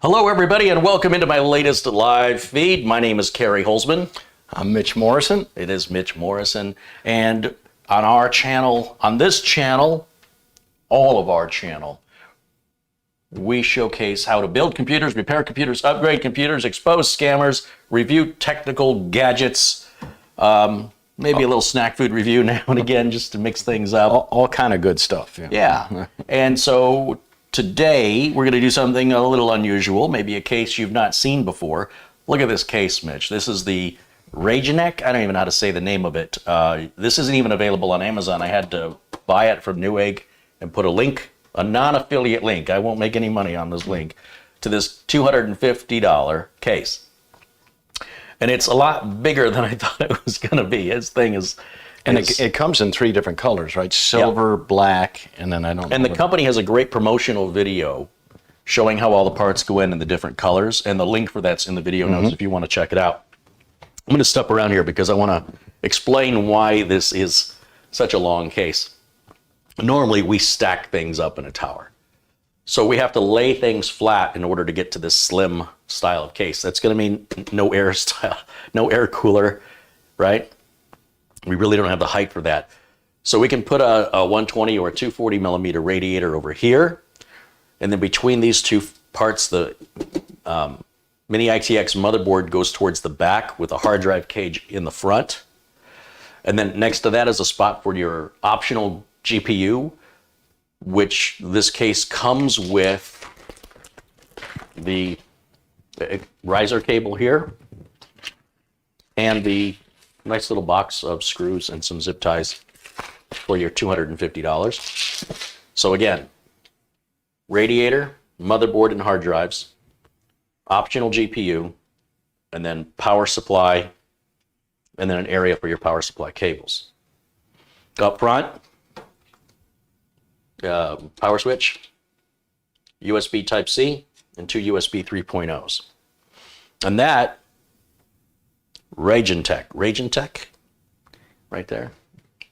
Hello, everybody, and welcome into my latest live feed. My name is Carey Holzman. I'm Mitch Morrison. It is Mitch Morrison. And on our channel, on this channel, all of our channel, we showcase how to build computers, repair computers, upgrade computers, expose scammers, review technical gadgets, maybe a little snack food review now and again just to mix things up. All kind of good stuff. Yeah. And so today we're going to do something a little unusual, maybe a case you've not seen before. Look at this case, Mitch. This is the Raijintek. I don't even know how to say the name of it. This isn't even available on Amazon. I had to buy it from Newegg and put a link, a non-affiliate link. I won't make any money on this link, to this $250 case. And it's a lot bigger than I thought it was going to be. This thing is... And it comes in 3 different colors, right? Silver, yep, black, and then I don't know. And the company has a great promotional video showing how all the parts go in the different colors. And the link for that's in the video notes if you want to check it out. I'm going to step around here because I want to explain why this is such a long case. Normally, we stack things up in a tower. So we have to lay things flat in order to get to this slim style of case. That's going to mean no air style, no air cooler, right? We really don't have the height for that. So we can put a 120 or a 240 millimeter radiator over here. And then between these two parts, the Mini ITX motherboard goes towards the back with a hard drive cage in the front. And then next to that is a spot for your optional GPU, which this case comes with the riser cable here and the nice little box of screws and some zip ties for your $250. So again, radiator, motherboard and hard drives, optional GPU, and then power supply, and then an area for your power supply cables. Up front, power switch, USB Type-C, and 2 USB 3.0s. And that Raijintek, right there.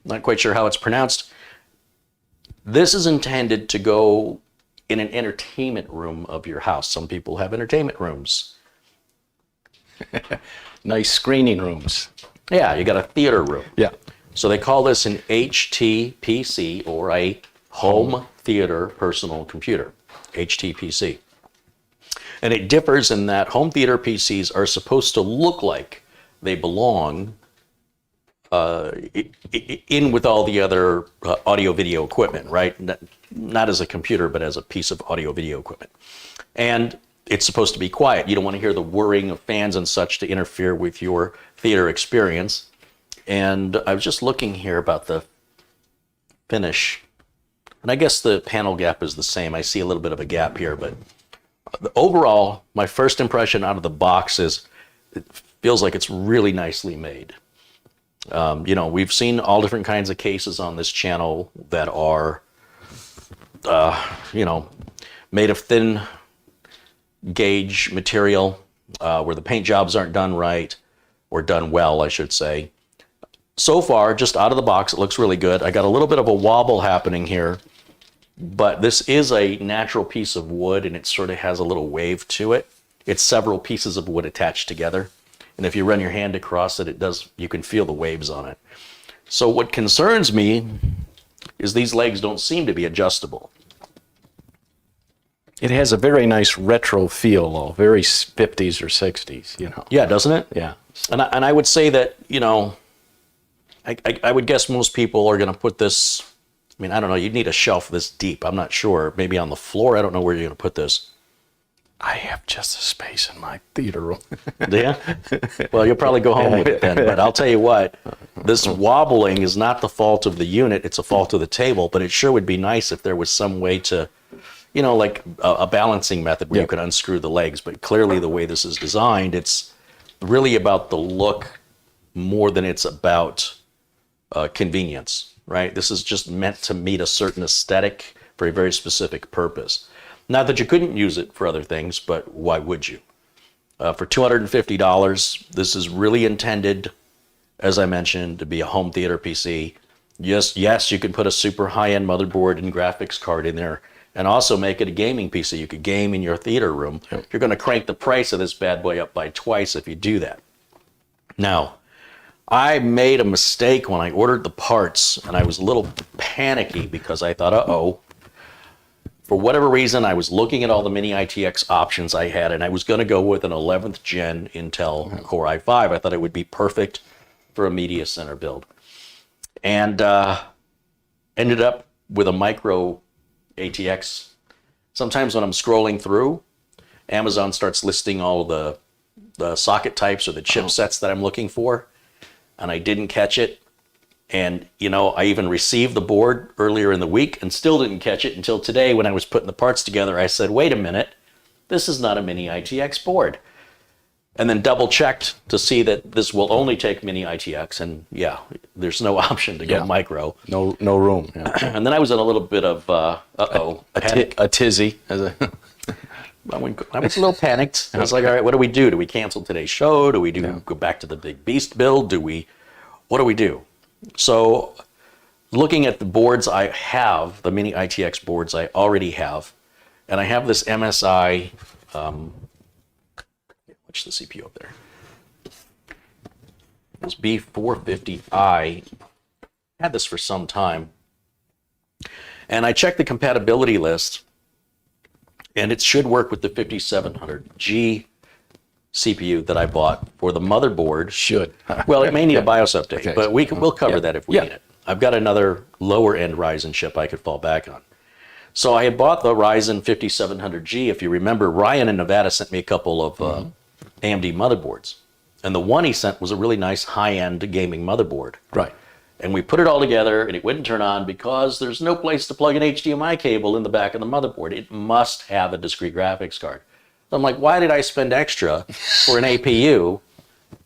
Not quite sure how it's pronounced. This is intended to go in an entertainment room of your house. Some people have entertainment rooms. Nice screening rooms. Yeah, you got a theater room. Yeah. So they call this an HTPC, or a home theater personal computer, HTPC. And it differs in that home theater PCs are supposed to look like they belong in with all the other audio video equipment, right? Not as a computer, but as a piece of audio video equipment. And it's supposed to be quiet. You don't want to hear the whirring of fans and such to interfere with your theater experience. And I was just looking here about the finish. And I guess the panel gap is the same. I see a little bit of a gap here, but overall, my first impression out of the box is it feels like it's really nicely made. You know, we've seen all different kinds of cases on this channel that are, you know, made of thin gauge material, where the paint jobs aren't done right, or done well, I should say. So far, just out of the box, it looks really good. I got a little bit of a wobble happening here, but this is a natural piece of wood, and it sort of has a little wave to it. It's several pieces of wood attached together. And if you run your hand across it, you can feel the waves on it. So what concerns me is these legs don't seem to be adjustable. It has a very nice retro feel, though, very 50s or 60s, you know. Yeah, doesn't it? Yeah. And I would say that, you know, I would guess most people are going to put this, I mean, I don't know, you'd need a shelf this deep. I'm not sure. Maybe on the floor. I don't know where you're going to put this. I have just a space in my theater room. Do you? Well, you'll probably go home with it then. But I'll tell you what, this wobbling is not the fault of the unit. It's a fault of the table. But it sure would be nice if there was some way to, you know, like a balancing method where you could unscrew the legs. But clearly the way this is designed, it's really about the look more than it's about convenience, right? This is just meant to meet a certain aesthetic for a very specific purpose. Not that you couldn't use it for other things, but why would you? For $250, this is really intended, as I mentioned, to be a home theater PC. Yes, you can put a super high-end motherboard and graphics card in there and also make it a gaming PC. You could game in your theater room. Yep. You're going to crank the price of this bad boy up by twice if you do that. Now, I made a mistake when I ordered the parts, and I was a little panicky because I thought, uh-oh. For whatever reason, I was looking at all the mini ITX options I had, and I was going to go with an 11th gen Intel Core i5. I thought it would be perfect for a media center build. And ended up with a micro ATX. Sometimes when I'm scrolling through, Amazon starts listing all the socket types or the chipsets that I'm looking for, and I didn't catch it. And, you know, I even received the board earlier in the week and still didn't catch it until today when I was putting the parts together. I said, wait a minute, this is not a mini ITX board. And then double checked to see that this will only take mini ITX. And yeah, there's no option to go micro. No room. Yeah. And then I was in a little bit of, A tizzy. I was a little panicked. I was like, all right, what do we do? Do we cancel today's show? Do we go back to the big beast build? What do we do? So looking at the boards I have, the mini ITX boards I already have, and I have this MSI, watch the CPU up there, this B450i, had this for some time, and I checked the compatibility list, and it should work with the 5700G CPU that I bought for the motherboard. Should. Well, it may need a BIOS update, Okay. but we'll cover that if we need it. I've got another lower end Ryzen chip I could fall back on. So I had bought the Ryzen 5700G. If you remember, Ryan in Nevada sent me a couple of AMD motherboards. And the one he sent was a really nice high-end gaming motherboard. Right. And we put it all together, and it wouldn't turn on because there's no place to plug an HDMI cable in the back of the motherboard. It must have a discrete graphics card. So I'm like, why did I spend extra for an APU?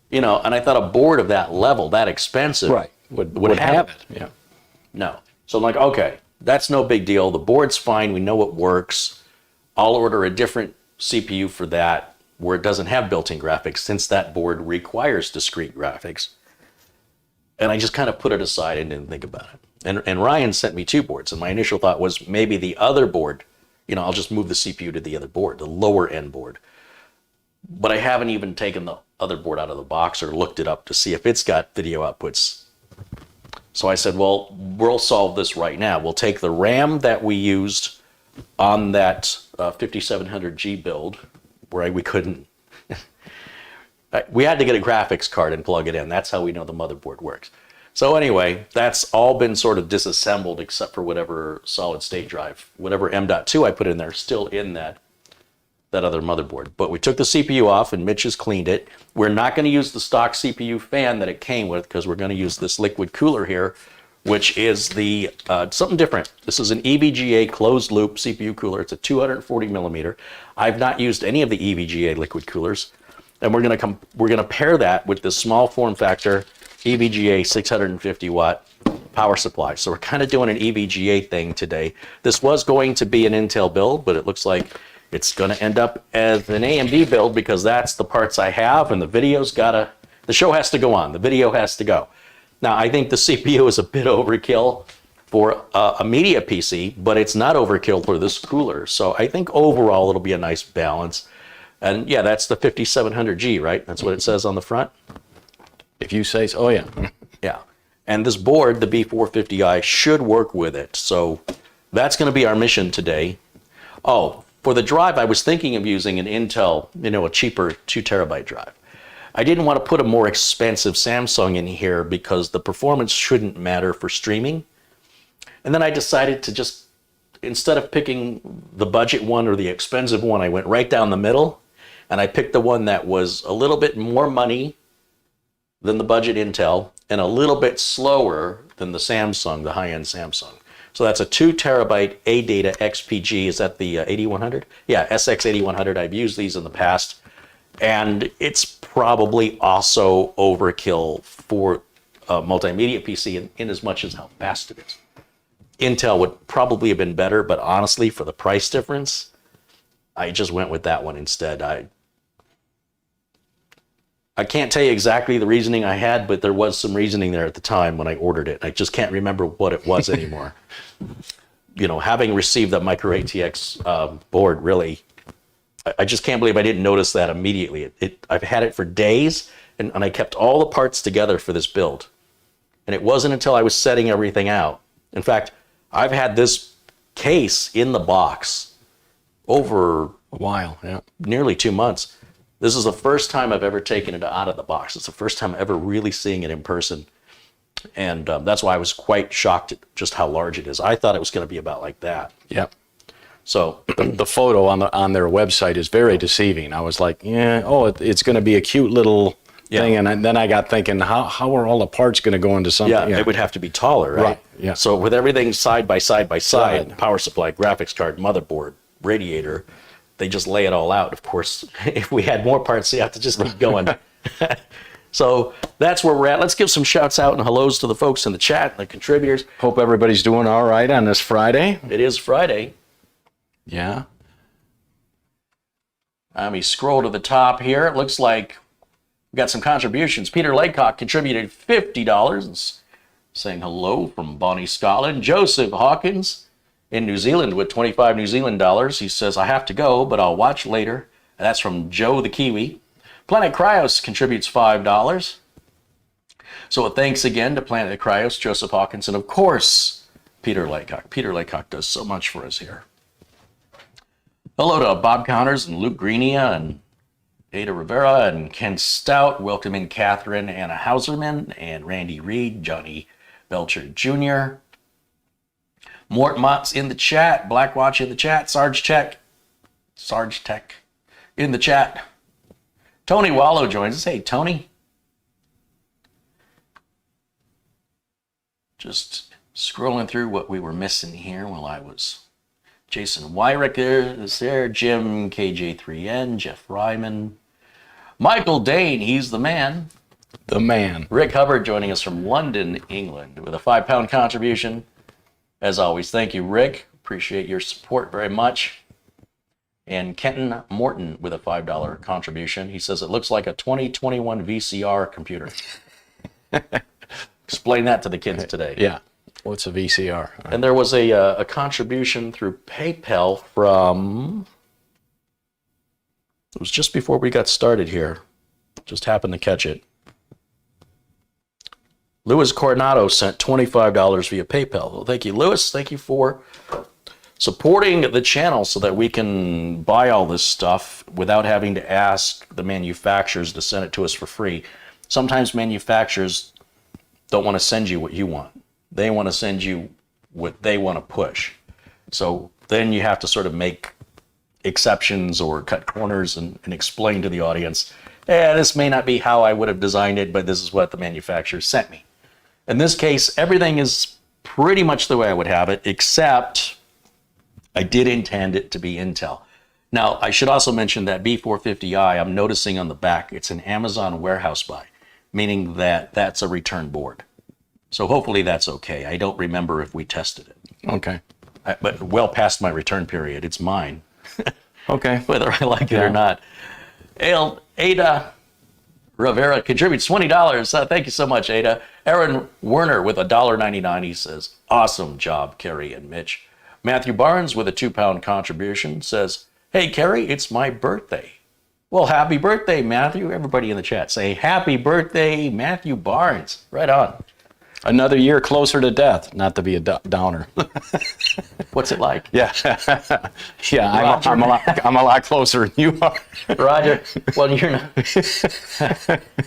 You know, and I thought a board of that level, that expensive, would have it. Yeah. No. So I'm like, okay, that's no big deal. The board's fine. We know it works. I'll order a different CPU for that where it doesn't have built-in graphics since that board requires discrete graphics. And I just kind of put it aside and didn't think about it. And Ryan sent me two boards, and my initial thought was maybe the other board, you know, I'll just move the CPU to the other board, the lower end board. But I haven't even taken the other board out of the box or looked it up to see if it's got video outputs. So I said, well, we'll solve this right now. We'll take the RAM that we used on that 5700G build, where we couldn't, we had to get a graphics card and plug it in. That's how we know the motherboard works. So anyway, that's all been sort of disassembled except for whatever solid state drive, whatever M.2 I put in there, still in that other motherboard. But we took the CPU off and Mitch has cleaned it. We're not going to use the stock CPU fan that it came with because we're going to use this liquid cooler here, which is the something different. This is an EVGA closed loop CPU cooler. It's a 240 millimeter. I've not used any of the EVGA liquid coolers, and we're going to pair that with this small form factor EVGA 650 watt power supply. So we're kind of doing an EVGA thing today. This was going to be an Intel build, but it looks like it's going to end up as an AMD build because that's the parts I have, and the show has to go on. The video has to go. Now, I think the CPU is a bit overkill for a media PC, but it's not overkill for this cooler. So I think overall it'll be a nice balance. And yeah, that's the 5700G, right? That's what it says on the front. If you say so. Oh, yeah. Yeah. And this board, the B450i, should work with it. So that's going to be our mission today. Oh, for the drive, I was thinking of using an Intel, a cheaper 2 terabyte drive. I didn't want to put a more expensive Samsung in here because the performance shouldn't matter for streaming. And then I decided to just, instead of picking the budget one or the expensive one, I went right down the middle and I picked the one that was a little bit more money than the budget Intel and a little bit slower than the Samsung, the high-end Samsung. So that's a 2 terabyte ADATA XPG. Is that the 8100? Yeah, SX8100. I've used these in the past. And it's probably also overkill for a multimedia PC in as much as how fast it is. Intel would probably have been better, but honestly, for the price difference, I just went with that one instead. I can't tell you exactly the reasoning I had, but there was some reasoning there at the time when I ordered it. I just can't remember what it was anymore. you know, having received that micro ATX board, really, I just can't believe I didn't notice that immediately. I've had it for days, and I kept all the parts together for this build. And it wasn't until I was setting everything out. In fact, I've had this case in the box over A while, yeah. nearly 2 months. This is the first time I've ever taken it out of the box. It's the first time ever really seeing it in person. And that's why I was quite shocked at just how large it is. I thought it was going to be about like that. Yep. So The photo on their website is very deceiving. I was like, yeah, oh, it's going to be a cute little thing. And then I got thinking, how are all the parts going to go into something? yeah, it would have to be taller, right? Right, yeah. So with everything side by side, power supply, graphics card, motherboard, radiator, they just lay it all out. Of course, if we had more parts, you have to just keep going. So that's where we're at. Let's give some shouts out and hellos to the folks in the chat, the contributors. Hope everybody's doing all right on this Friday. It is Friday. Yeah. Let me scroll to the top here. It looks like we got some contributions. Peter Laycock contributed $50, saying hello from Bonnie, Scotland. Joseph Hawkins in New Zealand with 25 New Zealand dollars. He says, I have to go, but I'll watch later. And that's from Joe the Kiwi. Planet Cryos contributes $5. So thanks again to Planet Cryos, Joseph Hawkins, and of course, Peter Laycock. Peter Laycock does so much for us here. Hello to Bob Connors and Luke Greenia and Ada Rivera and Ken Stout. Welcome in Catherine Anna Hauserman and Randy Reed, Johnny Belcher Jr. Mort Mott's in the chat. Blackwatch in the chat. Sarge Tech in the chat. Tony Wallow joins us. Hey, Tony. Just scrolling through what we were missing here while I was... Jason Wyrick is there. Jim, KJ3N, Jeff Ryman. Michael Dane, he's the man. The man. Rick Hubbard joining us from London, England with a £5 contribution. As always, thank you, Rick. Appreciate your support very much. And Kenton Morton with a $5 contribution. He says it looks like a 2021 VCR computer. Explain that to the kids today. Yeah. What's a VCR? And there was a contribution through PayPal from... It was just before we got started here. Just happened to catch it. Louis Coronado sent $25 via PayPal. Well, thank you, Louis. Thank you for supporting the channel so that we can buy all this stuff without having to ask the manufacturers to send it to us for free. Sometimes manufacturers don't want to send you what you want. They want to send you what they want to push. So then you have to sort of make exceptions or cut corners and explain to the audience, this may not be how I would have designed it, but this is what the manufacturer sent me. In this case, everything is pretty much the way I would have it, except I did intend it to be Intel. Now, I should also mention that B450i, I'm noticing on the back, it's an Amazon warehouse buy, meaning that that's a return board. So hopefully that's okay. I don't remember if we tested it. Okay. But well past my return period. It's mine. Okay. Whether I like it or not. Ada Rivera contributes $20. Thank you so much, Ada. Aaron Werner with $1.99. He says, awesome job, Carey and Mitch. Matthew Barnes with a £2 contribution says, hey, Carey, it's my birthday. Well, happy birthday, Matthew. Everybody in the chat say, happy birthday, Matthew Barnes. Right on. Another year closer to death, not to be a downer. What's it like? Yeah. Yeah, I'm a lot closer than you are. Roger, well, you're not.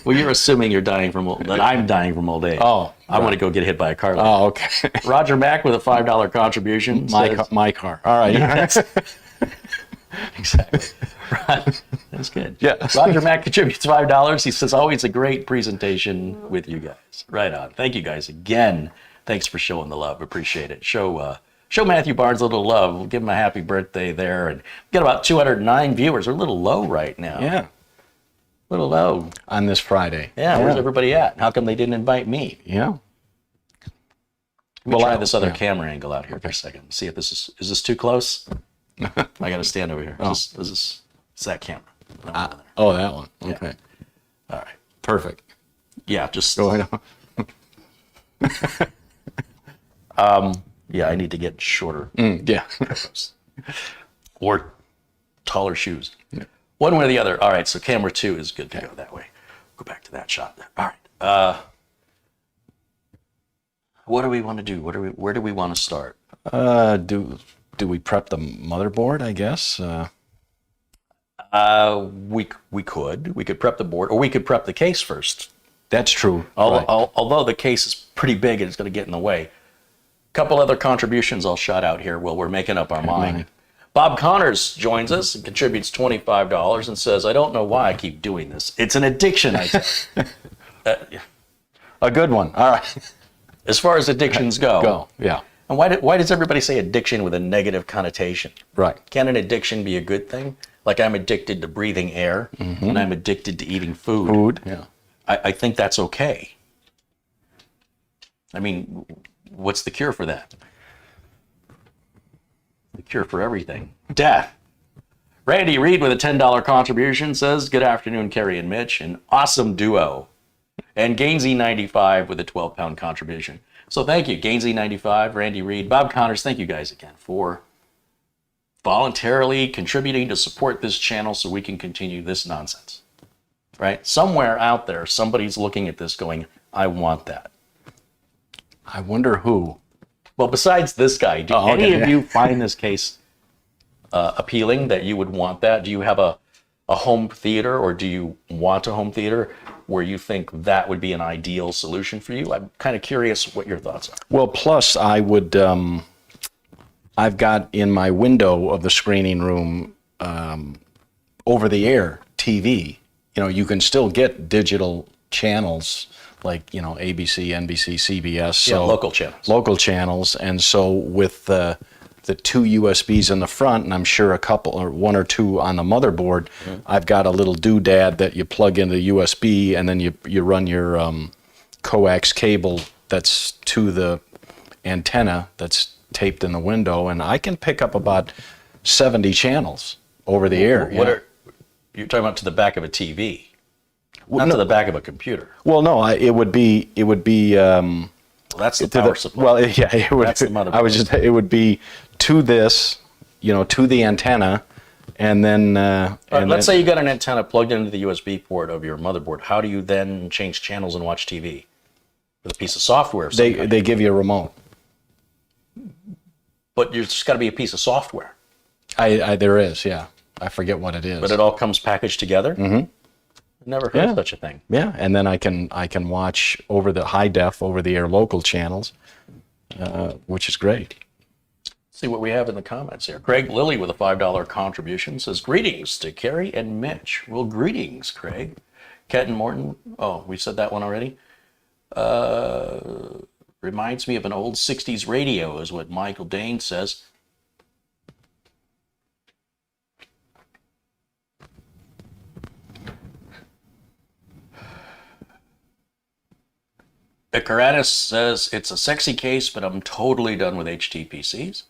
Well, you're assuming you're dying from that I'm dying from old age. Oh. I want to go get hit by a car. Oh, okay. Roger Mack with a $5 contribution. My car. All right. Exactly. That's good. Yeah. Roger Mack contributes $5. He says, always a great presentation with you guys. Right on. Thank you guys again. Thanks for showing the love. Appreciate it. Show Matthew Barnes a little love. We'll give him a happy birthday there. And we've got about 209 viewers. We're a little low right now. Yeah. A little low. On this Friday. Yeah. Where's everybody at? How come they didn't invite me? Yeah. Let me try this other camera angle out here for a second. See if this is this too close? I got to stand over here. Is that camera? That one. Okay. Yeah. All right. Perfect. Yeah, just Go ahead. Yeah, I need to get shorter Yeah. or taller shoes. Yeah. One way or the other. All right, so camera 2 is good to go that way. Go back to that shot. All right. What do we want to do? Where do we want to start? Do we prep the motherboard, I guess? We could prep the board, or we could prep the case first. That's true. Although the case is pretty big and it's going to get in the way. A couple other contributions I'll shout out here while we're making up our mind. Bob Connors joins us and contributes $25 and says, I don't know why I keep doing this. It's an addiction, I tell you. A good one. All right. As far as addictions go. Yeah. And why does everybody say addiction with a negative connotation? Right. Can an addiction be a good thing? Like I'm addicted to breathing air and I'm addicted to eating food. Yeah. I think that's okay. I mean, what's the cure for that? The cure for everything. Death. Randy Reed with a $10 contribution says, good afternoon, Carey and Mitch, an awesome duo. And Gainsey95 with a 12-pound contribution. So thank you, Gainsey95, Randy Reed, Bob Connors, thank you guys again for voluntarily contributing to support this channel so we can continue this nonsense. Right? Somewhere out there, somebody's looking at this going, I want that. I wonder who. Well, besides this guy, do any of you find this case appealing, that you would want that? Do you have a home theater, or do you want a home theater where you think that would be an ideal solution for you? I'm kind of curious what your thoughts are. Well, plus I would, I've got in my window of the screening room over-the-air TV. You know, you can still get digital channels like, you know, ABC, NBC, CBS. So local channels. Local channels. And so with the two USBs in the front, and I'm sure a couple or one or two on the motherboard, I've got a little doodad that you plug into the USB, and then you run your coax cable that's to the antenna that's taped in the window, and I can pick up about 70 channels over the air. You're talking about to the back of a TV, not to the back of a computer. Well, no, it would be. Well, that's the power supply. Well, yeah, it would. That's the motherboard. It would be to this, you know, to the antenna, and then. Let's say you got an antenna plugged into the USB port of your motherboard. How do you then change channels and watch TV? With a piece of software. They give you a remote. But there's just got to be a piece of software. There is, yeah. I forget what it is. But it all comes packaged together? Mm-hmm. I've never heard of such a thing. Yeah, and then I can watch over the high def, over the air local channels, which is great. Let's see what we have in the comments here. Craig Lilly with a $5 contribution says, greetings to Carey and Mitch. Well, greetings, Craig. Kenton Morton, oh, we said that one already. Reminds me of an old 60s radio, is what Michael Dane says. Icaratus says, it's a sexy case, but I'm totally done with HTPCs.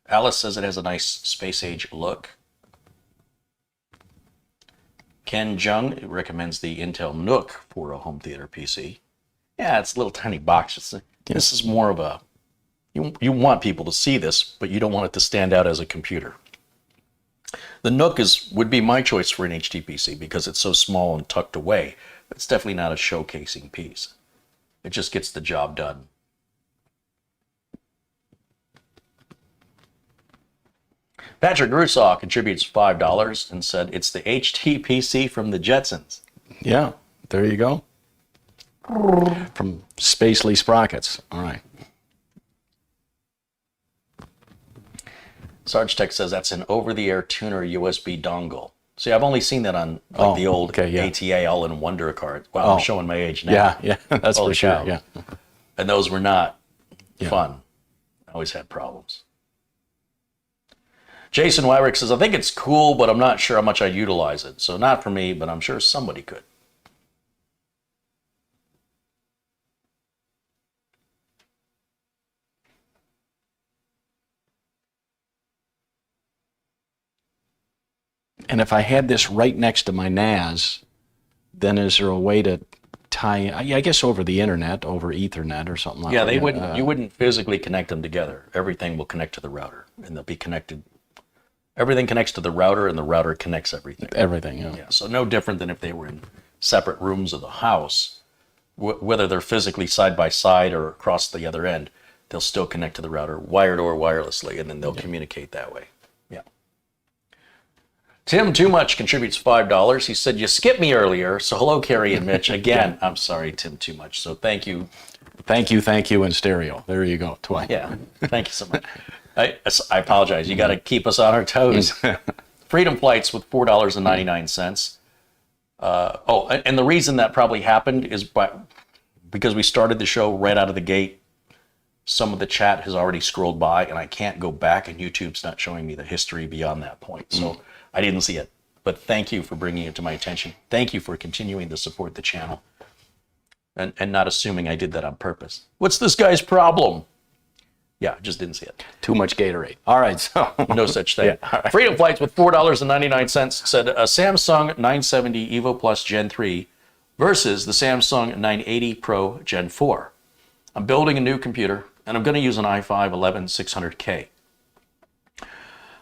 Alice says it has a nice space-age look. Ken Jung recommends the Intel Nook for a home theater PC. Yeah, it's a little tiny box. This is more of a, you want people to see this, but you don't want it to stand out as a computer. The Nook would be my choice for an HTPC because it's so small and tucked away. It's definitely not a showcasing piece. It just gets the job done. Patrick Rusaw contributes $5 and said, it's the HTPC from the Jetsons. Yeah, there you go. From Spacely Sprockets. All right. Sarge Tech says that's an over-the-air tuner USB dongle. See, I've only seen that on the old ATA All-in Wonder card. Wow, I'm showing my age now. Yeah, that's for sure. Cow. Yeah. And those were not fun. I always had problems. Jason Wyrick says, I think it's cool, but I'm not sure how much I'd utilize it. So not for me, but I'm sure somebody could. And if I had this right next to my NAS, then is there a way to tie, I guess over the internet, over Ethernet or something like that. Yeah, they wouldn't. You wouldn't physically connect them together. Everything will connect to the router, and they'll be connected. Everything connects to the router, and the router connects everything. Everything, yeah. Yeah. So no different than if they were in separate rooms of the house. Whether they're physically side by side or across the other end, they'll still connect to the router, wired or wirelessly, and then they'll communicate that way. Yeah. Tim Too Much contributes $5. He said, you skipped me earlier, so hello, Carey and Mitch. Again, I'm sorry, Tim Too Much. So thank you. Thank you in stereo. There you go, twice. Yeah, thank you so much. I apologize. You got to keep us on our toes. Freedom Flights with $4.99. And the reason that probably happened is because we started the show right out of the gate. Some of the chat has already scrolled by, and I can't go back, and YouTube's not showing me the history beyond that point. So I didn't see it. But thank you for bringing it to my attention. Thank you for continuing to support the channel and not assuming I did that on purpose. What's this guy's problem? Yeah, just didn't see it. Too much Gatorade. All right, so. No such thing. Yeah, right. Freedom Flights with $4.99 said a Samsung 970 Evo Plus Gen 3 versus the Samsung 980 Pro Gen 4. I'm building a new computer, and I'm going to use an i5-11600K.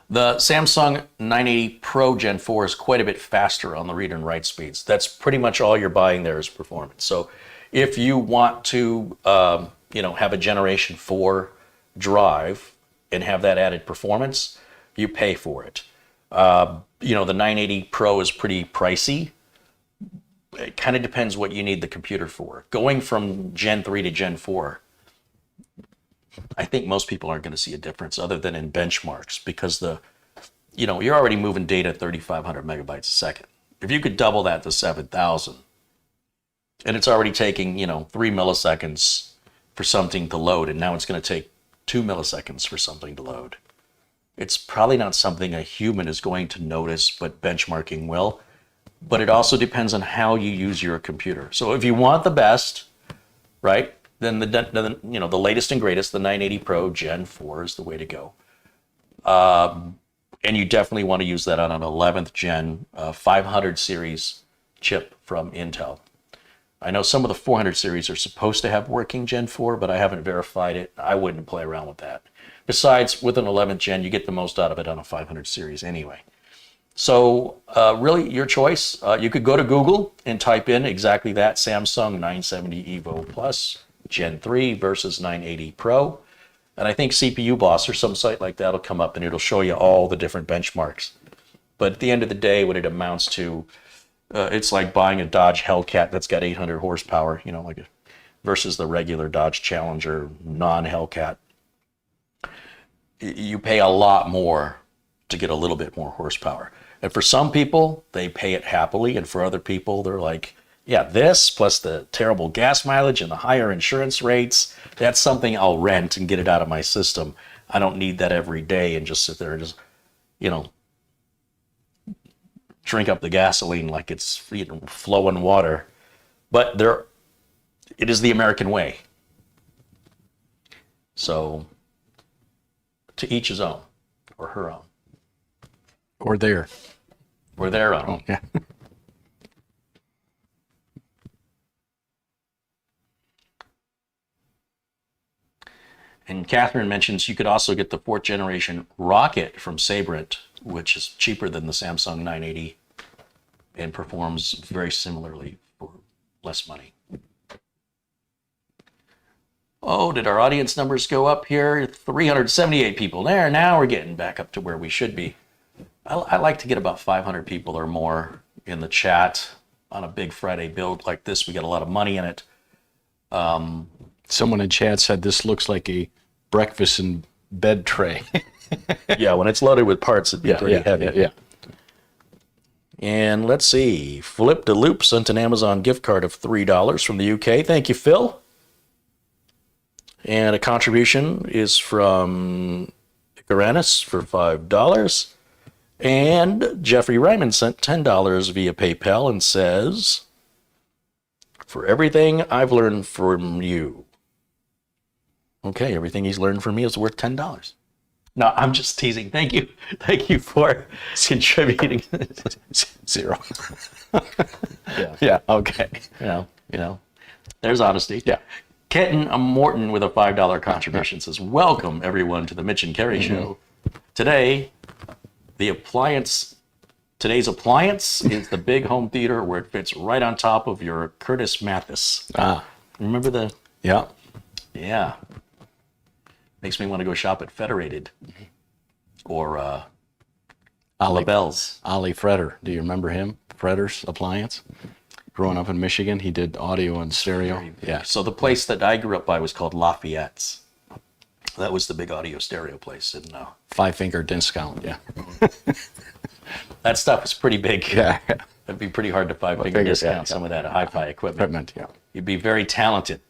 The Samsung 980 Pro Gen 4 is quite a bit faster on the read and write speeds. That's pretty much all you're buying there is performance. So if you want to, have a Generation 4 drive and have that added performance, you pay for it. The 980 Pro is pretty pricey. It kind of depends what you need the computer for. Going from Gen 3 to Gen 4, I think most people aren't going to see a difference other than in benchmarks because you're already moving data at 3,500 megabytes a second. If you could double that to 7,000, and it's already taking, 3 milliseconds for something to load, and now it's going to take 2 milliseconds for something to load. It's probably not something a human is going to notice, but benchmarking will. But it also depends on how you use your computer. So if you want the best, right, then the latest and greatest, the 980 Pro Gen 4 is the way to go. And you definitely want to use that on an 11th Gen 500 series chip from Intel. I know some of the 400 series are supposed to have working Gen 4, but I haven't verified it. I wouldn't play around with that. Besides, with an 11th Gen, you get the most out of it on a 500 series anyway. So really, your choice. You could go to Google and type in exactly that, Samsung 970 Evo Plus Gen 3 versus 980 Pro. And I think CPU Boss or some site like that will come up and it'll show you all the different benchmarks. But at the end of the day, what it amounts to, it's like buying a Dodge Hellcat that's got 800 horsepower, versus the regular Dodge Challenger non-Hellcat. You pay a lot more to get a little bit more horsepower. And for some people, they pay it happily. And for other people, they're like, yeah, this plus the terrible gas mileage and the higher insurance rates, that's something I'll rent and get it out of my system. I don't need that every day and just sit there and just, drink up the gasoline like it's flowing water. But it is the American way. So to each his own or her own. Or their. Or their own. Oh, yeah. And Catherine mentions you could also get the 4th generation Rocket from Sabrent, which is cheaper than the Samsung 980 and performs very similarly for less money. Oh, did our audience numbers go up here? 378 people there. Now we're getting back up to where we should be. I like to get about 500 people or more in the chat on a big Friday build like this. We get a lot of money in it. Someone in chat said this looks like a breakfast in bed tray. Yeah, when it's loaded with parts, it'd be pretty heavy. Yeah. And let's see. Flip de Loop sent an Amazon gift card of $3 from the UK. Thank you, Phil. And a contribution is from Ikaranus for $5. And Jeffrey Ryman sent $10 via PayPal and says, for everything I've learned from you. Okay, everything he's learned from me is worth $10. No, I'm just teasing. Thank you. Thank you for contributing. 0. Yeah. Yeah, okay. You know, There's honesty. Yeah. Kenton Morton with a $5 contribution says, welcome everyone to the Mitch and Carey show. Today's appliance is the big home theater where it fits right on top of your Curtis Mathis. Remember the? Yeah. Yeah. Makes me want to go shop at Federated or LaBelle's. Ollie Fretter. Do you remember him? Fretter's Appliance? Growing up in Michigan, he did audio and stereo. Yeah. So the place that I grew up by was called Lafayette's. That was the big audio stereo place. And 5-finger discount, yeah. that stuff is pretty big. Yeah. It'd be pretty hard to 5-finger discount some of that hi-fi equipment. Yeah. You'd be very talented.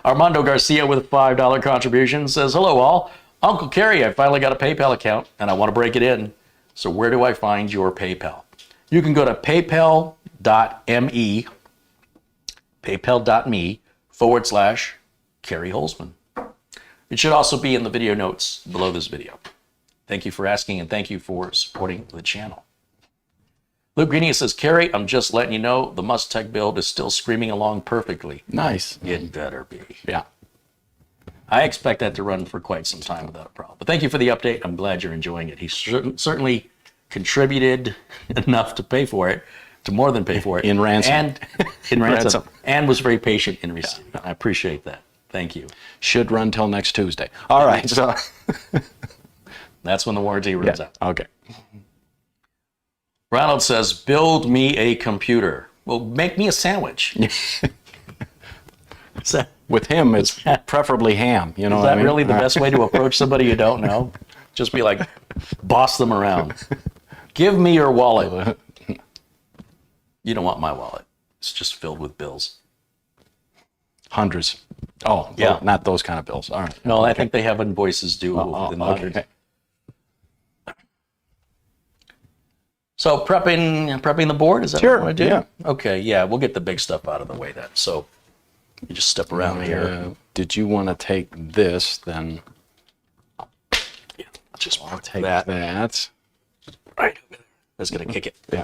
Armando Garcia with a $5 contribution says, hello all. Uncle Carey, I finally got a PayPal account and I want to break it in. So where do I find your PayPal? You can go to paypal.me/CareyHolzman. It should also be in the video notes below this video. Thank you for asking and thank you for supporting the channel. Luke Greenia says, Carey, I'm just letting you know the Must-Tech build is still screaming along perfectly. Nice. It better be. Yeah. I expect that to run for quite some time without a problem. But thank you for the update. I'm glad you're enjoying it. He certainly contributed enough to pay for it, to more than pay for it. In ransom. And in ransom. And was very patient in receiving. I appreciate that. Thank you. Should run till next Tuesday. All right. So that's when the warranty runs out. Okay. Ronald says, build me a computer. Well, make me a sandwich. With him, it's preferably ham. You know Is what that I mean? really the best way to approach somebody you don't know? Just be like, boss them around. Give me your wallet. You don't want my wallet. It's just filled with bills. Hundreds. Oh, yeah. Well, not those kind of bills. All right. No, I think they have invoices due within the hundreds. Okay. So prepping the board, is that Sure, what I want to do? yeah. Okay, yeah, we'll get the big stuff out of the way then. So you just step around here. Did you want to take this then? Yeah, just Take that. right over there. That's gonna kick it. Yeah.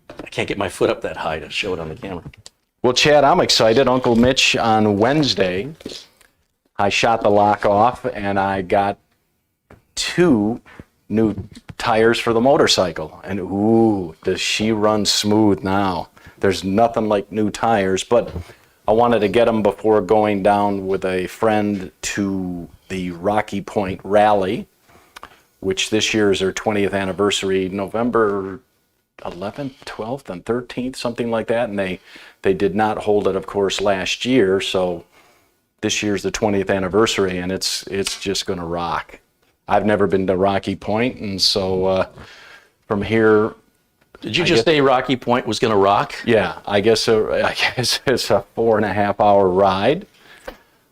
I can't get my foot up that high to show it on the camera. Well, Chad, I'm excited. Uncle Mitch, on Wednesday, I shot the lock off and I got 2 new tires for the motorcycle. And ooh, does she run smooth now. There's nothing like new tires, but I wanted to get them before going down with a friend to the Rocky Point Rally, which this year is their 20th anniversary, November 11th, 12th, and 13th, something like that. And they did not hold it, of course, last year. So this year's the 20th anniversary, and it's just going to rock. I've never been to Rocky Point, and so from here. Did you just say Rocky Point was going to rock? Yeah, I guess it's a 4.5-hour ride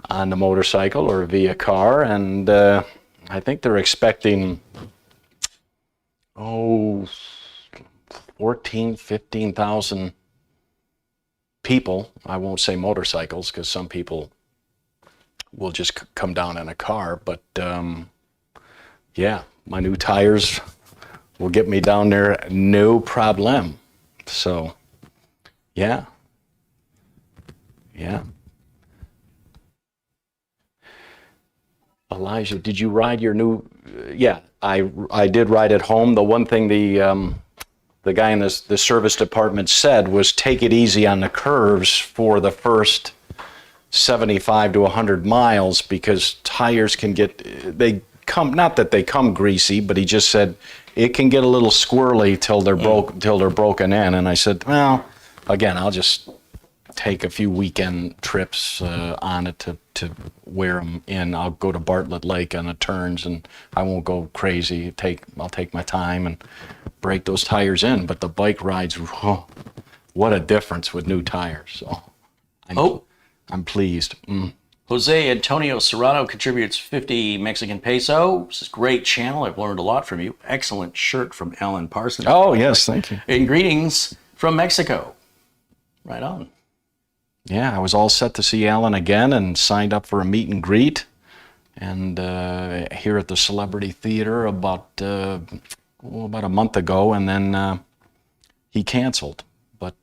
on the motorcycle or via car, and I think they're expecting 15,000 people. I won't say motorcycles because some people will just come down in a car, but yeah, my new tires will get me down there no problem. So yeah. Elijah, did you ride your new? Yeah, I did ride at home. The one thing the guy in the service department said was take it easy on the curves for the first 75 to 100 miles because tires can not that they come greasy, but he just said it can get a little squirrely till they're broken in. And I said, well, again, I'll just take a few weekend trips on it to wear them in. I'll go to Bartlett Lake on the turns, and I won't go crazy. I'll take my time and break those tires in. But the bike rides, what a difference with new tires. So I'm pleased. Jose Antonio Serrano contributes 50 Mexican peso. This is a great channel. I've learned a lot from you. Excellent shirt from Alan Parsons. Oh, yes, thank you. And greetings from Mexico. Right on. Yeah, I was all set to see Alan again and signed up for a meet and greet. And here at the Celebrity Theater about a month ago, and then he canceled. But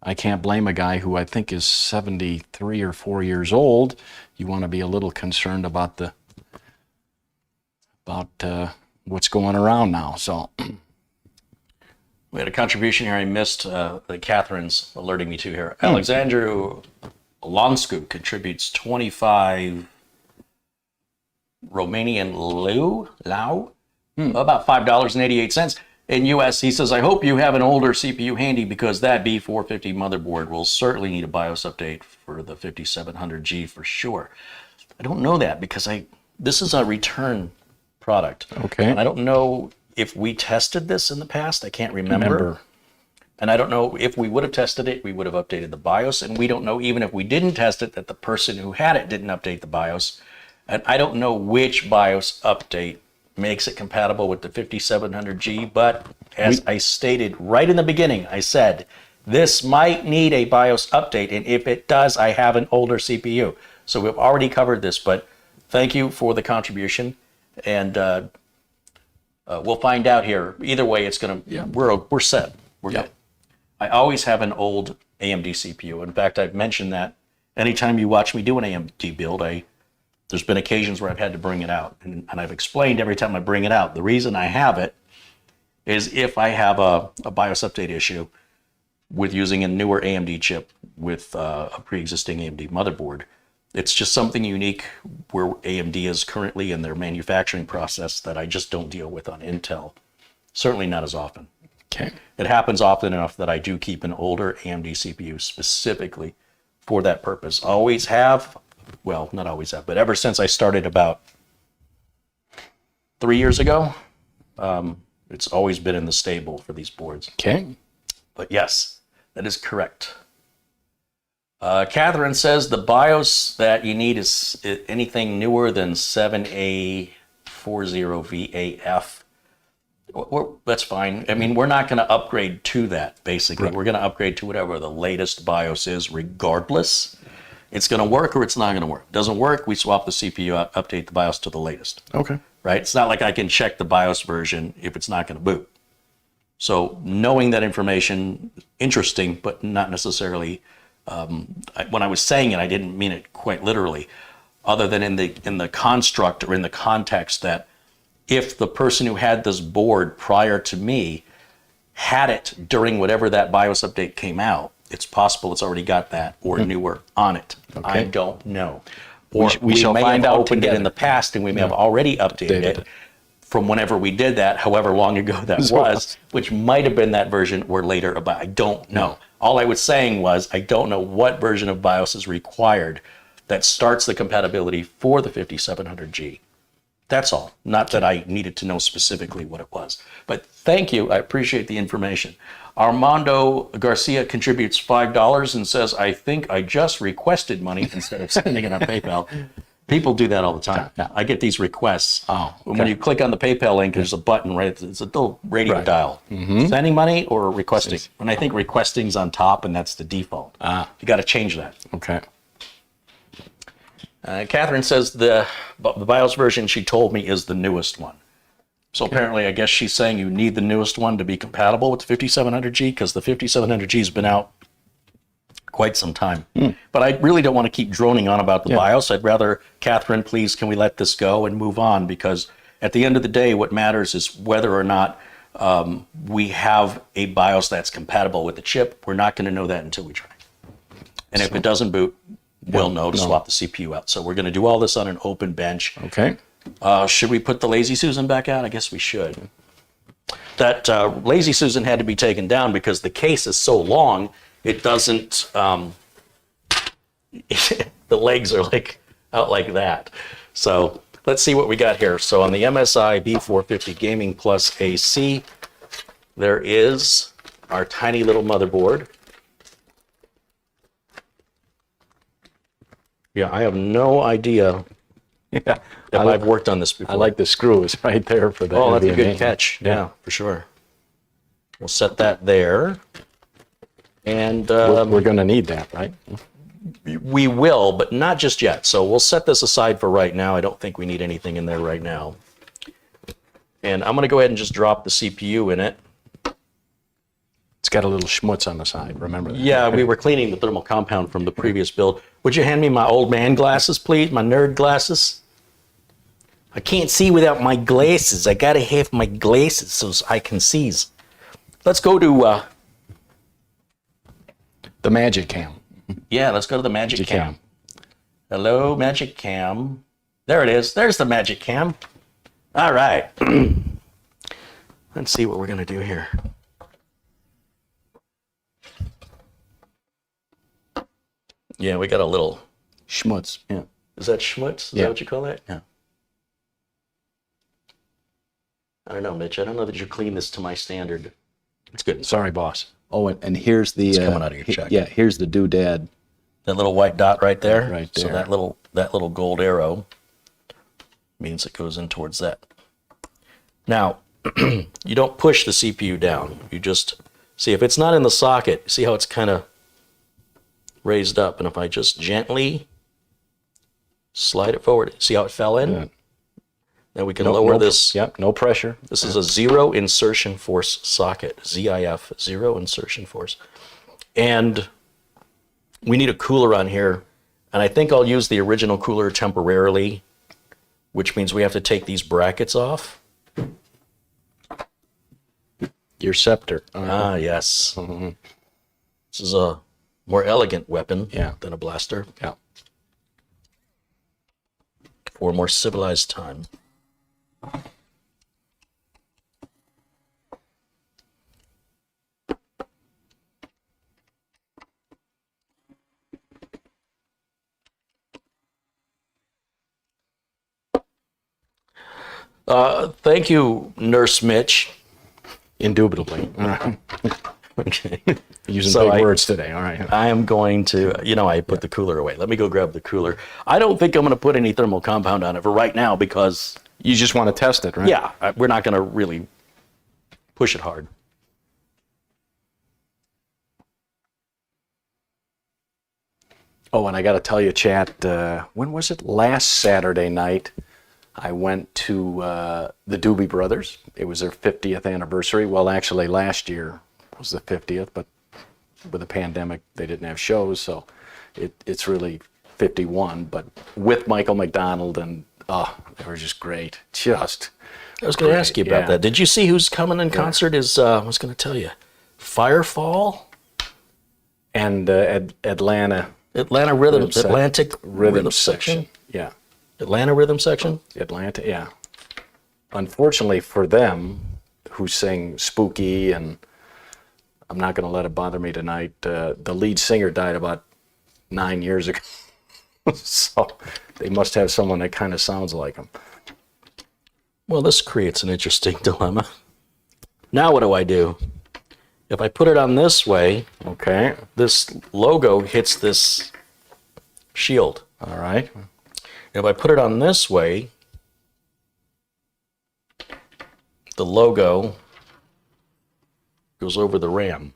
I can't blame a guy who I think is 73 or 4 years old. You want to be a little concerned about what's going around now. So we had a contribution here I missed that Catherine's alerting me to here. Alexandru Lonscu contributes 25 Romanian Lau, about $5.88. In US, he says, I hope you have an older CPU handy because that B450 motherboard will certainly need a BIOS update for the 5700G for sure. I don't know that because this is a return product. Okay. And I don't know if we tested this in the past. I can't remember. And I don't know if we would have tested it, we would have updated the BIOS. And we don't know, even if we didn't test it, that the person who had it didn't update the BIOS. And I don't know which BIOS update makes it compatible with the 5700G, but as I stated right in the beginning, I said, this might need a BIOS update, and if it does, I have an older CPU. So we've already covered this, but thank you for the contribution, and we'll find out here. Either way, it's gonna, we're set, we're good. I always have an old AMD CPU. In fact, I've mentioned that anytime you watch me do an AMD build, there's been occasions where I've had to bring it out, and I've explained every time I bring it out. The reason I have it is if I have a BIOS update issue with using a newer AMD chip with a pre-existing AMD motherboard, it's just something unique where AMD is currently in their manufacturing process that I just don't deal with on Intel. Certainly not as often. Okay. It happens often enough that I do keep an older AMD CPU specifically for that purpose. Always have. Well, not always have, but ever since I started about 3 years ago, it's always been in the stable for these boards. Okay. But yes, that is correct. Catherine says the BIOS that you need is anything newer than 7A40VAF. That's fine. I mean, we're not going to upgrade to that, basically. Right. We're going to upgrade to whatever the latest BIOS is, regardless. It's going to work or it's not going to work. Doesn't work, we swap the CPU out, update the BIOS to the latest. Okay. Right? It's not like I can check the BIOS version if it's not going to boot. So knowing that information, interesting, but not necessarily, when I was saying it, I didn't mean it quite literally, other than in the construct or in the context that if the person who had this board prior to me had it during whatever that BIOS update came out, it's possible it's already got that or newer on it. Okay. I don't know. Or we shall may find have out opened together. It in the past and we may have already updated it from whenever we did that, however long ago that was, which might have been that version or later, but I don't know. All I was saying was I don't know what version of BIOS is required that starts the compatibility for the 5700G. That's all. Not that I needed to know specifically what it was. But thank you. I appreciate the information. Armando Garcia contributes $5 and says, I think I just requested money instead of sending it on PayPal. People do that all the time. I get these requests. Oh, okay. When you click on the PayPal link, there's a button, right? It's a little radio dial. Sending money or requesting? And I think requesting's on top, and that's the default. You got to change that. Okay. Catherine says the BIOS version she told me is the newest one. So apparently, I guess she's saying you need the newest one to be compatible with the 5700G because the 5700G has been out quite some time. But I really don't want to keep droning on about the BIOS. I'd rather, Catherine, please, can we let this go and move on? Because at the end of the day, what matters is whether or not we have a BIOS that's compatible with the chip. We're not going to know that until we try. And if it doesn't boot, we'll know to swap the CPU out. So we're going to do all this on an open bench. Okay. Should we put the Lazy Susan back out? I guess we should. That Lazy Susan had to be taken down because the case is so long, it doesn't, the legs are like out like that. So let's see what we got here. So on the MSI B450 Gaming Plus AC, there is our tiny little motherboard. Yeah, I have no idea if I've worked on this before. I like the screws right there for that. Oh, that's a good catch. Yeah, for sure. We'll set that there. And we're going to need that, right? We will, but not just yet. So we'll set this aside for right now. I don't think we need anything in there right now. And I'm going to go ahead and just drop the CPU in it. got a little schmutz on the side. Remember that? Yeah, we were cleaning the thermal compound from the previous build. Would you hand me my old man glasses, please? My nerd glasses? I can't see without my glasses. I gotta have my glasses so I can see. Let's go to, The Magic Cam. yeah, let's go to the Magic Cam. Hello, Magic Cam. There it is. There's the Magic Cam. All right. Let's see what we're gonna do here. Yeah, we got a little Schmutz. Yeah. Is that schmutz? Is Yeah. that what you call that? Yeah. I don't know, Mitch. I don't know that you clean this to my standard. It's good. Sorry, boss. Oh, and here's the... coming out of your check. Yeah, here's the doodad. That little white dot right there. Right So there. that little gold arrow means it goes in towards that. Now, you don't push the CPU down. You just see if it's not in the socket. See how it's kind of raised up, and if I just gently slide it forward, see how it fell in? Yeah. Then we can lower this. Yep, no pressure. This is a zero insertion force socket, ZIF, zero insertion force. And we need a cooler on here. And I think I'll use the original cooler temporarily, which means we have to take these brackets off. Your scepter. Ah, yes. This is a more elegant weapon than a blaster. Yeah. For a more civilized time. Thank you, Nurse Mitch. Indubitably. Okay. Using So big words today. All right. I am going to, I put the cooler away. Let me go grab the cooler. I don't think I'm going to put any thermal compound on it for right now because, You just want to test it, right? yeah, we're not going to really push it hard. Oh, and I got to tell you, chat, when was it? Last Saturday night, I went to the Doobie Brothers. It was their 50th anniversary. Well, actually, last year was the 50th, but with the pandemic, they didn't have shows, so it's really 51. But with Michael McDonald, and they were just great. Just I was going to ask you about yeah. that. Did you see who's coming in concert? Is I was going to tell you, Firefall, and Atlanta Atlanta Rhythm, Rhythm sec- Atlantic Rhythm section. Yeah. Atlanta Rhythm section. Atlanta, yeah. Unfortunately for them, who sing spooky, and I'm not going to let it bother me tonight, the lead singer died about 9 years ago. So they must have someone that kind of sounds like him. Well, this creates an interesting dilemma. Now what do I do? If I put it on this way, Okay. this logo hits this shield. All right. If I put it on this way, the logo goes over the RAM.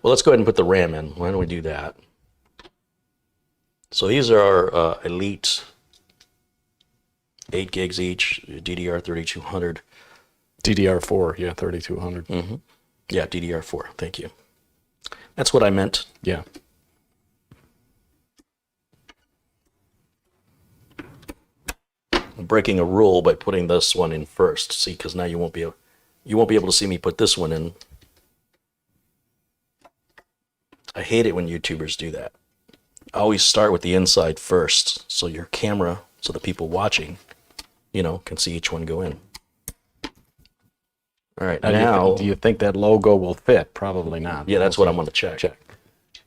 Well, let's go ahead and put the RAM in. Why don't we do that? So these are our Elite 8 gigs each, DDR 3200. DDR4, yeah, 3200. Yeah, DDR4, thank you. That's what I meant. Yeah. I'm breaking a rule by putting this one in first. See, because now you won't be able to see me put this one in. I hate it when YouTubers do that. I always start with the inside first, so your camera, so the people watching, can see each one go in. All right, now, Do you think that logo will fit? Probably not. yeah, that's what I'm going to check. Check.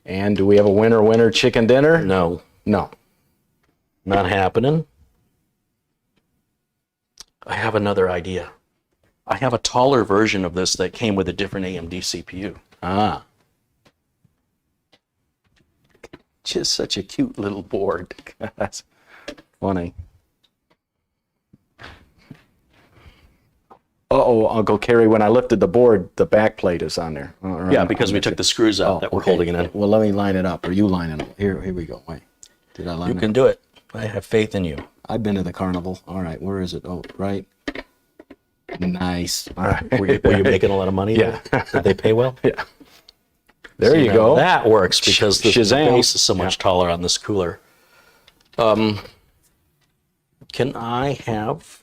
And do we have a winner chicken dinner? No, No. not happening. I have another idea. I have a taller version of this that came with a different AMD CPU. Ah. Just such a cute little board. That's funny. Uh-oh, Uncle Carey, when I lifted the board, the back plate is on there. Yeah, because we took the screws out that we're holding it in. Well, let me line it up, or you line it up. Here we go. Wait. Did I line You it can up? do it. I have faith in you. I've been to the carnival. All right, where is it? Oh, right. Nice. All right. Were you making a lot of money? Yeah. there? Did they pay well? Yeah. There See, you now go. That works because the Shazam. base is so much taller on this cooler. Can I have?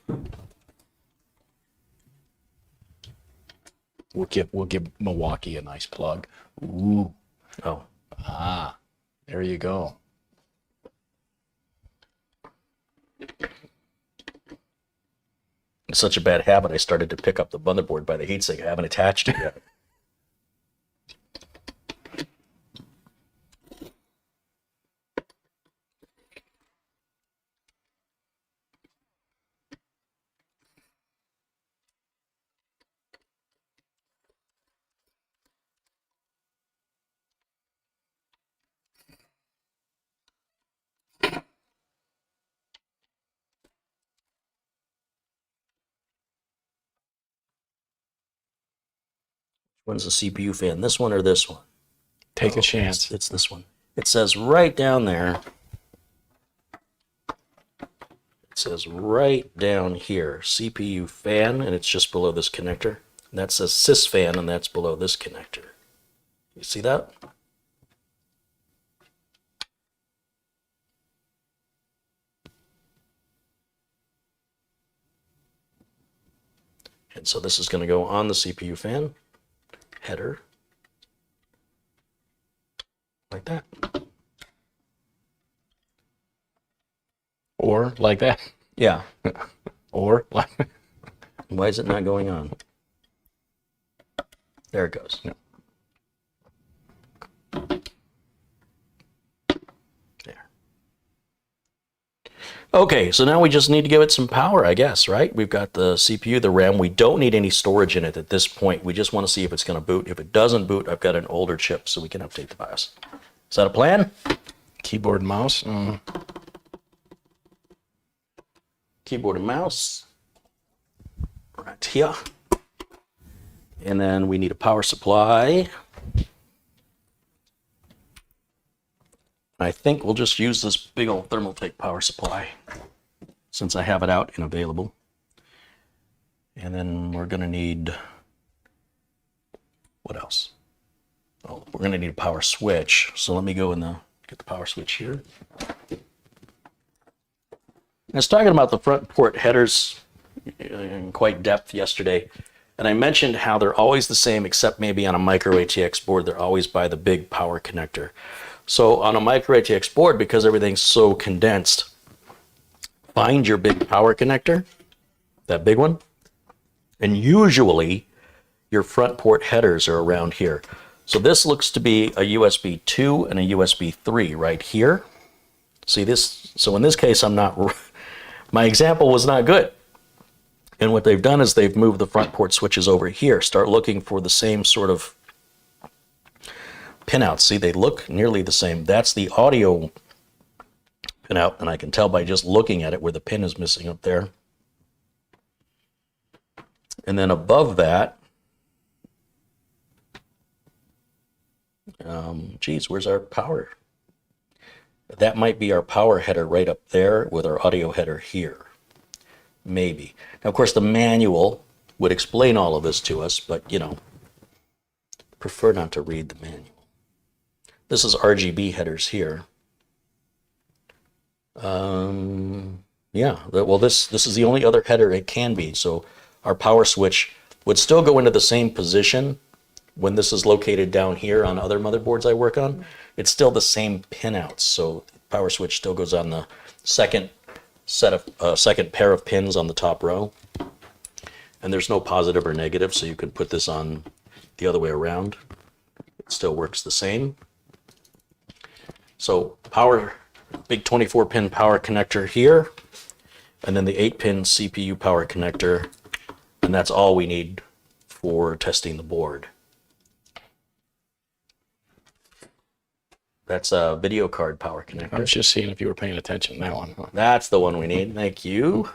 We'll give Milwaukee a nice plug. Ooh. Oh, There you go. it's such a bad habit. I started to pick up the motherboard by the heatsink. I haven't attached it yet. When's the CPU fan? This one or this one? Take a chance. It's this one. It says right down there. It says right down here, CPU fan, and it's just below this connector. And that says sys fan, and that's below this connector. You see that? And so this is going to go on the CPU fan header, like that. Or like that. Yeah. Or like Why is it not going on? There it goes. Yeah. There. Okay, so now we just need to give it some power, I guess, right? We've got the CPU, the RAM. We don't need any storage in it at this point. We just want to see if it's going to boot. If it doesn't boot, I've got an older chip, so we can update the BIOS. Is that a plan? keyboard and mouse. Keyboard and mouse. Right here. And then we need a power supply. I think we'll just use this big old Thermaltake power supply since I have it out and available. And then we're going to need, what else? Oh, we're going to need a power switch. So let me go and get the power switch here. I was talking about the front port headers in quite depth yesterday, and I mentioned how they're always the same except maybe on a micro ATX board, they're always by the big power connector. So on a micro ATX board, because everything's so condensed, find your big power connector, that big one, and usually your front port headers are around here. So this looks to be a USB 2 and a USB 3 right here. See this? So in this case, my example was not good. And what they've done is they've moved the front port switches over here. Start looking for the same sort of pinouts. See, they look nearly the same. That's the audio pinout, and I can tell by just looking at it where the pin is missing up there. And then above that, geez, where's our power? That might be our power header right up there with our audio header here. Maybe. Now, of course, the manual would explain all of this to us, but, you know, prefer not to read the manual. This is RGB headers here. Yeah, well, this is the only other header it can be. So our power switch would still go into the same position when this is located down here on other motherboards I work on. It's still the same pinouts. So the power switch still goes on the second pair of pins on the top row. And there's no positive or negative, so you can put this on the other way around. It still works the same. So power, big 24-pin power connector here, and then the 8-pin CPU power connector, and that's all we need for testing the board. That's a video card power connector. I was just seeing if you were paying attention to that one. That's the one we need. Thank you.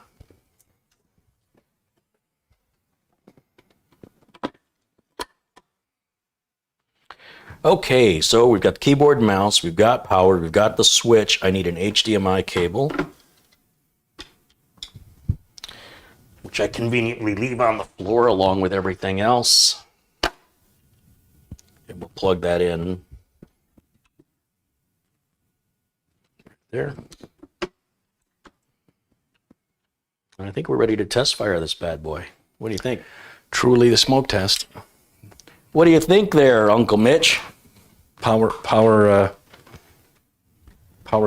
Okay, so we've got the keyboard and mouse, we've got power, we've got the switch. I need an HDMI cable. We which I conveniently leave on the floor along with everything else. And we'll plug that in there. And I think we're ready to test fire this bad boy. What do you think? Truly the smoke test. What do you think there, Uncle Mitch? Power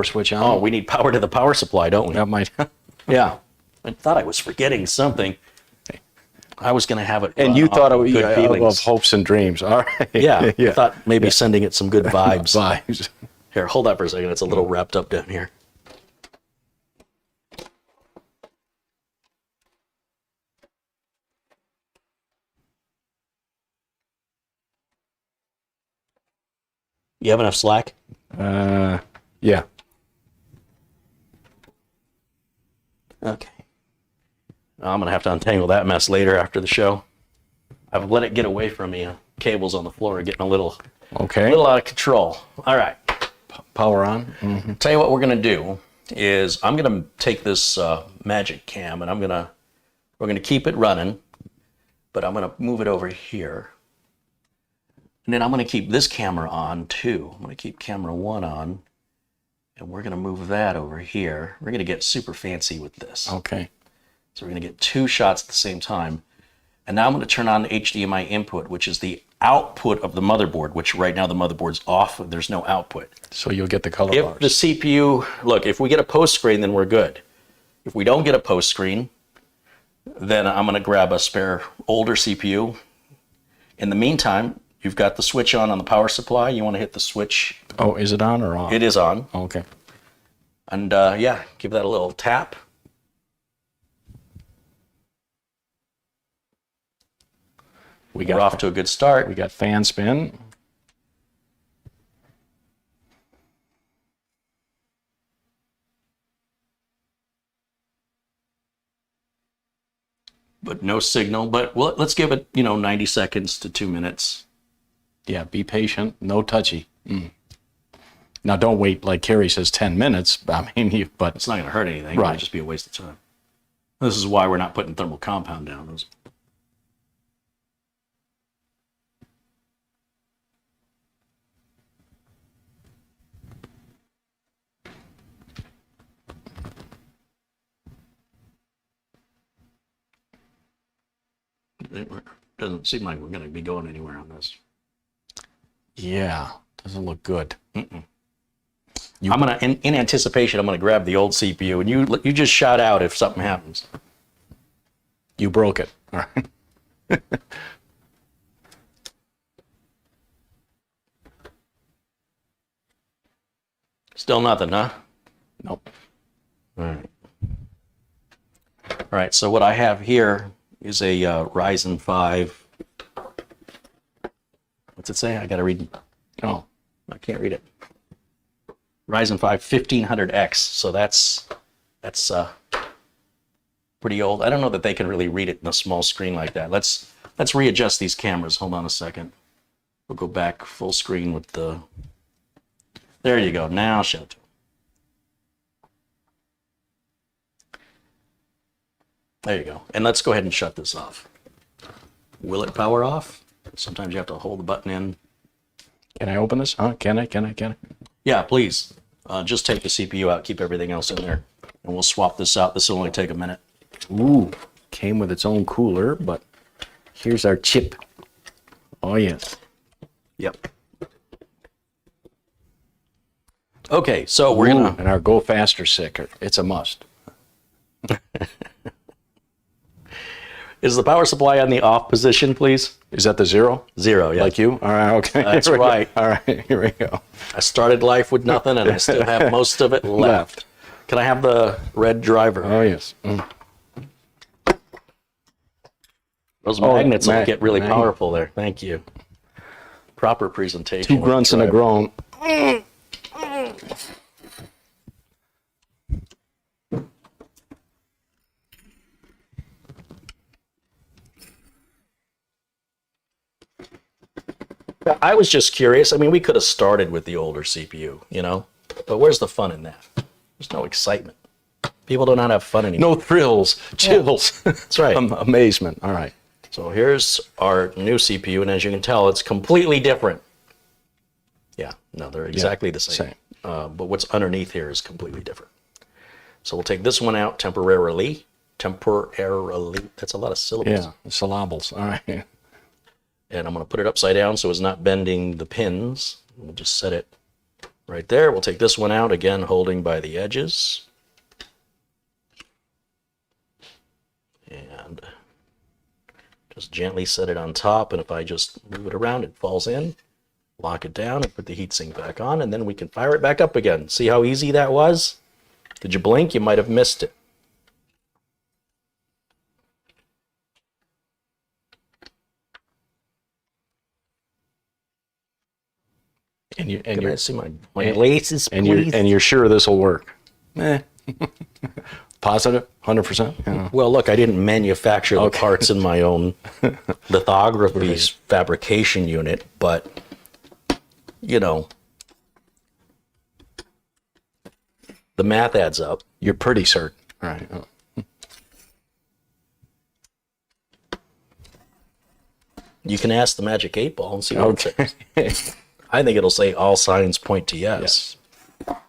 switch on. Oh, we need power to the power supply, don't we? That might. Yeah. I thought I was forgetting something. I was going to have it. And you thought of good feelings. of hopes and dreams. All right. Yeah. I thought maybe sending it some good vibes. Vibes. Here, hold that for a second. It's a little wrapped up down here. You have enough slack? Yeah. Okay. I'm going to have to untangle that mess later after the show. I've let it get away from me. Cables on the floor are getting a little Okay. out of control. All right. Power on. Mm-hmm. Tell you what we're going to do is I'm going to take this magic cam and we're going to keep it running, but I'm going to move it over here. And then I'm going to keep this camera on too. I'm going to keep camera 1 on, and we're going to move that over here. We're going to get super fancy with this. Okay. So we're going to get 2 shots at the same time. And now I'm going to turn on the HDMI input, which is the output of the motherboard, which right now the motherboard's off. There's no output. So you'll get the color If bars. the CPU, look, if we get a post screen, then we're good. If we don't get a post screen, then I'm going to grab a spare older CPU. In the meantime, you've got the switch on the power supply. You want to hit the switch. Oh, is it on or off? It is on. Okay. And yeah, give that a little tap. We're off to a good start. We got fan spin. But no signal. But well, let's give it, 90 seconds to 2 minutes. Yeah, be patient. No touchy. Now, don't wait, like Carey says, 10 minutes. I mean, but It's not going to hurt anything. Right. It'll just be a waste of time. This is why we're not putting thermal compound down. It doesn't seem like we're going to be going anywhere on this. yeah, doesn't look good. I'm going to, in anticipation, I'm going to grab the old CPU, and you just shout out if something happens. You broke it. All right. Still nothing, huh? Nope. All right. All right, so what I have here is a Ryzen 5. What's it say? I got to read. Oh, I can't read it. Ryzen 5 1500X. So that's pretty old. I don't know that they can really read it in a small screen like that. Let's readjust these cameras. Hold on a second. We'll go back full screen with the. There you go. Now show it to them. There you go. And let's go ahead and shut this off. Will it power off? Sometimes you have to hold the button in. Can I open this? Huh? Can I? Yeah, please. Just take the CPU out, keep everything else in there, and we'll swap this out. This will only take a minute. Ooh, came with its own cooler, but here's our chip. Oh, yes. Yep. Okay, so we're going to... And our Go Faster sticker. It's a must. Is the power supply on the off position, please? Is that the 0? 0, yeah. Like you? All right, okay. That's Here we go. right. All right, here we go. I started life with nothing, and I still have most of it left. Can I have the red driver? Oh, yes. Those magnets will get really magnet. powerful there. Thank you. Proper presentation. 2 grunts and a groan. I was just curious. I mean, we could have started with the older CPU, but where's the fun in that? There's no excitement. People do not have fun anymore. No thrills, chills. That's right. Amazement. All right. So here's our new CPU, and as you can tell, it's completely different. Yeah, no, they're exactly the same. But what's underneath here is completely different. So we'll take this one out temporarily. Temporarily. That's a lot of syllables. Yeah, syllables. All right. And I'm going to put it upside down so it's not bending the pins. We'll just set it right there. We'll take this one out, again, holding by the edges. And just gently set it on top, and if I just move it around, it falls in. Lock it down and put the heatsink back on, and then we can fire it back up again. See how easy that was? Did you blink? You might have missed it. And Can I see my laces, please? And you're sure this will work? Positive? 100%? Yeah. Well, look, I didn't manufacture the parts in my own lithography fabrication unit, but, you know, the math adds up. You're pretty certain. All right. You can ask the magic 8-ball and see what it says. I think it'll say all signs point to yes. All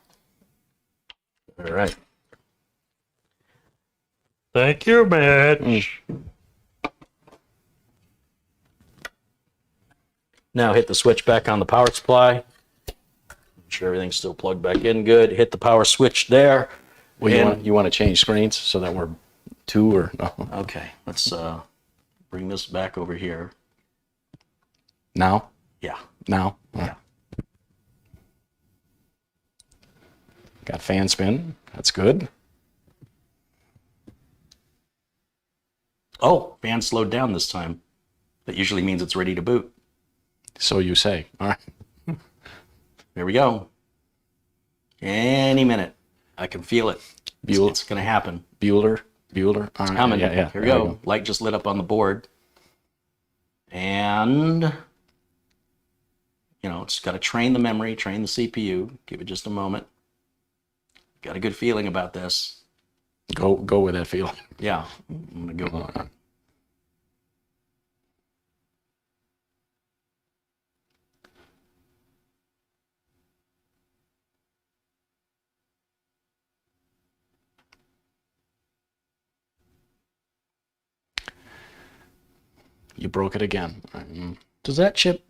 right. Thank you, Mitch. Now hit the switch back on the power supply. Make sure everything's still plugged back in good. Hit the power switch there. Well, you want to change screens so that we're two or no? Okay, let's bring this back over here. Now? Yeah. Now? Yeah. Got fan spin. That's good. Oh, fan slowed down this time. That usually means it's ready to boot. So you say. All right. There we go. Any minute. I can feel it. It's going to happen. Bueller. All right. Coming. Yeah. Here we go. Light just lit up on the board. And, you know, it's got to train the memory, train the CPU. Give it just a moment. Got a good feeling about this. Go with that feeling. Yeah. I'm going to go. You broke it again. Does that chip,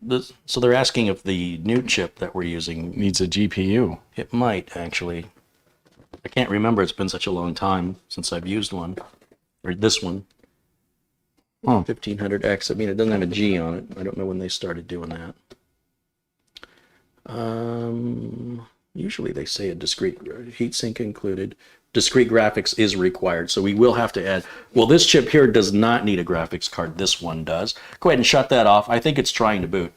so they're asking if the new chip that we're using, Needs a GPU. it might actually. I can't remember, it's been such a long time since I've used one, or this one. 1500X, I mean, it doesn't have a G on it. I don't know when they started doing that. Usually they say a discrete heatsink included. Discrete graphics is required, so we will have to add. Well, this chip here does not need a graphics card. This one does. Go ahead and shut that off. I think it's trying to boot.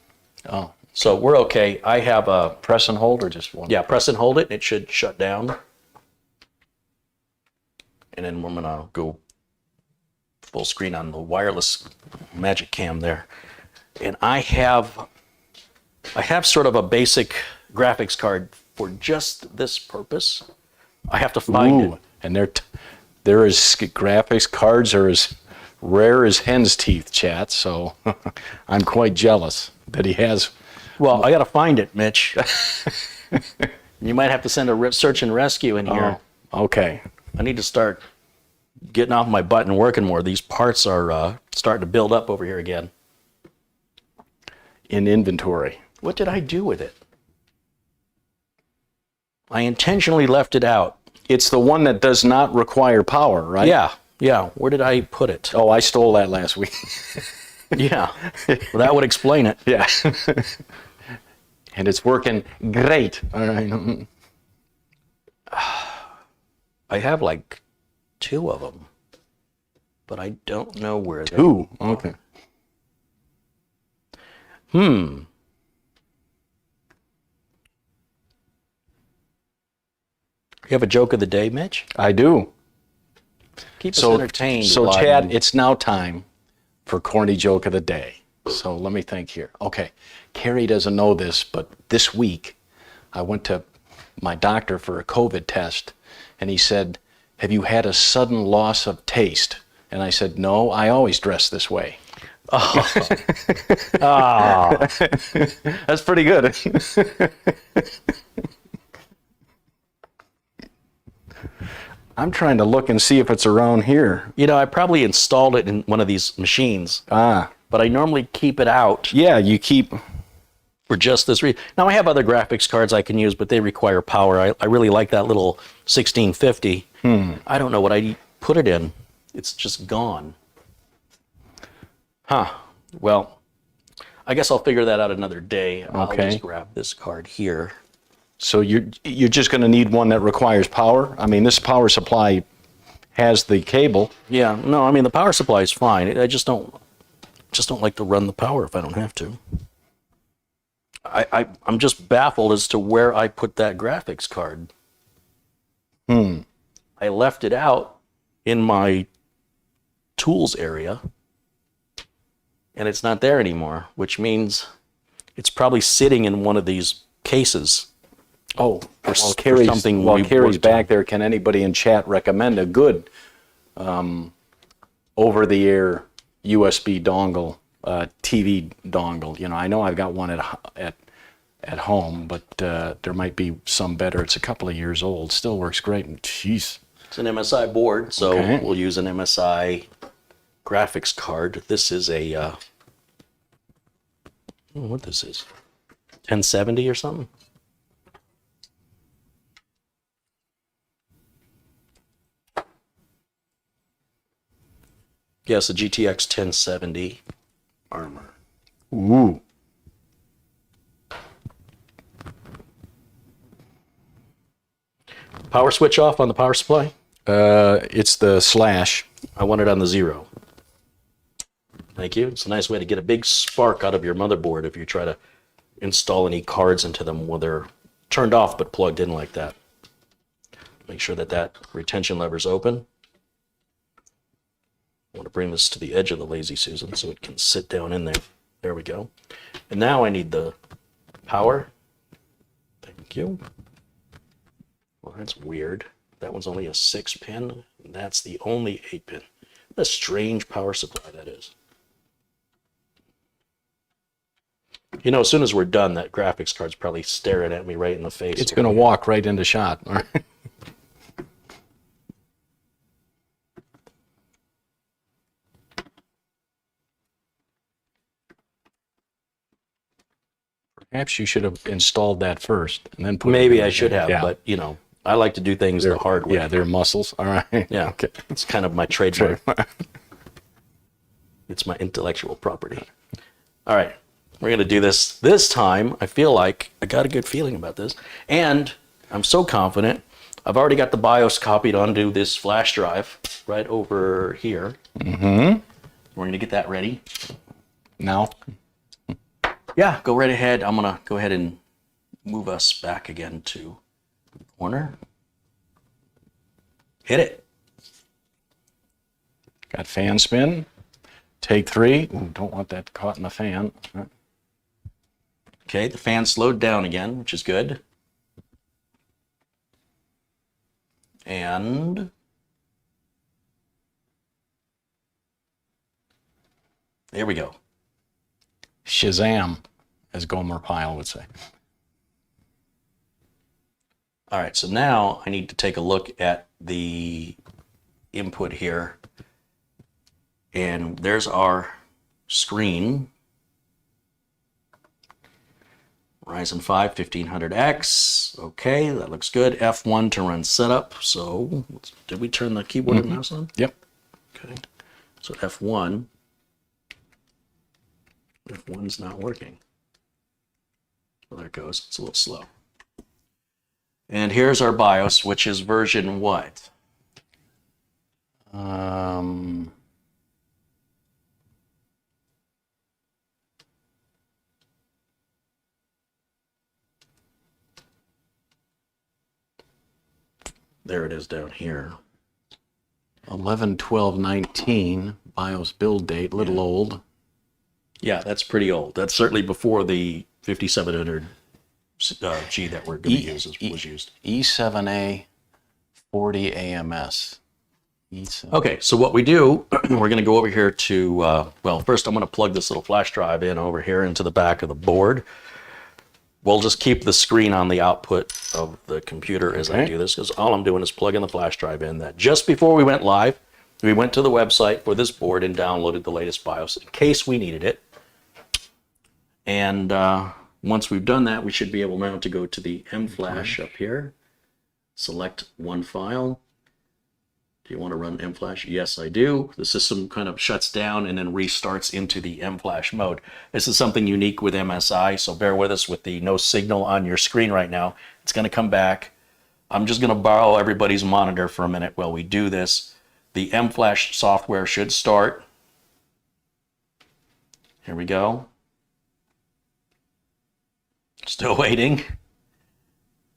Oh. So we're okay. I have a Press and hold or just one? Yeah, press and hold it. It should shut down. And then we're gonna go full screen on the wireless Magic Cam there. And I have sort of a basic graphics card for just this purpose. I have to find it. And there is graphics cards are as rare as hen's teeth, chat. So I'm quite jealous that he has. Well, I got to find it, Mitch. You might have to send a search and rescue in here. Oh, okay. I need to start getting off my butt and working more. These parts are starting to build up over here again. In inventory. What did I do with it? I intentionally left it out. It's the one that does not require power, right? Yeah. Where did I put it? Oh, I stole that last week. Yeah. Well, that would explain it. Yeah. And it's working great. All right. I have like 2 of them, but I don't know where they are. 2? Okay. You have a joke of the day, Mitch? I do. Keep us entertained. So Chad, it's now time for corny joke of the day. So let me think here. Okay, Carey doesn't know this, but this week I went to my doctor for a COVID test, and he said, have you had a sudden loss of taste? And I said, no, I always dress this way. Oh, that's pretty good. I'm trying to look and see if it's around here. You know, I probably installed it in one of these machines. Ah. But I normally keep it out. Yeah, you keep... For just this reason. Now, I have other graphics cards I can use, but they require power. I really like that little 1650. I don't know what I put it in. It's just gone. Huh. Well, I guess I'll figure that out another day. I'll just grab this card here. So you're just going to need one that requires power? I mean, this power supply has the cable. Yeah. No, I mean, the power supply is fine. I just don't like to run the power if I don't have to. I'm just baffled as to where I put that graphics card. I left it out in my tools area, and it's not there anymore, which means it's probably sitting in one of these cases. Oh, or while something. Carey's back there, can anybody in chat recommend a good over-the-air USB dongle, TV dongle? You know, I know I've got one at home, but there might be some better. It's a couple of years old. Still works great. And jeez. It's an MSI board, so we'll use an MSI graphics card. This is a, I don't know what this is, 1070 or something? Yes, a GTX 1070 armor. Ooh. Power switch off on the power supply? It's the slash. I want it on the 0. Thank you. It's a nice way to get a big spark out of your motherboard if you try to install any cards into them while they're turned off but plugged in like that. Make sure that retention lever is open. I want to bring this to the edge of the Lazy Susan so it can sit down in there. There we go. And now I need the power. Thank you. Well, that's weird. That one's only a 6-pin, and that's the only 8-pin. What a strange power supply that is. You know, as soon as we're done, that graphics card's probably staring at me right in the face. It's going to walk right into shot. All right. Perhaps you should have installed that first and then put Maybe it in. I should have, but, you know, I like to do things the hard way. Yeah, they're muscles. All right. Yeah, Okay. it's kind of my trademark. It's my intellectual property. All right, we're going to do this. This time, I feel like I got a good feeling about this. And I'm so confident. I've already got the BIOS copied onto this flash drive right over here. We're going to get that ready. Now? Yeah, go right ahead. I'm going to go ahead and move us back again to the corner. Hit it. Got fan spin. Take 3. Ooh, don't want that caught in the fan. Okay, the fan slowed down again, which is good. And there we go. Shazam, as Gomer Pyle would say. All right, so now I need to take a look at the input here. And there's our screen. Ryzen 5 1500X. Okay, that looks good. F1 to run setup. So, did we turn the keyboard and mouse on? Yep. Okay. So F1. F1's not working. Well, there it goes. It's a little slow. And here's our BIOS, which is version what? There it is down here. 11/12/19 BIOS build date, little old. Yeah, that's pretty old. That's certainly before the 5700 G that we're going to use was used. E7A 40 AMS. Okay, so what we do, we're going to go over here to, well, first I'm going to plug this little flash drive in over here into the back of the board. We'll just keep the screen on the output of the computer as I do this, because all I'm doing is plugging the flash drive in. That just before we went live, we went to the website for this board and downloaded the latest BIOS in case we needed it. And once we've done that, we should be able now to go to the mFlash up here, select one file. Do you want to run mFlash? Yes, I do. The system kind of shuts down and then restarts into the mFlash mode. This is something unique with MSI, so bear with us with the no signal on your screen right now. It's going to come back. I'm just going to borrow everybody's monitor for a minute while we do this. The mFlash software should start. Here we go. Still waiting.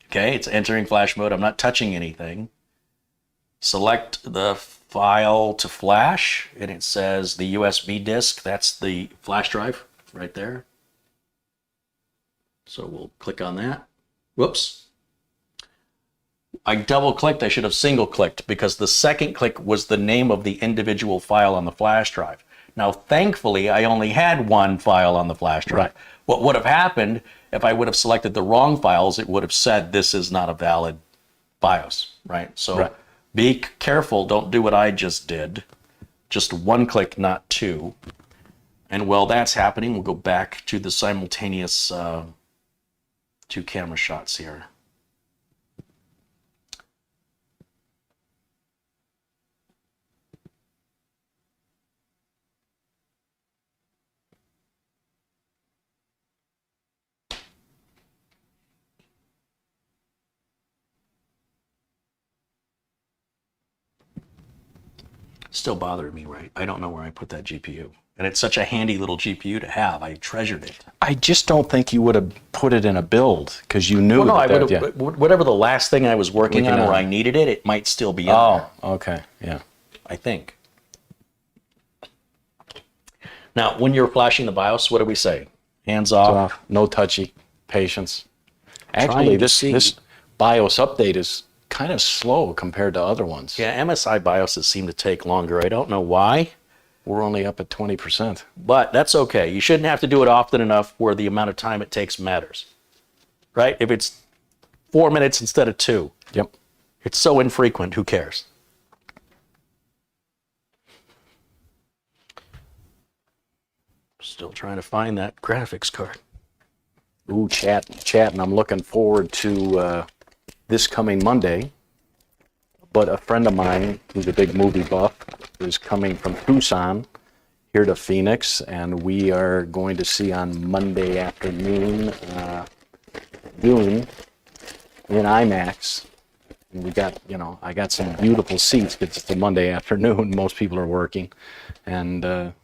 Okay, it's entering flash mode. I'm not touching anything. Select the file to flash, and it says the USB disk. That's the flash drive right there. So we'll click on that. Whoops. I double-clicked. I should have single-clicked because the second click was the name of the individual file on the flash drive. Now, thankfully, I only had one file on the flash drive. Right. What would have happened if I would have selected the wrong files, it would have said this is not a valid BIOS, right? So be careful. Don't do what I just did. Just one click, not two. And while that's happening, we'll go back to the simultaneous two camera shots here. Still bothering me, right? I don't know where I put that GPU. And it's such a handy little GPU to have. I treasured it. I just don't think you would have put it in a build because you knew I would have, whatever the last thing I was working on where I needed it, it might still be in there. Okay. Yeah. I think. Now, when you're flashing the BIOS, what do we say? Hands off. No touchy. Patience. Actually, this BIOS update is kind of slow compared to other ones. Yeah, MSI BIOSes seem to take longer. I don't know why. We're only up at 20%. But that's okay. You shouldn't have to do it often enough where the amount of time it takes matters. Right? If it's 4 minutes instead of 2. Yep. It's so infrequent, who cares? Still trying to find that graphics card. Ooh, chat, and I'm looking forward to this coming Monday. But a friend of mine who's a big movie buff is coming from Tucson here to Phoenix, and we are going to see on Monday afternoon Dune in IMAX. And we got, I got some beautiful seats because it's a Monday afternoon. Most people are working, and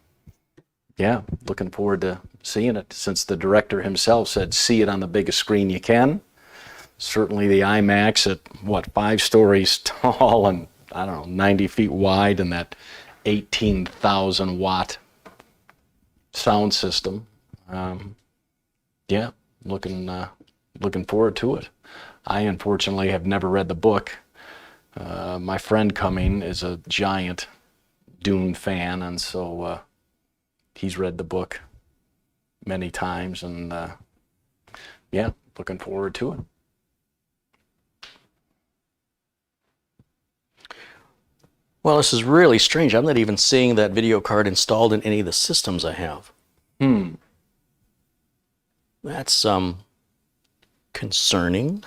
yeah, looking forward to seeing it. Since the director himself said, "See it on the biggest screen you can." Certainly the IMAX at 5 stories tall and 90 feet wide, and that 18,000 watt sound system. Yeah, looking forward to it. I unfortunately have never read the book. My friend coming is a giant Dune fan, and so he's read the book many times, and yeah, looking forward to it. Well, this is really strange. I'm not even seeing that video card installed in any of the systems I have. That's concerning.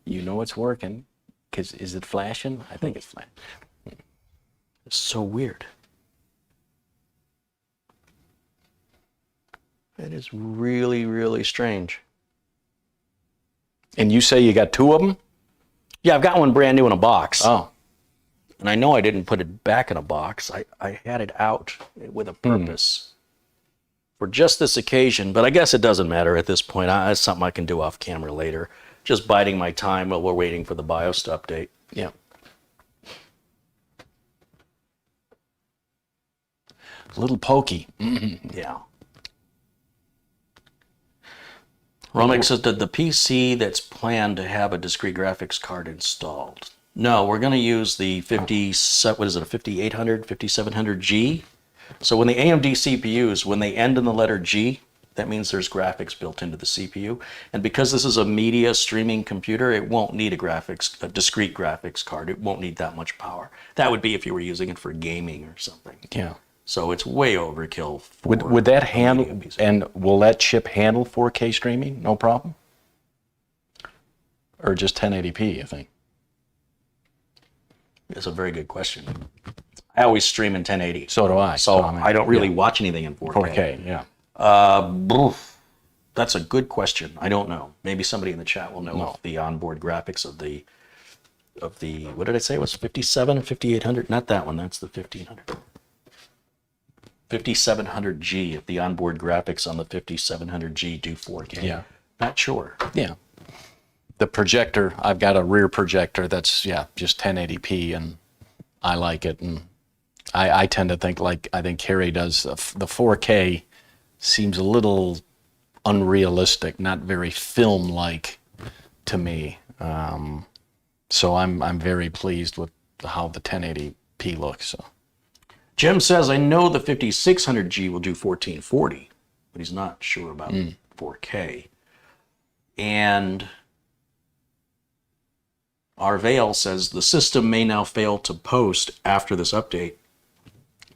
You know it's working. Is it flashing? I think it's flashing. It's so weird. It is really, really strange. And you say you got 2 of them? Yeah, I've got one brand new in a box. Oh. And I know I didn't put it back in a box. I had it out with a purpose for just this occasion, but I guess it doesn't matter at this point. It's something I can do off camera later. Just biding my time while we're waiting for the BIOS to update. Yeah. A little pokey. Yeah. Romex says, did the PC that's planned to have a discrete graphics card installed? No, we're going to use the 5800, 5700G. So when the AMD CPUs, when they end in the letter G, that means there's graphics built into the CPU. And because this is a media streaming computer, it won't need a discrete graphics card. It won't need that much power. That would be if you were using it for gaming or something. Yeah. So it's way overkill. Would that handle, and will that chip handle 4K streaming? No problem? Or just 1080p, you think? It's a very good question. I always stream in 1080. So do I. So I don't really watch anything in 4K. 4K, yeah. That's a good question. I don't know. Maybe somebody in the chat will know if the onboard graphics of the what did I say it was 5800? Not that one. That's the 1500. 5700G. If the onboard graphics on the 5700G do 4K. Yeah. Not sure. Yeah. The projector, I've got a rear projector that's, just 1080p, and I like it. And I tend to think like I think Carey does. The 4K seems a little unrealistic, not very film-like to me. So I'm very pleased with how the 1080p looks. So. Jim says, I know the 5600G will do 1440, but he's not sure about 4K. And Arvale says the system may now fail to post after this update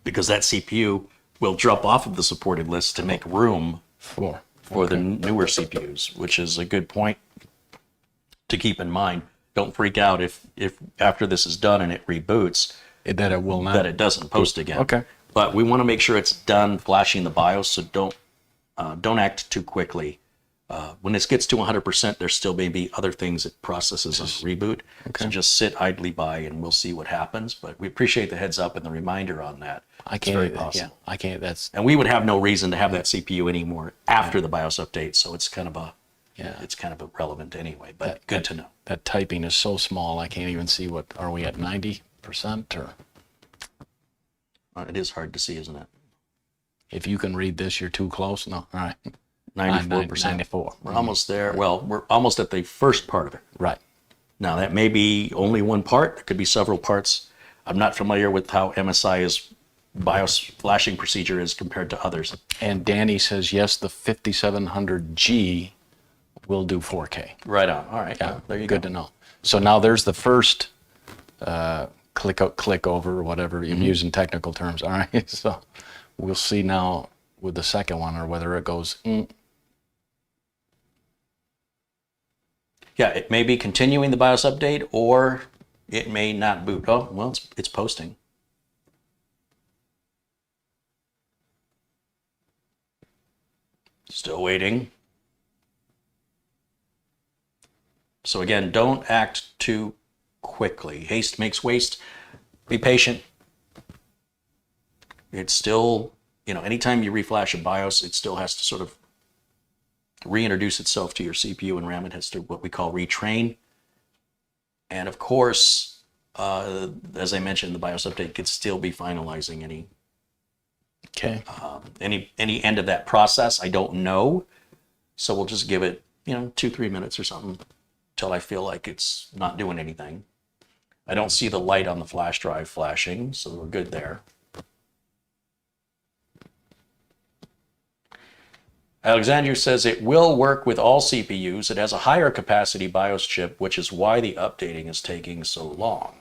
because that CPU will drop off of the supported list to make room for the newer CPUs, which is a good point to keep in mind. Don't freak out if after this is done and it reboots, that it will not. That it doesn't post again. Okay. But we want to make sure it's done flashing the BIOS, so don't act too quickly. When it gets to 100%, there still may be other things it processes on reboot. Okay. So just sit idly by and we'll see what happens. But we appreciate the heads up and the reminder on that. It's very possible. Yeah, I can't. And we would have no reason to have that CPU anymore after the BIOS update. So it's kind of it's kind of irrelevant anyway. But good to know. That typing is so small. I can't even see what. Are we at 90% or? It is hard to see, isn't it? If you can read this, you're too close. No, all right. 94%. 94. We're almost there. Well, we're almost at the first part of it. Right. Now, that may be only one part. It could be several parts. I'm not familiar with how MSI's BIOS flashing procedure is compared to others. And Danny says, yes, the 5700G will do 4K. Right on. All right. Yeah, there you go. Good to know. So now there's the first click over, or whatever. I'm using technical terms. All right. So we'll see now with the second one, or whether it goes. Yeah, it may be continuing the BIOS update, or it may not boot. Oh, well, it's posting. Still waiting. So again, don't act too quickly. Haste makes waste. Be patient. It's still, anytime you reflash a BIOS, it still has to sort of reintroduce itself to your CPU and RAM. It has to what we call retrain. And of course, as I mentioned, the BIOS update could still be finalizing any end of that process. I don't know. So we'll just give it, 2-3 minutes or something until I feel like it's not doing anything. I don't see the light on the flash drive flashing, so we're good there. Alexander says it will work with all CPUs. It has a higher capacity BIOS chip, which is why the updating is taking so long.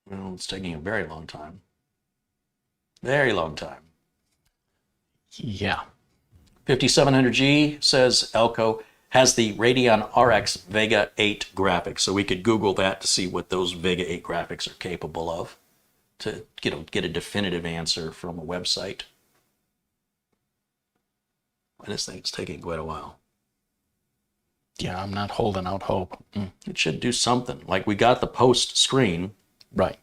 Well, it's taking a very long time. Very long time. Yeah. 5700G, says Elko, has the Radeon RX Vega 8 graphics. So we could Google that to see what those Vega 8 graphics are capable of to get a definitive answer from a website. And this thing's taking quite a while. Yeah, I'm not holding out hope. It should do something. Like we got the post screen. Right.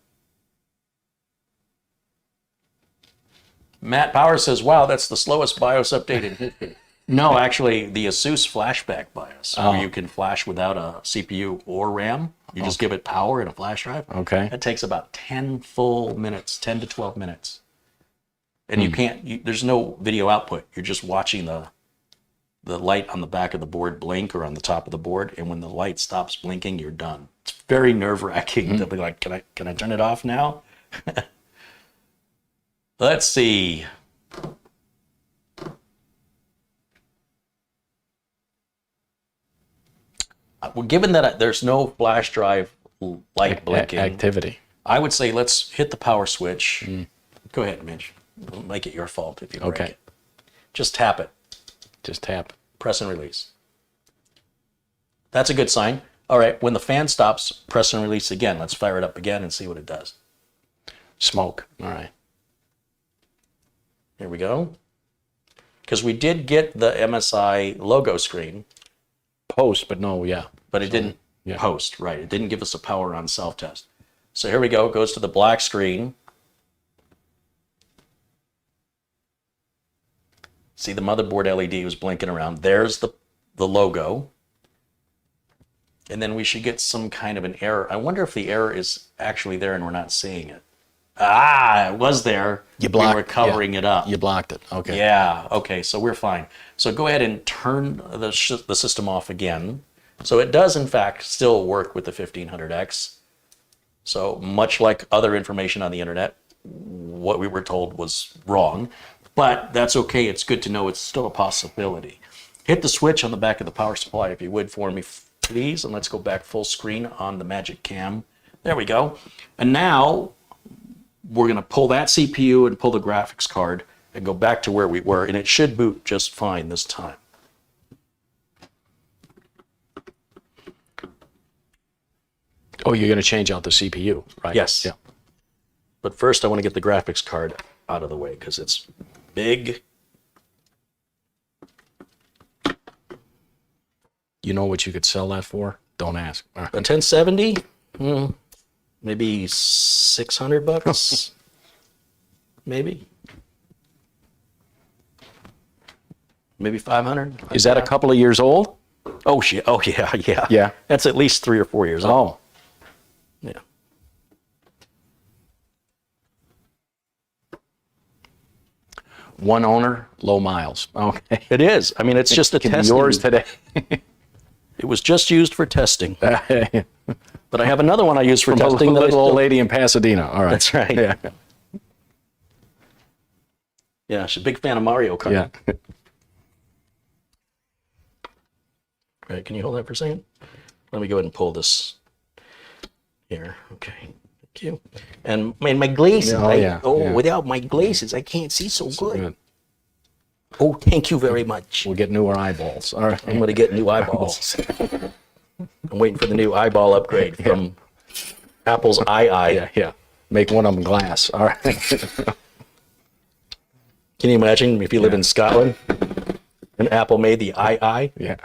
Matt Power says, wow, that's the slowest BIOS update in history. No, actually, the Asus Flashback BIOS, where you can flash without a CPU or RAM. You just give it power and a flash drive. Okay. It takes about 10 full minutes, 10 to 12 minutes. And you can't, there's no video output. You're just watching the light on the back of the board blink or on the top of the board. And when the light stops blinking, you're done. It's very nerve-wracking to be like, can I turn it off now? Let's see. Well, given that there's no flash drive light blinking activity, I would say let's hit the power switch. Go ahead, Mitch. We'll make it your fault if you break it. Just tap it. Just tap. Press and release. That's a good sign. All right, when the fan stops, press and release again. Let's fire it up again and see what it does. Smoke. All right. Here we go. Because we did get the MSI logo screen. Post, but no, yeah. But it didn't post, right. It didn't give us a power on self-test. So here we go. It goes to the black screen. See, the motherboard LED was blinking around. There's the logo. And then we should get some kind of an error. I wonder if the error is actually there and we're not seeing it. Ah, it was there. You blocked, we were covering it up. You blocked it. Okay. Yeah, okay, so we're fine. So go ahead and turn the system off again. So it does, in fact, still work with the 1500X. So much like other information on the internet, what we were told was wrong. But that's okay. It's good to know it's still a possibility. Hit the switch on the back of the power supply, if you would, for me, please. And let's go back full screen on the Magic Cam. There we go. And now we're going to pull that CPU and pull the graphics card and go back to where we were. And it should boot just fine this time. Oh, you're going to change out the CPU, right? Yes. Yeah. But first, I want to get the graphics card out of the way because it's big. You know what you could sell that for? Don't ask. A 1070? Maybe $600? Maybe. Maybe 500? Is that a couple of years old? Oh, shit. Oh, yeah, yeah. Yeah. That's at least 3 or 4 years old. Oh. Yeah. One owner, low miles. Okay. It is. I mean, it's just a Can be testing. yours today. It was just used for testing. But I have another one I use for From a testing. little old lady in Pasadena. All right. That's right. Yeah. Yeah, she's a big fan of Mario Kart. Yeah. Right, can you hold that for a second? Let me go ahead and pull this here. Okay, thank you. And my glasses, without my glasses, I can't see so good. Oh, thank you very much. We'll get newer eyeballs. All right. I'm going to get new eyeballs. I'm waiting for the new eyeball upgrade from Apple's II. Yeah. Make one of them glass. All right. Can you imagine if you live in Scotland and Apple made the II? Yeah.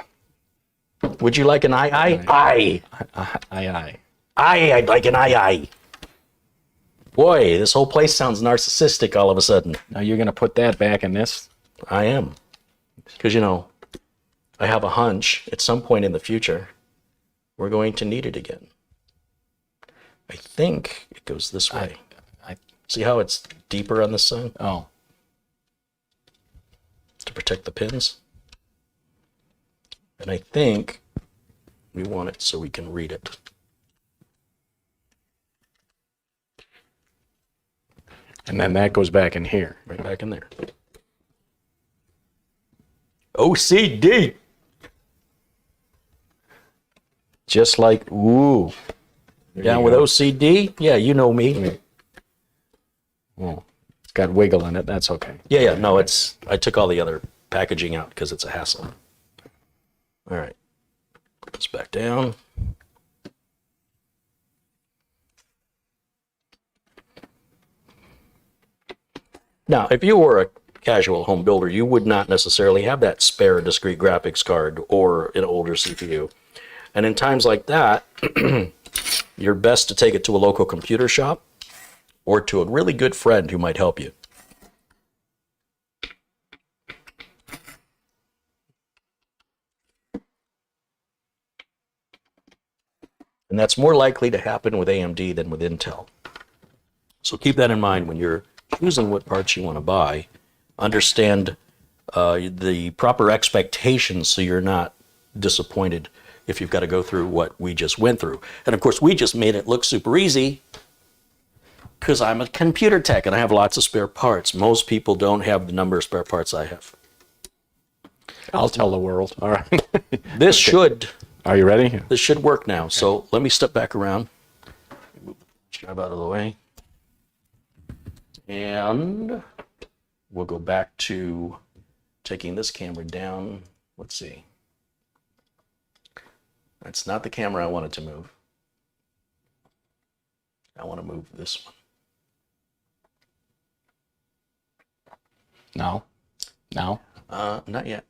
Would you like an II? Aye. Aye. I'd like an II. Boy, this whole place sounds narcissistic all of a sudden. Now you're going to put that back in this? I am. Because, I have a hunch at some point in the future, we're going to need it again. I think it goes this way. See how it's deeper on the side? Oh. To protect the pins. And I think we want it so we can read it. And then that goes back in here. Right back in there. OCD. Just like, ooh. Down with OCD? Yeah, you know me. Oh, it's got wiggle in it. That's okay. Yeah, no, I took all the other packaging out because it's a hassle. All right, put this back down. Now, if you were a casual home builder, you would not necessarily have that spare discrete graphics card or an older CPU. And in times like that, you're best to take it to a local computer shop or to a really good friend who might help you. And that's more likely to happen with AMD than with Intel. So keep that in mind when you're choosing what parts you want to buy. Understand the proper expectations so you're not disappointed if you've got to go through what we just went through. And of course, we just made it look super easy because I'm a computer tech and I have lots of spare parts. Most people don't have the number of spare parts I have. I'll tell the world. All right. This should... Are you ready? This should work now. Okay. So let me step back around. Move the drive out of the way. And we'll go back to taking this camera down. Let's see. That's not the camera I wanted to move. I want to move this one. No. No. Not yet.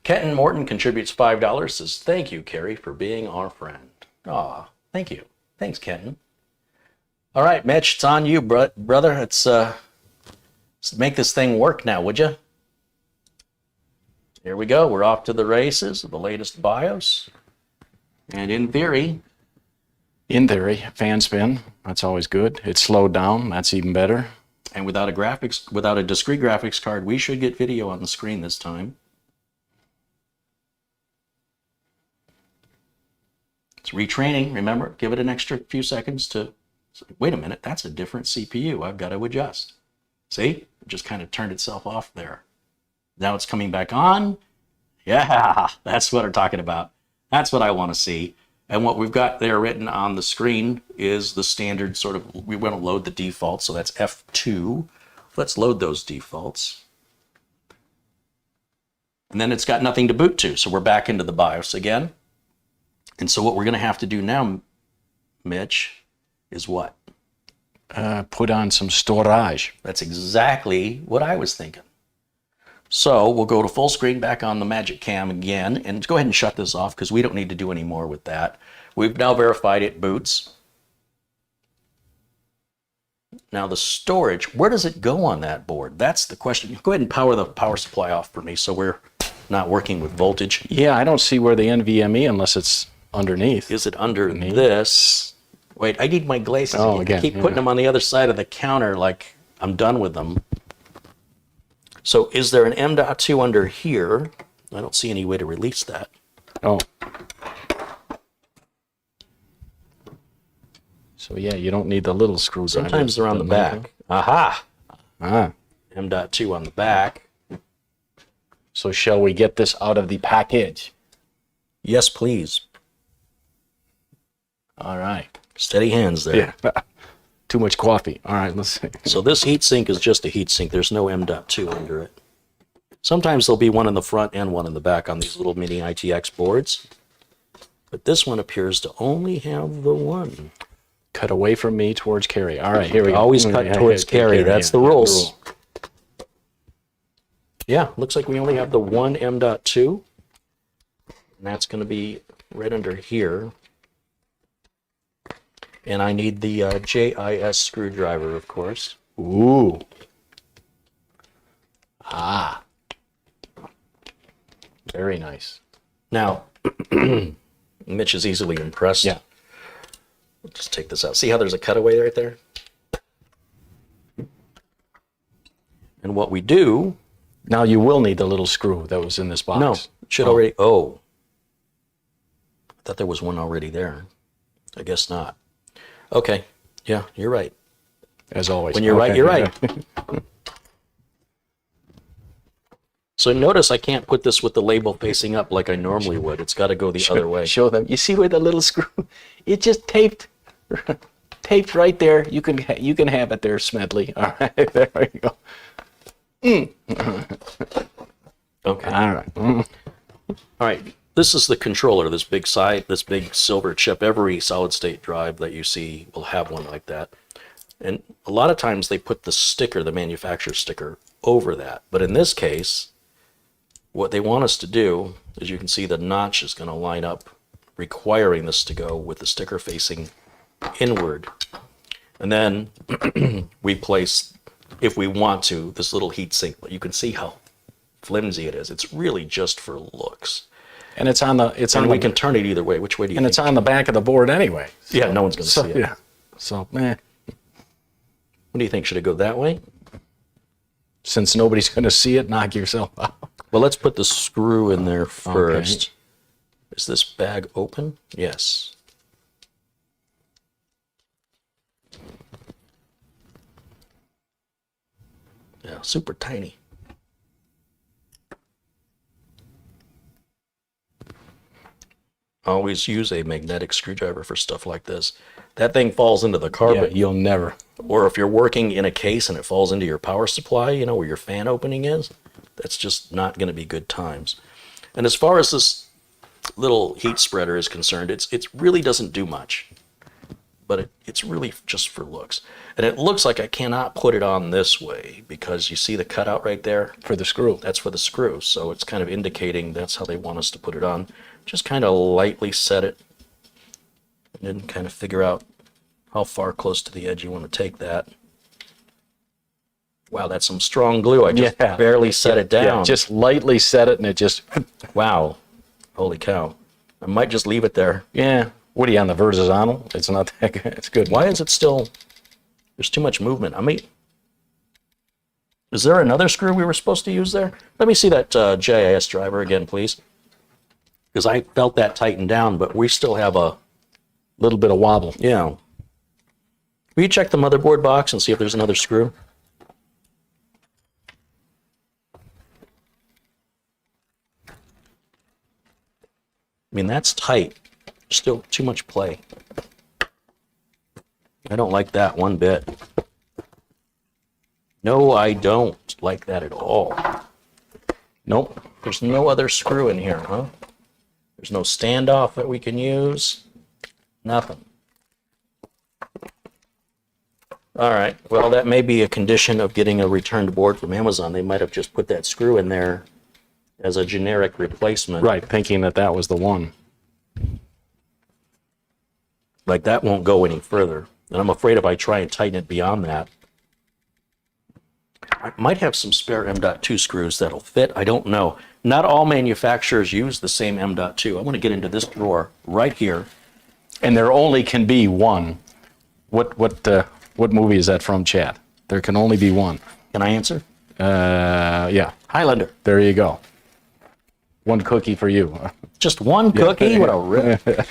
Kenton Morton contributes $5. Says, thank you, Carey, for being our friend. Aw, thank you. Thanks, Kenton. All right, Mitch, it's on you, brother. Let's make this thing work now, would you? Here we go. We're off to the races of the latest BIOS. And in theory, fan spin. That's always good. It's slowed down. That's even better. And without a discrete graphics card, we should get video on the screen this time. It's retraining. Remember, give it an extra few seconds to, wait a minute, that's a different CPU. I've got to adjust. See? It just kind of turned itself off there. Now it's coming back on. Yeah, that's what we're talking about. That's what I want to see. And what we've got there written on the screen is the standard sort of, we want to load the defaults, so that's F2. Let's load those defaults. And then it's got nothing to boot to, so we're back into the BIOS again. And so what we're going to have to do now, Mitch, is what? Put on some storage. That's exactly what I was thinking. So we'll go to full screen back on the Magic Cam again, and go ahead and shut this off because we don't need to do any more with that. We've now verified it boots. Now the storage, where does it go on that board? That's the question. Go ahead and power the power supply off for me so we're not working with voltage. Yeah, I don't see where the NVMe unless it's underneath. Is it underneath this? Wait, I need my glasses. Oh, again. I keep putting them on the other side of the counter like I'm done with them. So is there an M.2 under here? I don't see any way to release that. Oh. So yeah, you don't need the little screws. Sometimes they're on the back. Aha! Ah. M.2 on the back. So shall we get this out of the package? Yes, please. All right. Steady hands there. Yeah. Too much coffee. All right, let's see. So this heatsink is just a heatsink. There's no M.2 under it. Sometimes there'll be one in the front and one in the back on these little mini ITX boards. But this one appears to only have the one. Cut away from me towards Carey. All right, here we go. Always cut towards Carey. That's the rules. Yeah, looks like we only have the one M.2. And that's going to be right under here. And I need the JIS screwdriver, of course. Ooh. Ah. Very nice. Now, Mitch is easily impressed. Yeah. We'll just take this out. See how there's a cutaway right there? And what we do... Now you will need the little screw that was in this box. No, it should already... Oh. I thought there was one already there. I guess not. Okay. Yeah, you're right. As always. When you're right, you're right. So notice I can't put this with the label facing up like I normally would. It's got to go the other way. Show them. You see where the little screw? It just taped right there. You can have it there, Smedley. All right, there you go. Okay. All right. All right. This is the controller, this big silver chip. Every solid state drive that you see will have one like that. And a lot of times they put the sticker, the manufacturer sticker, over that. But in this case, what they want us to do, as you can see, the notch is going to line up, requiring this to go with the sticker facing inward. And then we place if we want to, this little heat sink, but you can see how flimsy it is. It's really just for looks. And it's on the, And we can turn it either way. Which way do you and think? it's on the back of the board anyway. So, Yeah, no one's going to see it. Yeah. So, What do you think? Should it go that way? Since nobody's going to see it, knock yourself out. Well, let's put the screw in there first. Okay. Is this bag open? Yes. Yeah, super tiny. Always use a magnetic screwdriver for stuff like this. That thing falls into the carpet. Yeah, you'll never. Or if you're working in a case and it falls into your power supply, you know, where your fan opening is, that's just not going to be good times. And as far as this little heat spreader is concerned, it really doesn't do much. But it's really just for looks. And it looks like I cannot put it on this way because you see the cutout right there? For the screw. That's for the screw. So it's kind of indicating that's how they want us to put it on. Just kind of lightly set it and then kind of figure out how far close to the edge you want to take that. Wow, that's some strong glue. I just barely set it down. Yeah, just lightly set it and it just... Wow. Holy cow. I might just leave it there. Yeah. What are you on the horizontal? It's not that good. It's good. Why is it still... There's too much movement. Is there another screw we were supposed to use there? Let me see that JIS driver again, please. Because I felt that tighten down, but we still have a little bit of wobble. Yeah. Will you check the motherboard box and see if there's another screw? I mean, that's tight. Still too much play. I don't like that one bit. No, I don't like that at all. Nope. There's no other screw in here, huh? There's no standoff that we can use. Nothing. All right. Well, that may be a condition of getting a returned board from Amazon. They might have just put that screw in there as a generic replacement. Right, thinking that that was the one. Like that won't go any further. And I'm afraid if I try and tighten it beyond that, I might have some spare M.2 screws that'll fit. I don't know. Not all manufacturers use the same M.2. I want to get into this drawer right here. And there only can be one. What movie is that from, Chad? There can only be one. Can I answer? Yeah. Highlander. There you go. One cookie for you. Just one cookie? What a rip.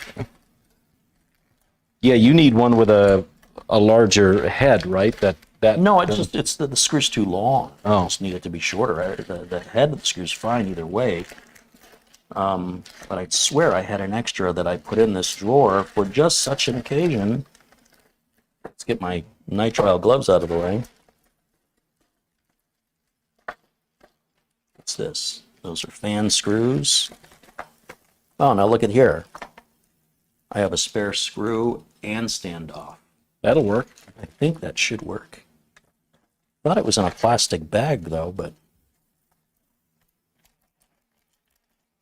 Yeah, you need one with a larger head, right? No, it's the screw's too long. Oh. I just need it to be shorter. The head of the screw's fine either way. But I swear I had an extra that I put in this drawer for just such an occasion. Let's get my nitrile gloves out of the way. What's this? Those are fan screws. Oh, now look at here. I have a spare screw and standoff. That'll work. I think that should work. Thought it was in a plastic bag though, but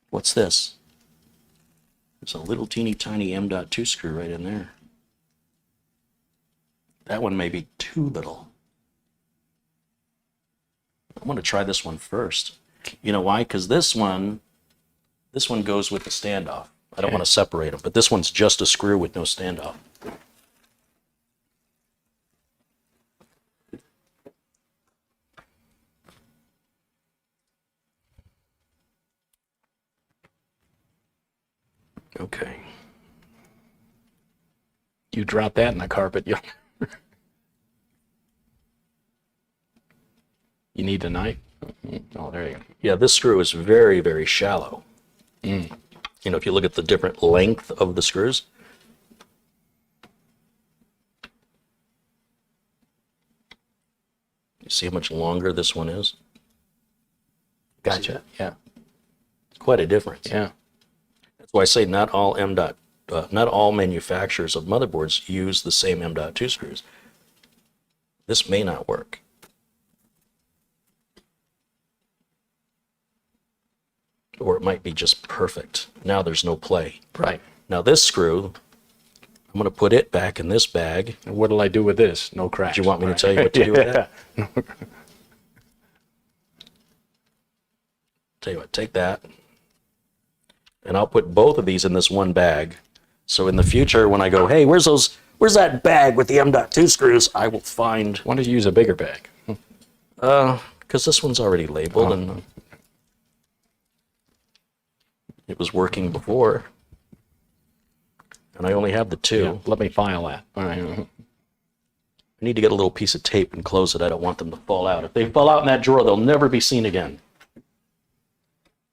what's this? There's a little teeny tiny M.2 screw right in there. That one may be too little. I'm going to try this one first. You know why? Because this one goes with the standoff. I don't want to separate them, but this one's just a screw with no standoff. Okay. You drop that in the carpet, you need a knife? Oh, there you go. Yeah, this screw is very, very shallow. You know, if you look at the different length of the screws. You see how much longer this one is? Gotcha. Yeah. It's quite a difference. Yeah. That's why I say not all not all manufacturers of motherboards use the same M.2 screws. This may not work. Or it might be just perfect. Now there's no play. Right. Now this screw I'm going to put it back in this bag. And what'll I do with this? No cracks. Do you want me to tell you what to do with that? Tell you what, take that. And I'll put both of these in this one bag. So in the future, when I go, hey, where's that bag with the M.2 screws? I will find. Why don't you use a bigger bag? Because this one's already labeled and it was working before. And I only have the two. Yeah, let me file that. All right. I need to get a little piece of tape and close it. I don't want them to fall out. If they fall out in that drawer, they'll never be seen again.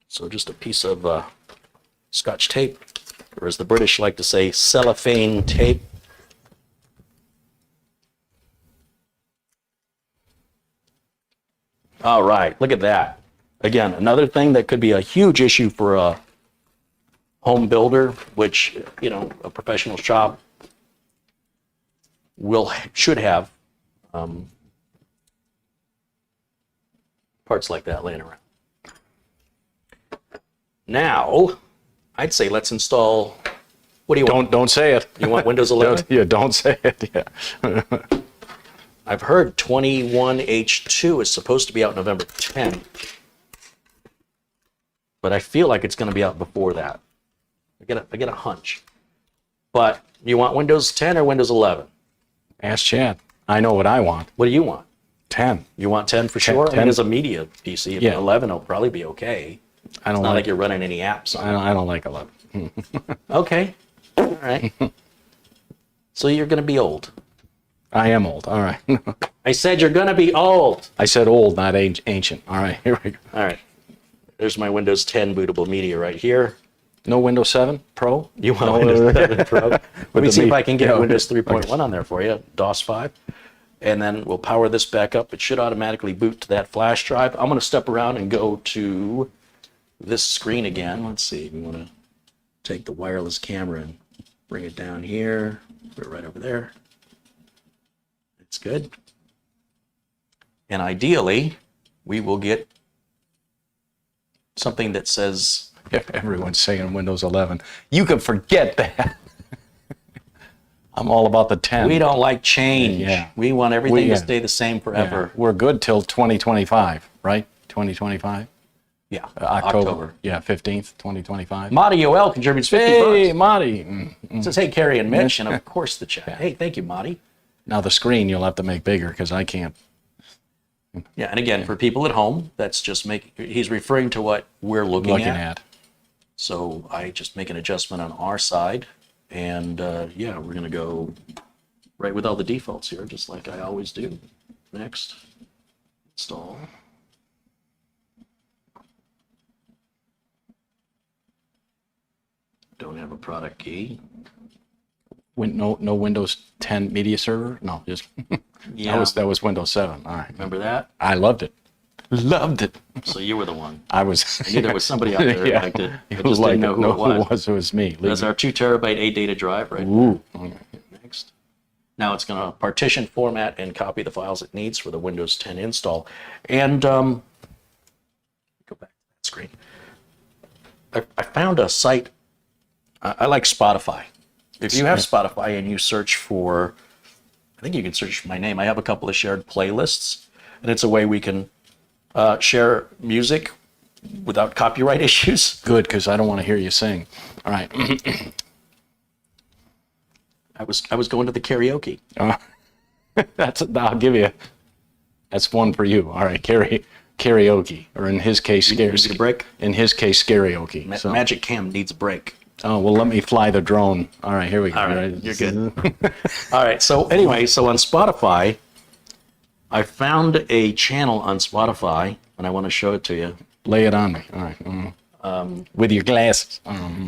So just a piece of Scotch tape, or as the British like to say, cellophane tape. All right, look at that. Again, another thing that could be a huge issue for a home builder, which, you know, a professional shop should have parts like that laying around. Now, I'd say let's install. What do you want? Don't say it. You want Windows 11? Yeah, don't say it. Yeah. I've heard 21H2 is supposed to be out November 10th, but I feel like it's going to be out before that. I get a hunch. But you want Windows 10 or Windows 11? Ask Chad. I know what I want. What do you want? 10. You want 10 for sure? 10. I mean, as a media PC, Yeah. 11 will probably be okay. I don't It's not like like. you're running any apps on it. I don't like 11. Okay. All right. So you're going to be old. I am old. All right. I said you're going to be old. I said old, not ancient. All right. Here we go. All right. There's my Windows 10 bootable media right here. No Windows 7 Pro? You want Windows 7 Pro? Let me the see if me- I can get yeah, Windows okay. 3.1 on there for you, DOS 5. And then we'll power this back up. It should automatically boot to that flash drive. I'm going to step around and go to this screen again. Let's see. We want to take the wireless camera and bring it down here. Put it right over there. It's good. And ideally, we will get something that says, Everyone's saying Windows 11. You can forget that. I'm all about the 10. we don't like change. Yeah. We want everything Yeah. to stay the same Yeah. forever. We're good till 2025, right? 2025? Yeah. October. Yeah, 15th, 2025. Marty OL contributes 50 Hey, bucks. Marty. It says, hey, Carey and Mitch, and of course the chat. Hey, thank you, Marty. Now the screen you'll have to make bigger because I can't. Yeah, and again, for people at home, that's just he's referring to what we're looking at. So I just make an adjustment on our side. And yeah, we're going to go right with all the defaults here, just like I always do. Next, install. Don't have a product key. No Windows 10 media server? No, just Yeah. that was Windows 7. All right. Remember that? I loved it. Loved it. So you were the one. I was. I knew there was somebody out there who liked it. I It just was didn't like know who it was. It was me. That's our 2 terabyte A data drive right Ooh. next. Now it's going to partition, format, and copy the files it needs for the Windows 10 install. And go back to that screen. I found a site. I like Spotify. If you have Spotify and you search for, I think you can search for my name. I have a couple of shared playlists, and it's a way we can share music without copyright issues. Good, because I don't want to hear you sing. All right. I was going to the karaoke. I'll give you. That's one for you. All right, karaoke, or in his case, You need a break? In his case, karaoke. So- Magic Cam needs a break. Oh well, let me fly the drone. All right, here we go. All right, you're good. All right, so anyway, so on Spotify, I found a channel on Spotify, and I want to show it to you. Lay it on me. All right. With your glasses.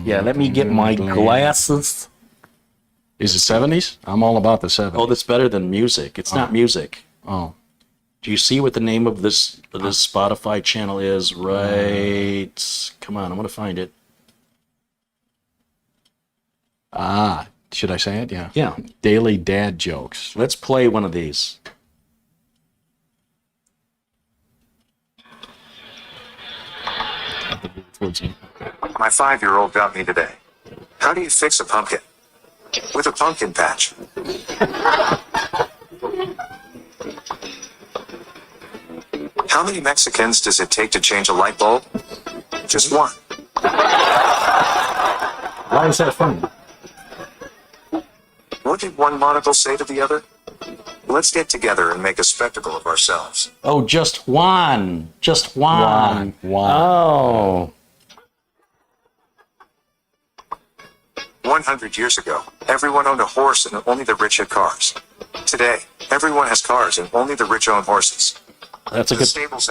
Yeah, let me get my glasses. Is it 70s? I'm all about the 70s. Oh, that's better than music. It's not music. Oh. Do you see what the name of this Spotify channel is? Right. Come on, I'm going to find it. Should I say it? Yeah. Yeah. Daily dad jokes. Let's play one of these. Towards you. My 5-year-old got me today. How do you fix a pumpkin? with a pumpkin patch. How many Mexicans does it take to change a light bulb? Just one. Why is that funny? What did one monocle say to the other? Let's get together and make a spectacle of ourselves. Oh, just one. Just one. One. Oh. 100 years ago, everyone owned a horse and only the rich had cars. Today, everyone has cars and only the rich own horses. That's a The good. stables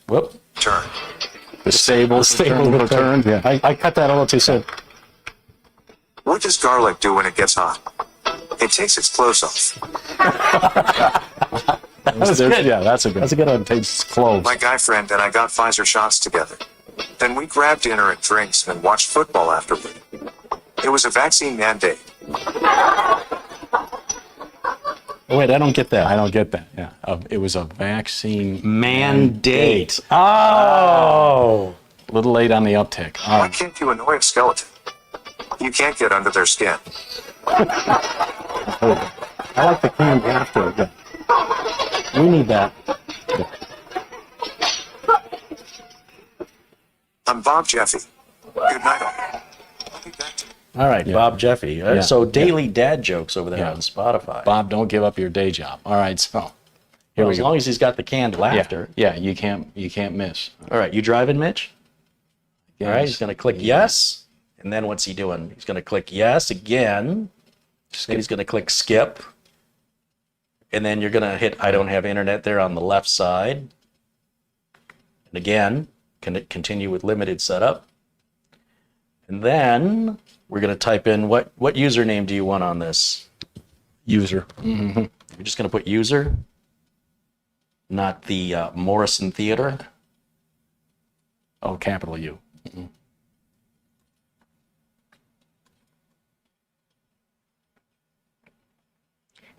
Whoop. turn. The stables turned. Yeah. I cut that a little too soon. What does garlic do when it gets hot? It takes its clothes off. was good. Yeah, that's a good. That's a good one. Takes clothes. My guy friend and I got Pfizer shots together. Then we grabbed dinner and drinks and watched football afterward. It was a vaccine mandate. Oh, wait, I don't get that. I don't get that. Yeah, it was a vaccine Mandate. Oh. A little late on the uptick. Why can't you annoy a skeleton? You can't get under their skin. I like the canned after. Yeah. We need that. I'm Bob Jeffy. Good night all. I'll be back to All right, Bob Jeffy. Yeah. So daily dad jokes over there Yeah. on Spotify. Bob, don't give up your day job. All right, so here Well, we as go. long as he's got the canned laughter. Yeah, you can't miss. All right, you driving, Mitch? All right, he's Yes. going to click yes. And then what's he doing? He's going to click yes again. Then he's going to click skip. And then you're going to hit I don't have internet there on the left side. And again, can it continue with limited setup? And then we're going to type in what username do you want on this? User. You're just going to put user, not the Morrison Theater. Oh, capital U.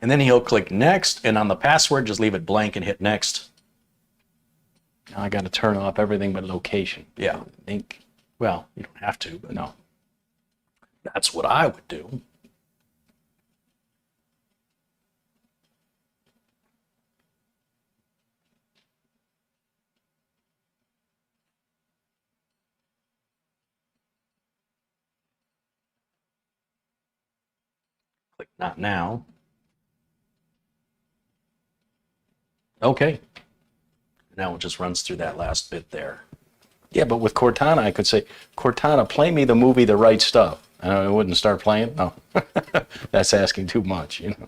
And then he'll click next, and on the password, just leave it blank and hit next. Now I got to turn off everything but location. Yeah. I think Well, you don't have to, but no. that's what I would do. Click not now. Okay. Now it just runs through that last bit there. Yeah, but with Cortana, I could say, Cortana, play me the movie The Right Stuff. And I wouldn't start playing. No, that's asking too much. You know,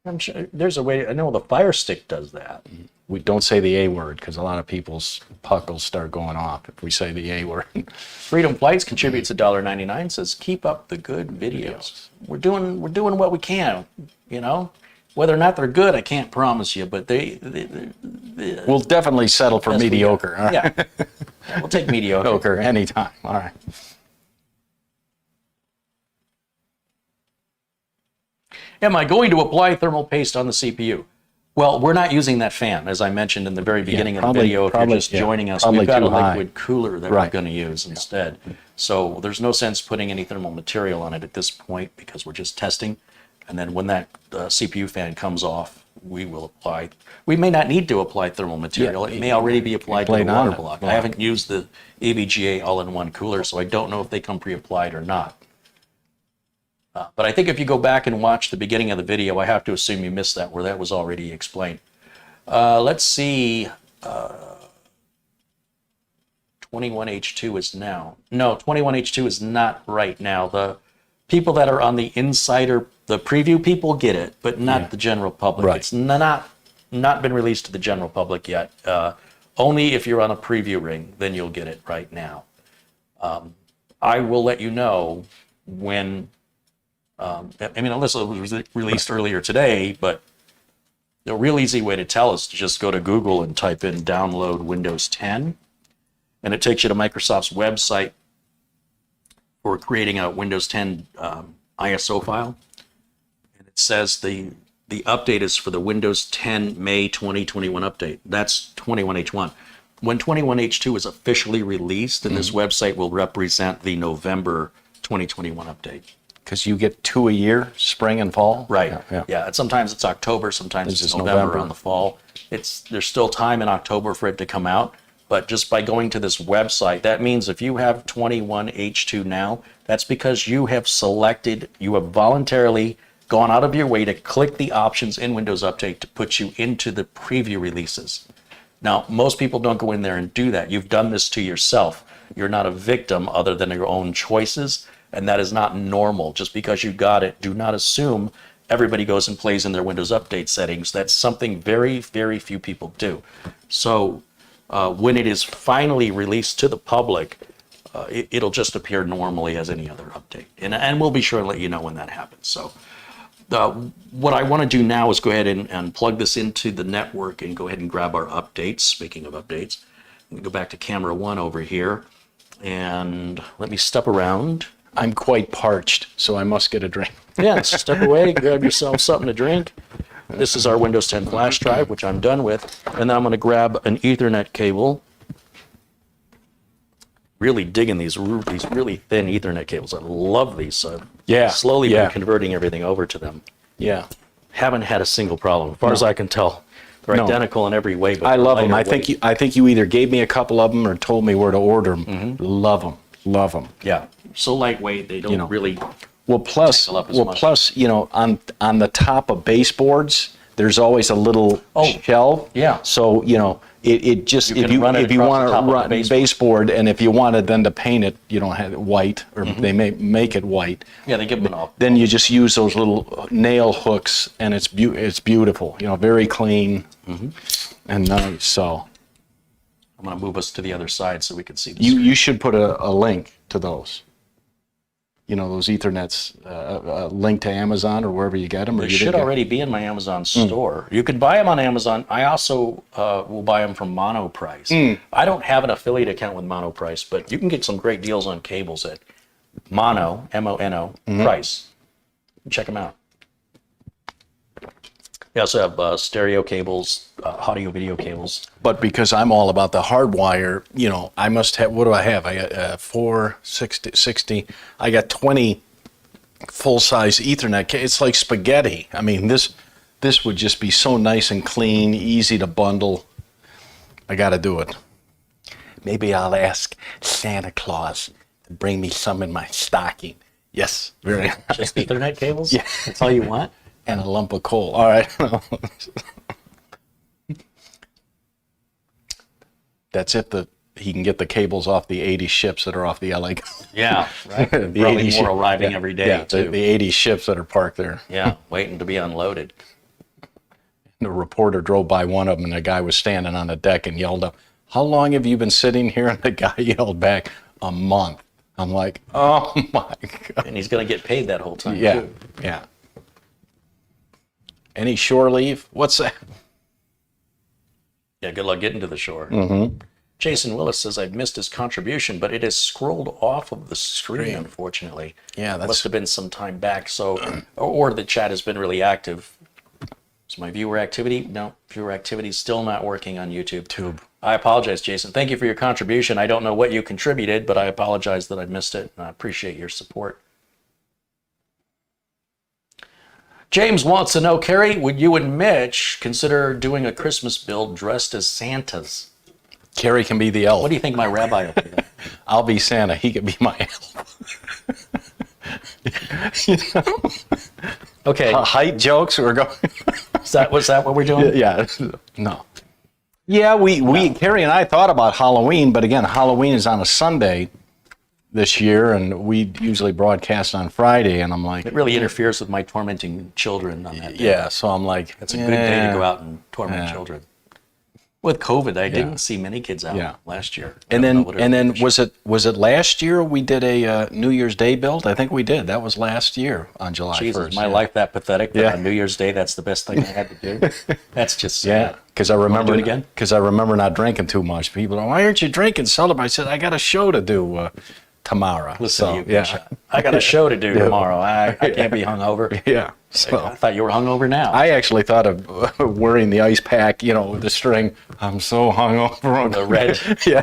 I'm sure there's a way. I know the Fire Stick does that. we don't say the A word because a lot of people's puckles start going off if we say the A word. Freedom Flights contributes $1.99. Says keep up the good videos. We're doing what we can. You know, whether or not they're good, I can't promise you. But they We'll definitely settle for Yes, we mediocre. All right? yeah, we'll take mediocre. Mediocre anytime. All right. Am I going to apply thermal paste on the CPU? Well, we're not using that fan, as I mentioned in the very beginning of the video. If you're just joining us, we've got a liquid cooler that we're going to use instead. So there's no sense putting any thermal material on it at this point because we're just testing. And then when that CPU fan comes off, we will apply. We may not need to apply thermal material. It may already be applied to the water block. I haven't used the EVGA all-in-one cooler, so I don't know if they come pre-applied or not. But I think if you go back and watch the beginning of the video, I have to assume you missed that where that was already explained. Let's see. 21H2 is now. No, 21H2 is not right now. The people that are on the insider, the preview people get it, but not the general public. Right. It's not been released to the general public yet. Only if you're on a preview ring, then you'll get it right now. I will let you know when. I mean, unless it was released earlier today, but the real easy way to tell is to just go to Google and type in download Windows 10, and it takes you to Microsoft's website for creating a Windows 10 ISO file. And it says the update is for the Windows 10 May 2021 update. That's 21H1. When 21H2 is officially released, then this website will represent the November 2021 update. because you get 2 a year, spring and fall. Right. Yeah. Yeah. And sometimes it's October, sometimes It's it's just November November. on the fall. There's still time in October for it to come out. But just by going to this website, that means if you have 21H2 now, that's because you have voluntarily gone out of your way to click the options in Windows Update to put you into the preview releases. Now, most people don't go in there and do that. You've done this to yourself. You're not a victim other than your own choices, and that is not normal. Just because you got it, do not assume everybody goes and plays in their Windows Update settings. That's something very, very few people do. So when it is finally released to the public, it'll just appear normally as any other update. And we'll be sure to let you know when that happens. So what I want to do now is go ahead and plug this into the network and go ahead and grab our updates. Speaking of updates, let me go back to camera 1 over here. And let me step around. I'm quite parched, so I must get a drink. Yeah, step away, grab yourself something to drink. This is our Windows 10 flash drive, which I'm done with. And then I'm going to grab an Ethernet cable. Really digging these really thin Ethernet cables. I love these. So Yeah, slowly yeah. been converting everything over to them. Yeah. Haven't had a single problem, as far as I can tell. They're No. identical in every way, but I love they're them. I lighter think you either gave me a couple of them or told me where to order them. Mm-hmm. Love them. Love them. yeah, so lightweight they don't really. Well, plus, Tangle up as much. on the top of baseboards, there's always a little shelf. yeah. So it just You can run it if you across want the top to of the run baseboard. baseboard, and if you wanted then to paint it, have it white, or they may make it white. Yeah, they give them an off. Then you just use those little nail hooks, and it's beautiful. Very clean and nice. So I'm going to move us to the other side so we can see this. you should put a link to those. Those Ethernets, a link to Amazon or wherever you get them. They should already be in my Amazon store. You can buy them on Amazon. I also will buy them from Monoprice. I don't have an affiliate account with Monoprice, but you can get some great deals on cables at Mono, M-O-N-O, price. Check them out. They also have stereo cables, audio video cables. But because I'm all about the hardwire, I must have, what do I have? I got 60. I got 20 full-size Ethernet. It's like spaghetti. I mean, this would just be so nice and clean, easy to bundle. I got to do it. Maybe I'll ask Santa Claus to bring me some in my stocking. Yes, very. Just Ethernet cables? Yeah. That's all you want? And a lump of coal. All right. That's if he can get the cables off the 80 ships that are off the LA. Yeah, right. The Probably 80 more arriving every day, yeah, too. the 80 ships that are parked there. Yeah, waiting to be unloaded. The reporter drove by one of them, and the guy was standing on the deck and yelled up, "How long have you been sitting here?" And the guy yelled back, "A month." I'm like, oh my God. And he's going to get paid that whole time, Yeah, too. yeah. Any shore leave? What's that? Yeah, good luck getting to the shore. Jason Willis says, I've missed his contribution, but it has scrolled off of the screen, unfortunately. Yeah, that's... Must have been some time back. So, or the chat has been really active. Is my viewer activity? No, viewer activity is still not working on YouTube. I apologize, Jason. Thank you for your contribution. I don't know what you contributed, but I apologize that I missed it. And I appreciate your support. James wants to know, Carey, would you and Mitch consider doing a Christmas build dressed as Santas? Carey can be the elf. What do you think my rabbi will do? I'll be Santa. He can be my elf. Okay. Height jokes we're going. Was that what we're doing? Yeah. No. Yeah, Carey and I thought about Halloween, but again, Halloween is on a Sunday this year, and we usually broadcast on Friday, and I'm like... It really interferes with my tormenting children on that day. Yeah, so I'm like... It's a good day to go out and torment children. With COVID, I didn't see many kids out last year. And then was it last year we did a New Year's Day build? I think we did. That was last year on July 1st. Jesus, my life that pathetic that on New Year's Day that's the best thing I had to do. That's just sad. Because I remember do it again? Because I remember not drinking too much. People are, why aren't you drinking? Celebrate. I said I got a show to do. tomorrow. Listen so, to you, Mitch. I got a show to do tomorrow. I can't be hungover. Yeah. I So thought you were hungover now. I actually thought of wearing the ice pack, you know, with the string. I'm so hungover. The red. Yeah.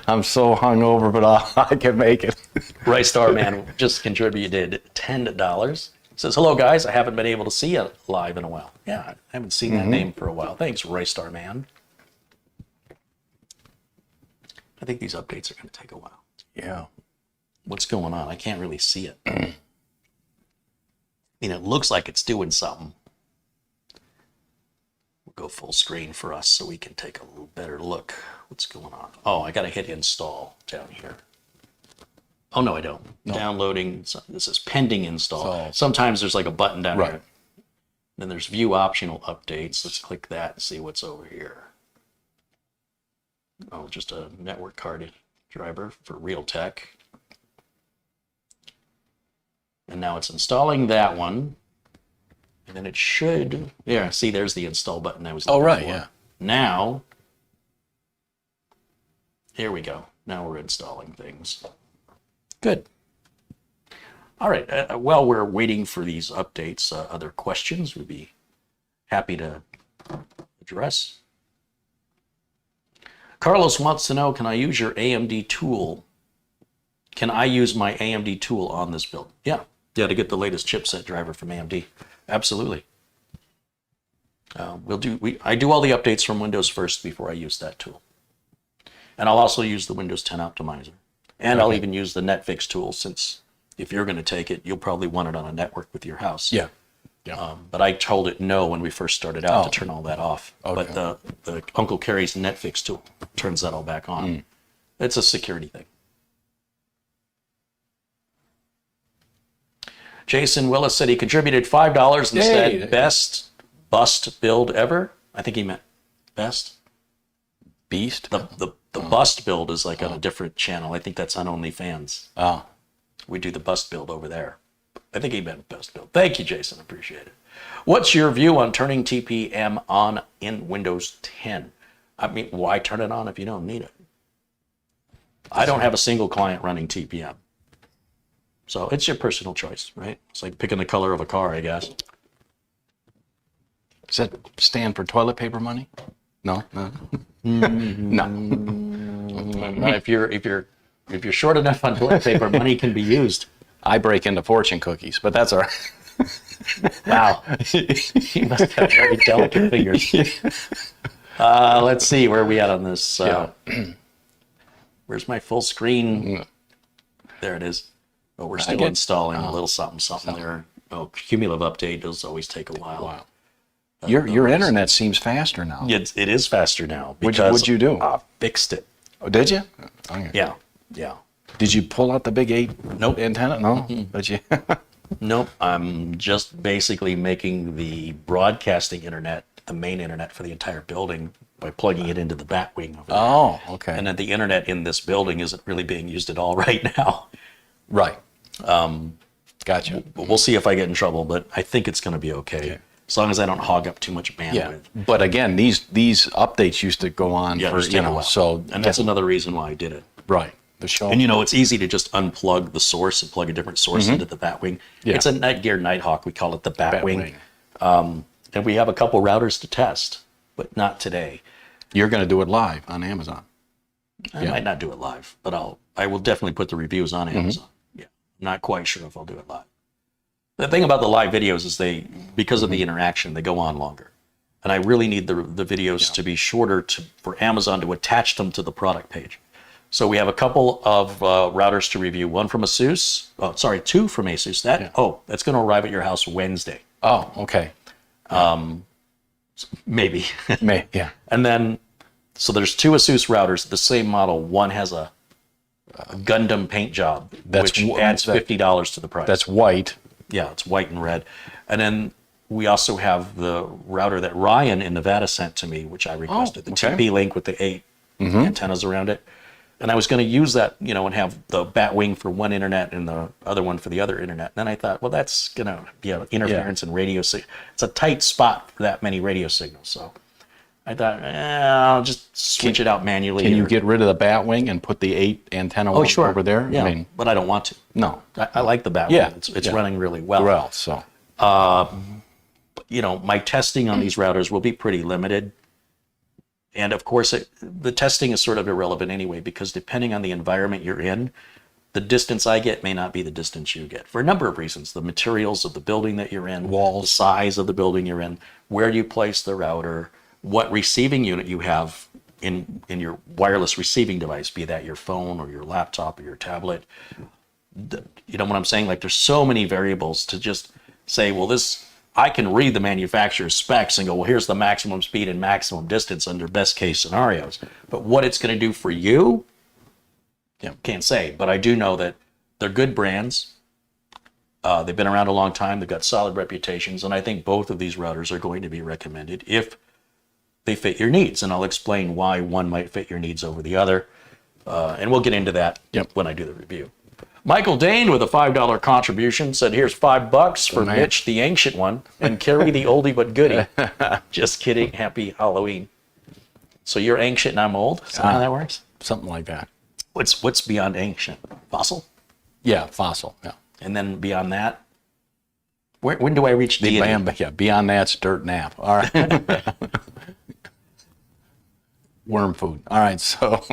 I'm so hungover, but I can make it. Rice Star Man just contributed $10. Says, hello, guys. I haven't been able to see you live in a while. Yeah, I haven't seen that name for a while. Thanks, Rice Star Man. I think these updates are going to take a while. Yeah. What's going on? I can't really see it. I mean, it looks like it's doing something. We'll go full screen for us so we can take a little better look. What's going on? Oh, I got to hit install down here. Oh, no, I don't. No. Downloading. This is pending install. Sometimes there's like a button down here. Then there's view optional updates. Let's click that and see what's over here. Oh, just a network card driver for Realtek. And now it's installing that one. And then it should, yeah, see, there's the install button I was looking for. Yeah. Now, here we go. Now we're installing things. Good. All right. While we're waiting for these updates, other questions we'd be happy to address. Carlos wants to know, can I use your AMD tool? Can I use my AMD tool on this build? Yeah, to get the latest chipset driver from AMD. Absolutely. I do all the updates from Windows first before I use that tool. And I'll also use the Windows 10 optimizer. And I'll even use the Netflix tool, since if you're going to take it, you'll probably want it on a network with your house. Yeah. But I told it no when we first started out to turn all that off. Okay. But the Uncle Carey's Netflix tool turns that all back on. It's a security thing. Jason Willis said he contributed $5 and said best bust build ever. I think he meant best. Beast? The bust build is like on a different channel. I think that's on OnlyFans. Oh. We do the bust build over there. I think he meant best build. Thank you, Jason. Appreciate it. What's your view on turning TPM on in Windows 10? I mean, why turn it on if you don't need it? I don't have a single client running TPM. So it's your personal choice, right? It's like picking the color of a car, I guess. Does that stand for toilet paper money? No. No. If you're short enough on toilet paper, money can be used. I break into fortune cookies, but that's all right. Wow. You must have very delicate fingers. Let's see, where are we at on this? Where's my full screen? There it is. Oh, we're still installing a little something there. Oh, cumulative update does always take a while. Wow. Your internet seems faster now. It is faster now. What'd you do? I fixed it. Oh, did you? Okay. Yeah. Did you pull out the big 8 antenna? No? But you... Nope. I'm just basically making the broadcasting internet the main internet for the entire building by plugging it into the bat wing over there. Oh, okay. And then the internet in this building isn't really being used at all right now. Right. Gotcha. We'll see if I get in trouble, but I think it's going to be okay. As long as I don't hog up too much bandwidth. Yeah. But again, these updates used to go on for, so. And that's another reason why I did it. Right. The show. And it's easy to just unplug the source and plug a different source into the Batwing. Yeah. It's a Netgear Nighthawk. We call it the Batwing. And we have a couple routers to test, but not today. You're going to do it live on Amazon. I might not do it live, but I will definitely put the reviews on Amazon. Yeah. I'm not quite sure if I'll do it live. The thing about the live videos is because of the interaction, they go on longer. And I really need the videos to be shorter for Amazon to attach them to the product page. So we have a couple of routers to review. One from ASUS. Oh, sorry, 2 from ASUS. That's going to arrive at your house Wednesday. Oh, okay. Maybe. Yeah. And then, so there's 2 ASUS routers, the same model. One has a Gundam paint job, which adds $50 to the price. That's white. Yeah, it's white and red. And then we also have the router that Ryan in Nevada sent to me, which I requested, the TP-Link with the 8 antennas around it. And I was going to use that, and have the Batwing for one internet and the other one for the other internet. And then I thought, well, that's going to be an interference in radio signal. It's a tight spot for that many radio signals. So I thought, I'll just switch it out manually. Can you get rid of the bat wing and put the 8 antenna one sure. over there? Yeah, I mean, but I don't want to. no. I like the bat Yeah, wing. It's yeah. running really well. Well, so You know, my testing on these routers will be pretty limited. And of course, the testing is sort of irrelevant anyway, because depending on the environment you're in, the distance I get may not be the distance you get for a number of reasons. The materials of the building that you're in, walls, the size of the building you're in, where you place the router, what receiving unit you have in your wireless receiving device, be that your phone or your laptop or your tablet. You know what I'm saying? Like, there's so many variables to just say, well, I can read the manufacturer's specs and go, well, here's the maximum speed and maximum distance under best case scenarios. But what it's going to do for you, can't say. But I do know that they're good brands. They've been around a long time. They've got solid reputations. And I think both of these routers are going to be recommended if they fit your needs. And I'll explain why one might fit your needs over the other. And we'll get into that when I do the review. Michael Dane with a $5 contribution said, here's $5 for Mitch, the ancient one, and Carey, the oldie but goodie. Just kidding. Happy Halloween. So you're ancient and I'm old? Is that how that works? something like that. What's beyond ancient? Fossil? Yeah, fossil. Yeah. And then beyond that, when do I reach deity? Beyond that's dirt nap. All right. Worm food. All right, so.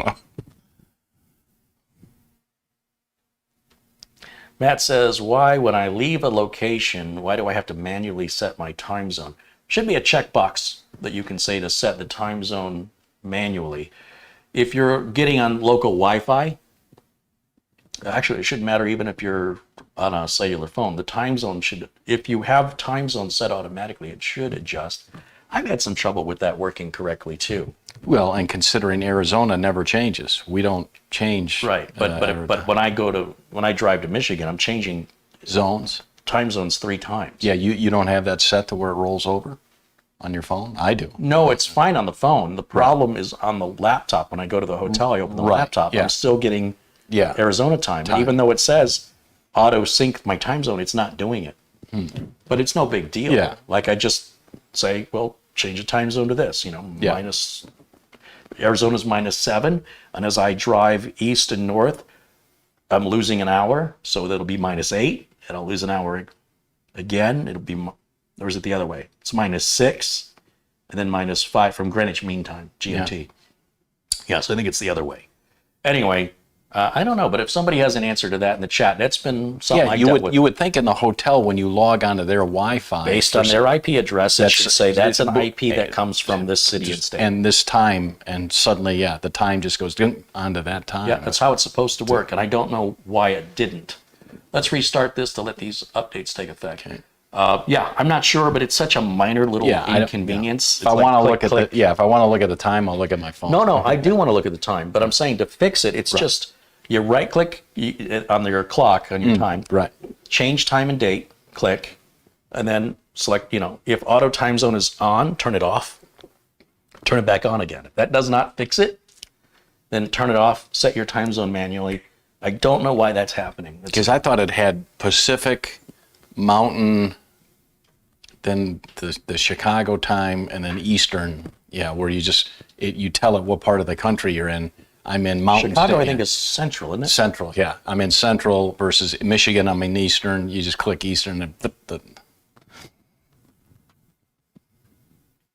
Matt says, why, when I leave a location, why do I have to manually set my time zone? Should be a checkbox that you can say to set the time zone manually. If you're getting on local Wi-Fi, actually, it shouldn't matter even if you're on a cellular phone. The time zone should, if you have time zone set automatically, it should adjust. I've had some trouble with that working correctly too. Well, and considering Arizona never changes, we don't change. Right, but when I drive to Michigan, I'm changing zones, time zones 3 times. Yeah, you don't have that set to where it rolls over on your phone? I do. No, it's fine on the phone. The problem is on the laptop. When I go to the hotel, I open the laptop. Yeah. I'm still getting Arizona time. And even though it says auto sync my time zone, it's not doing it. But it's no big deal. Yeah. Like I just say, well, change the time zone to this, minus Arizona's -7, and as I drive east and north, I'm losing an hour, so that'll be -8, and I'll lose an hour again. It'll be, or is it the other way? It's -6, and then -5 from Greenwich Mean Time, GMT. Yeah, so I think it's the other way. Anyway, I don't know, but if somebody has an answer to that in the chat, that's been something I've dealt with. You would think in the hotel when you log onto their Wi-Fi, based on their IP address, it should say that's an IP that comes from this city and state. And this time, and suddenly, the time just goes onto that time. Yeah, that's how it's supposed to work, and I don't know why it didn't. Let's restart this to let these updates take effect. Okay. I'm not sure, but it's such a minor little inconvenience. If I want to look at if I want to look at the time, I'll look at my phone. No, I do want to look at the time, but I'm saying to fix it, it's just you right click on your clock on your time, change time and date, click, and then select, if auto time zone is on, turn it off, turn it back on again. If that does not fix it, then turn it off, set your time zone manually. I don't know why that's happening. Because I thought it had Pacific, Mountain, then the Chicago time, and then Eastern, where you tell it what part of the country you're in. I'm in Mountain Chicago, State, I think, is Central, isn't it? Central, yeah. I'm in Central versus Michigan, I'm in Eastern. You just click Eastern. And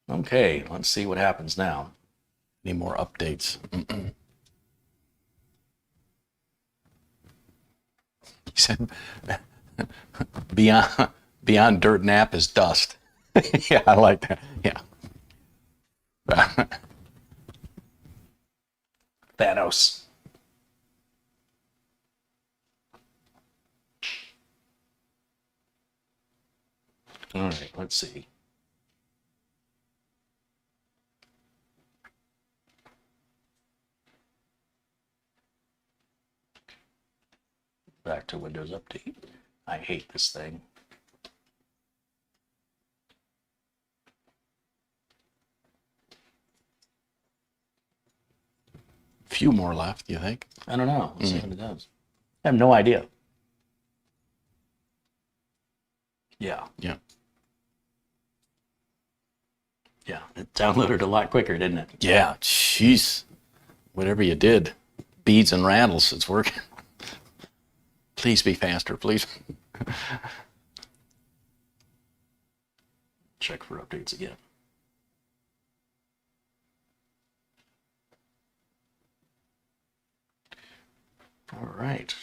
Okay, let's see what happens now. Any more updates? He said, beyond dirt nap is dust. Yeah, I like that. Yeah. Thanos. All right, let's see. Back to Windows Update. I hate this thing. Few more left, you think? I don't know. Let's see what it does. I have no idea. Yeah. Yeah. Yeah, it downloaded a lot quicker, didn't it? Yeah, jeez. Whatever you did, beads and rattles, it's working. Please be faster, please. Check for updates again. All right.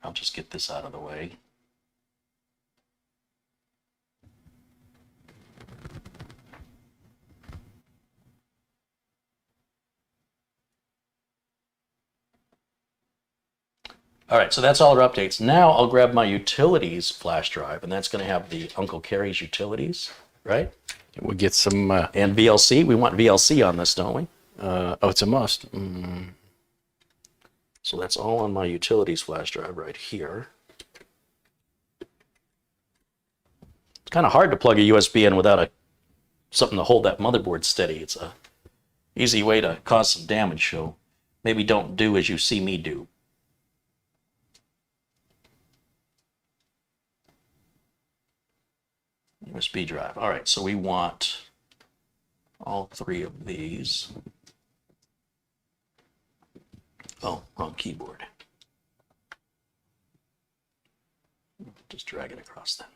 I'll just get this out of the way. All right, so that's all our updates. Now I'll grab my utilities flash drive, and that's going to have the Uncle Carey's utilities, right? We'll get some, And VLC. We want VLC on this, don't we? oh, it's a must. So that's all on my utilities flash drive right here. It's kind of hard to plug a USB in without something to hold that motherboard steady. It's a easy way to cause some damage, so maybe don't do as you see me do. USB drive. All right, so we want all 3 of these. Oh, wrong keyboard. Just drag it across then.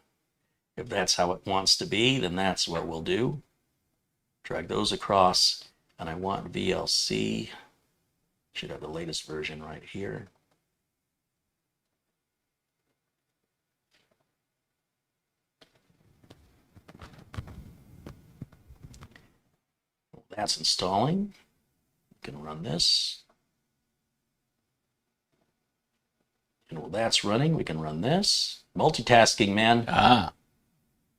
If that's how it wants to be, then that's what we'll do. Drag those across, and I want VLC. Should have the latest version right here. That's installing. We can run this. And while that's running, we can run this. Multitasking, man. Ah,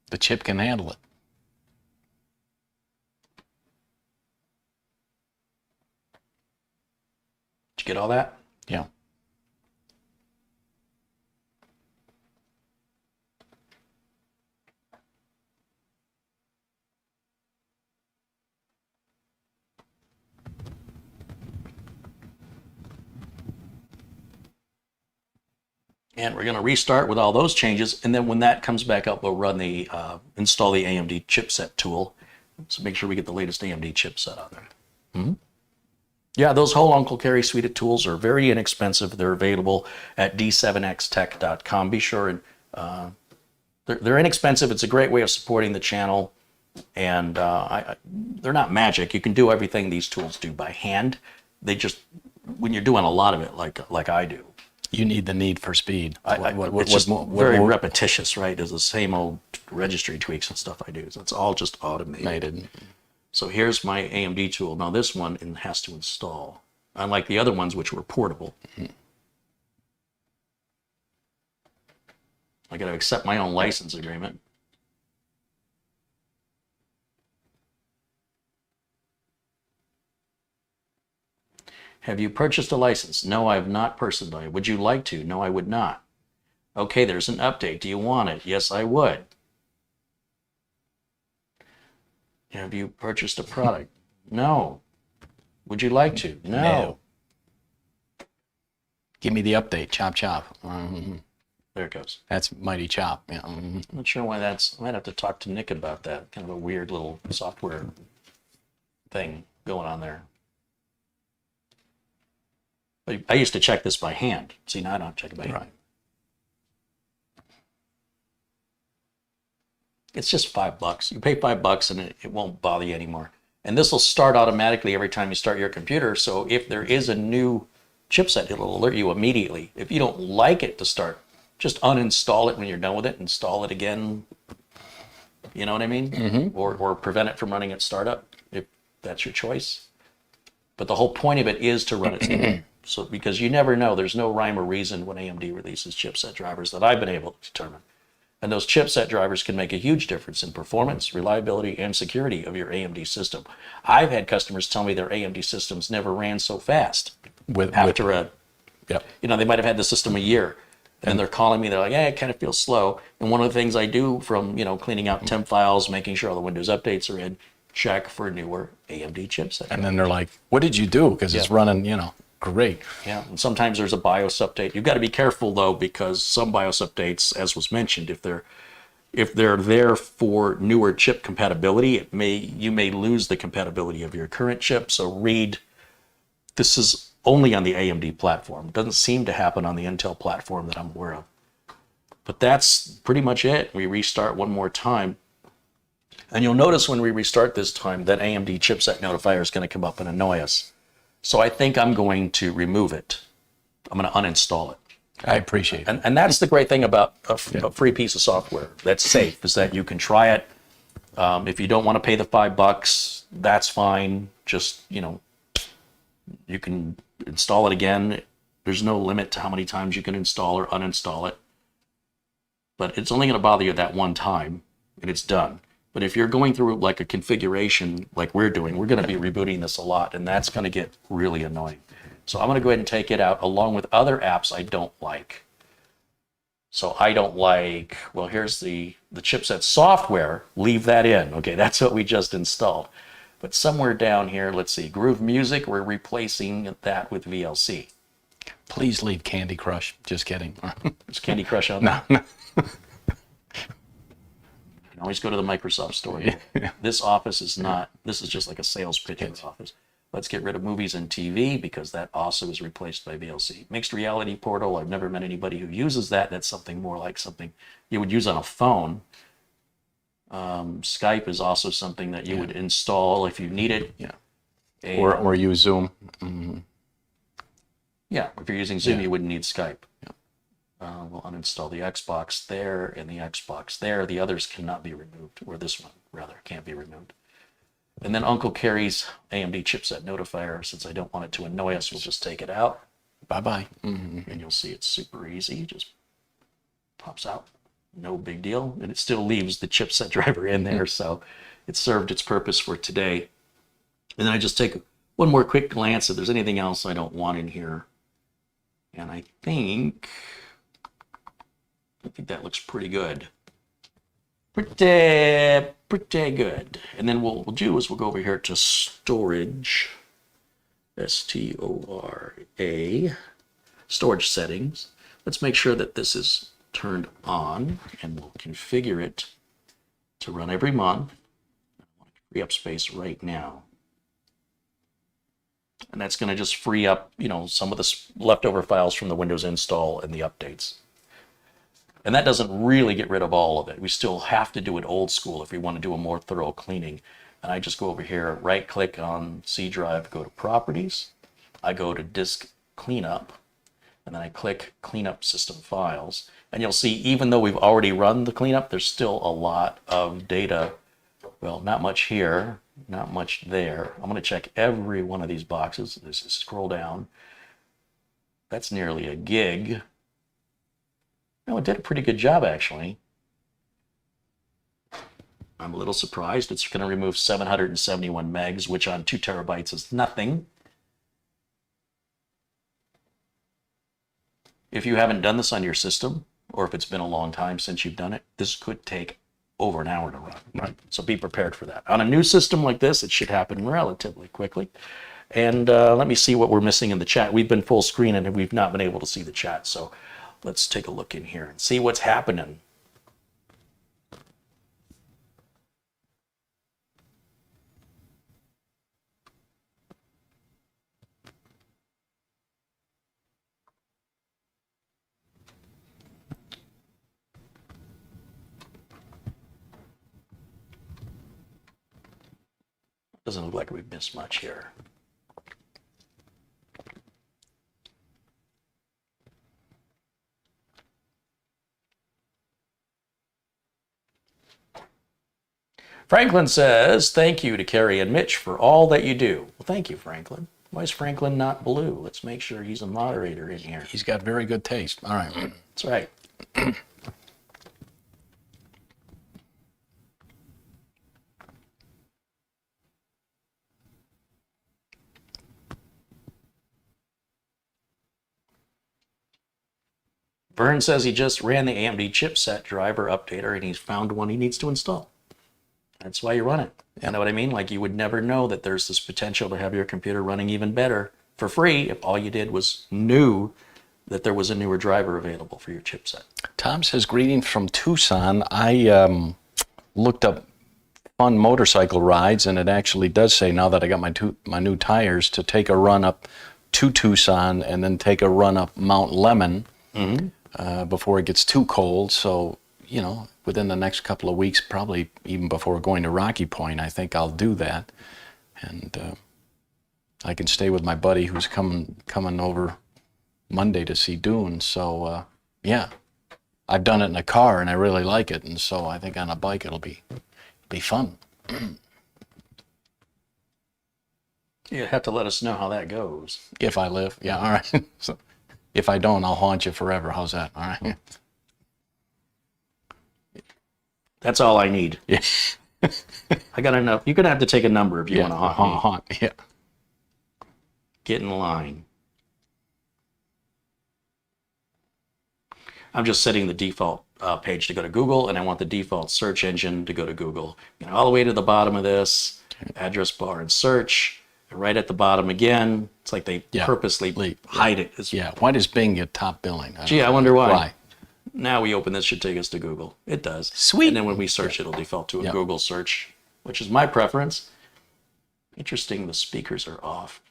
the chip can handle it. Did you get all that? Yeah. And we're going to restart with all those changes, and then when that comes back up, we'll run the install the AMD chipset tool. So make sure we get the latest AMD chipset on there. Mm-hmm. Yeah, those whole Uncle Carey suite of tools are very inexpensive. They're available at d7xtech.com. Be sure and they're inexpensive. It's a great way of supporting the channel, and they're not magic. You can do everything these tools do by hand. They just, when you're doing a lot of it, like I do. You need the need for speed. It's just very repetitious, right? It's the same old registry tweaks and stuff I do. So it's all just automated. So here's my AMD tool. Now this one has to install, unlike the other ones which were portable. I got to accept my own license agreement. Have you purchased a license? No, I have not personally. Would you like to? No, I would not. Okay, there's an update. Do you want it? Yes, I would. Have you purchased a product? No. Would you like to? No. Give me the update. Chop, chop. There it goes. That's mighty chop. Yeah. I'm not sure why that's. I might have to talk to Nick about that. Kind of a weird little software thing going on there. I used to check this by hand. See, now I don't check it by hand. Right. It's just $5. You pay $5 and it won't bother you anymore. And this will start automatically every time you start your computer. So if there is a new chipset, it'll alert you immediately. If you don't like it to start, just uninstall it when you're done with it, install it again. You know what I mean? Mm-hmm. Or prevent it from running at startup, if that's your choice. But the whole point of it is to run it. So, because you never know, there's no rhyme or reason when AMD releases chipset drivers that I've been able to determine. And those chipset drivers can make a huge difference in performance, reliability, and security of your AMD system. I've had customers tell me their AMD systems never ran so fast. They might have had the system a year, and they're calling me, they're like, hey, it kind of feels slow. And one of the things I do from, cleaning out temp files, making sure all the Windows updates are in, check for newer AMD chipset. And then they're like, what did you do? Because it's running, great. Yeah, and sometimes there's a BIOS update. You've got to be careful though, because some BIOS updates, as was mentioned, if they're there for newer chip compatibility, you may lose the compatibility of your current chip. So this is only on the AMD platform. It doesn't seem to happen on the Intel platform that I'm aware of. But that's pretty much it. We restart one more time. And you'll notice when we restart this time, that AMD chipset notifier is going to come up and annoy us. So I think I'm going to remove it. I'm going to uninstall it. I appreciate it. And that's the great thing about a free piece of software that's safe, is that you can try it. If you don't want to pay the $5, that's fine. Just, you can install it again. There's no limit to how many times you can install or uninstall it. But it's only going to bother you that one time, and it's done. But if you're going through like a configuration like we're doing, we're going to be rebooting this a lot, and that's going to get really annoying. So I'm going to go ahead and take it out along with other apps I don't like. So I don't like, well, here's the chipset software. Leave that in. Okay, that's what we just installed. But somewhere down here, let's see, Groove Music, we're replacing that with VLC. Please leave Candy Crush. Just kidding. Is Candy Crush on there? No. You can always go to the Microsoft Store. This office is not, this is just like a sales pitch in the office. Let's get rid of movies and TV, because that also is replaced by VLC. Mixed Reality Portal, I've never met anybody who uses that. That's something more like something you would use on a phone. Skype is also something that you would install if you need it. Yeah. And, Or use Zoom. Mm-hmm. Yeah, if you're using Zoom, you wouldn't need Skype. Yeah. We'll uninstall the Xbox there and the Xbox there. The others cannot be removed, or this one, rather, can't be removed. And then Uncle Carey's AMD chipset notifier, since I don't want it to annoy us, we'll just take it out. Bye-bye. Mm-hmm. And you'll see it's super easy. Just pops out. No big deal. And it still leaves the chipset driver in there, so it served its purpose for today. And then I just take one more quick glance if there's anything else I don't want in here. And I think that looks pretty good. Pretty good. And then what we'll do is we'll go over here to storage, STORA, storage settings. Let's make sure that this is turned on, and we'll configure it to run every month. I want to free up space right now. And that's going to just free up, some of the leftover files from the Windows install and the updates. And that doesn't really get rid of all of it. We still have to do it old school if we want to do a more thorough cleaning. And I just go over here, right click on C drive, go to properties. I go to disk cleanup, and then I click cleanup system files. And you'll see, even though we've already run the cleanup, there's still a lot of data. Well, not much here, not much there. I'm going to check every one of these boxes. Let's scroll down. That's nearly a gig. No, it did a pretty good job, actually. I'm a little surprised. It's going to remove 771 megs, which on 2 terabytes is nothing. If you haven't done this on your system, or if it's been a long time since you've done it, this could take over an hour to run. Right. So be prepared for that. On a new system like this, it should happen relatively quickly. And let me see what we're missing in the chat. We've been full screen and we've not been able to see the chat. So let's take a look in here and see what's happening. Doesn't look like we've missed much here. Franklin says, thank you to Carey and Mitch for all that you do. Well, thank you, Franklin. Why is Franklin not blue? Let's make sure he's a moderator in here. He's got very good taste. All right. That's right. Vern says he just ran the AMD chipset driver updater and he's found one he needs to install. That's why you run it. You know what I mean? Like, you would never know that there's this potential to have your computer running even better for free if all you did was knew that there was a newer driver available for your chipset. Tom says, greeting from Tucson. I looked up fun motorcycle rides, and it actually does say, now that I got my new tires, to take a run up to Tucson and then take a run up Mount Lemmon before it gets too cold. So, you know, within the next couple of weeks, probably even before going to Rocky Point, I think I'll do that. And I can stay with my buddy who's coming over Monday to see Dune. So, yeah, I've done it in a car and I really like it. And so I think on a bike it'll be fun. You have to let us know how that goes. If I live, yeah, all right. So, if I don't, I'll haunt you forever. How's that? All right. That's all I need. Yeah. I got enough. You're gonna have to take a number if you want to haunt me. Yeah. Get in line. I'm just setting the default page to go to Google, and I want the default search engine to go to Google. You know, all the way to the bottom of this, address bar and search, and right at the bottom again. It's like they purposely hide it. Yeah. Why does Bing get top billing? Gee, I wonder why. Why? Now we open this, should take us to Google. It does. Sweet. And then when we search, it'll default to a Google search, which is my preference. Interesting, the speakers are off.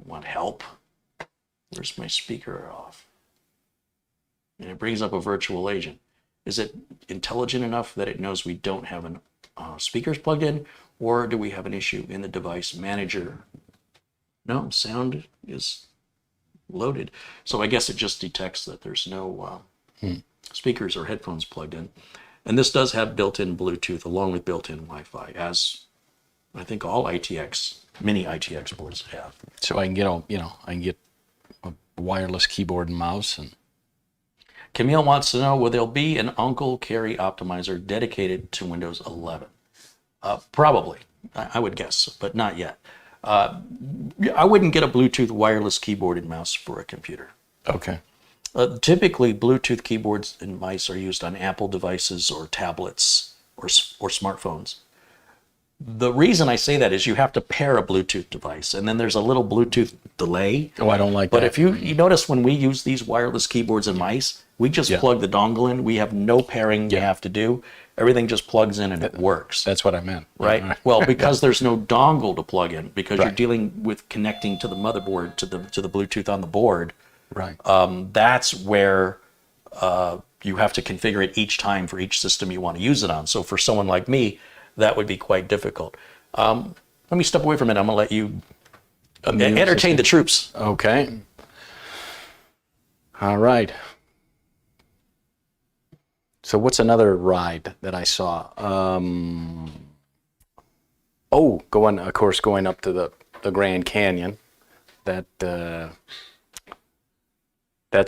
Want help? Where's my speaker off? And it brings up a virtual agent. Is it intelligent enough that it knows we don't have an speakers plugged in, or do we have an issue in the device manager? No, sound is loaded. So I guess it just detects that there's no speakers or headphones plugged in. And this does have built-in Bluetooth along with built-in Wi-Fi, as I think all ITX, mini ITX boards have. So I can get a wireless keyboard and mouse. And Camille wants to know, will there be an Uncle Carey optimizer dedicated to Windows 11? Probably, I would guess, but not yet. I wouldn't get a Bluetooth wireless keyboard and mouse for a computer. Okay. Typically, Bluetooth keyboards and mice are used on Apple devices or tablets or smartphones. The reason I say that is you have to pair a Bluetooth device, and then there's a little Bluetooth delay. Oh, I don't like that. But if you notice when we use these wireless keyboards and mice, we just plug the dongle in. We have no pairing you have to do. Everything just plugs in and it works. That's what I meant. Right? Yeah. Well, because there's no dongle to plug in, because you're dealing with connecting to the motherboard, to the Bluetooth on the board. Right. That's where you have to configure it each time for each system you want to use it on. So for someone like me, that would be quite difficult. Let me step away from it. I'm going to let you entertain the troops. Okay. All right. So what's another ride that I saw? Going up to the Grand Canyon. That's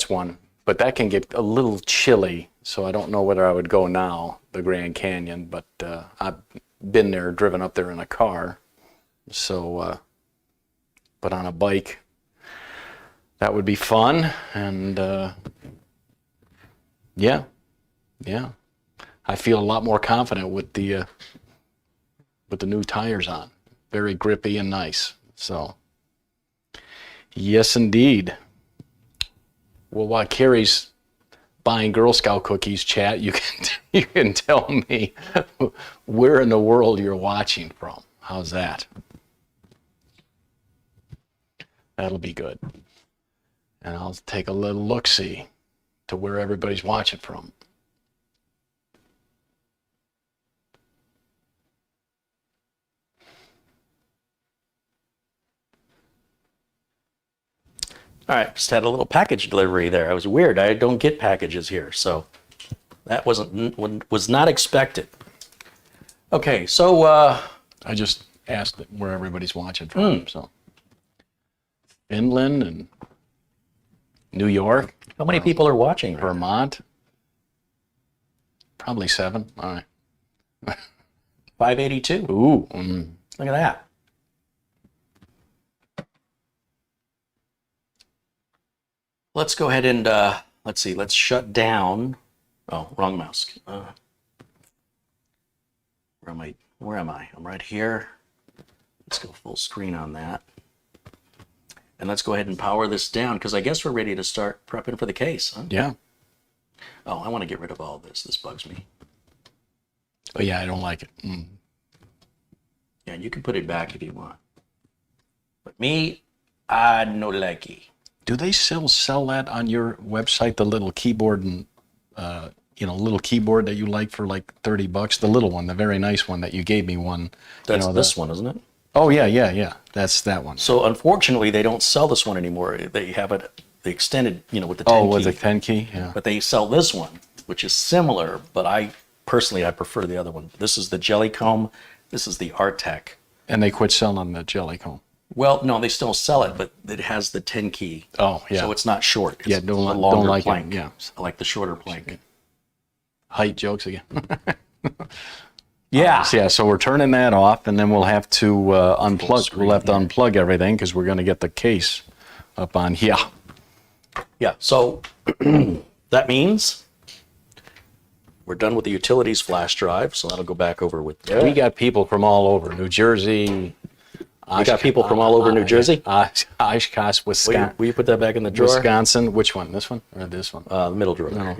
one. But that can get a little chilly, so I don't know whether I would go now, the Grand Canyon, but I've been there, driven up there in a car. So, but on a bike, that would be fun. And yeah. I feel a lot more confident with the new tires on. Very grippy and nice. So, yes, indeed. Well, while Carey's buying Girl Scout cookies, chat, you can tell me where in the world you're watching from. How's that? That'll be good. And I'll take a little look-see to where everybody's watching from. All right, just had a little package delivery there. It was weird. I don't get packages here, so that was not expected. Okay, so I just asked where everybody's watching from. So Finland and New York. How many people are watching? Vermont. Probably 7. All right. 582. Ooh. Look at that. Let's go ahead and, let's see, let's shut down. Oh, wrong mouse. Where am I? I'm right here. Let's go full screen on that. And let's go ahead and power this down, because I guess we're ready to start prepping for the case, huh? Yeah. Oh, I want to get rid of all this. This bugs me. Oh yeah, I don't like it. Yeah, you can put it back if you want. But me, I no like it. Do they still sell that on your website? The little keyboard and little keyboard that you like for like $30. The little one, the very nice one that you gave me one. That's this one, isn't it? Oh yeah. That's that one. So unfortunately, they don't sell this one anymore. They have it the extended, with the 10 Oh, key. with the 10 key, yeah. But they sell this one, which is similar, but I prefer the other one. This is the Jellycomb. This is the Artec. And they quit selling the Jellycomb. Well, no, they still sell it, but it has the 10 key. Oh, yeah. So it's not short. It's don't a longer like plank. it. Yeah. I like the shorter plank. Height jokes again. Yeah. So we're turning that off, and then we'll have to unplug. We'll have to unplug everything because we're going to get the case up on here. Yeah. So that means we're done with the utilities flash drive. So that'll go back over with. We got people from all over New Jersey. We got people from all over New Jersey. Oshkosh, Wisconsin. Will you put that back in the drawer? Wisconsin. Which one? This one or this one? The middle drawer. No.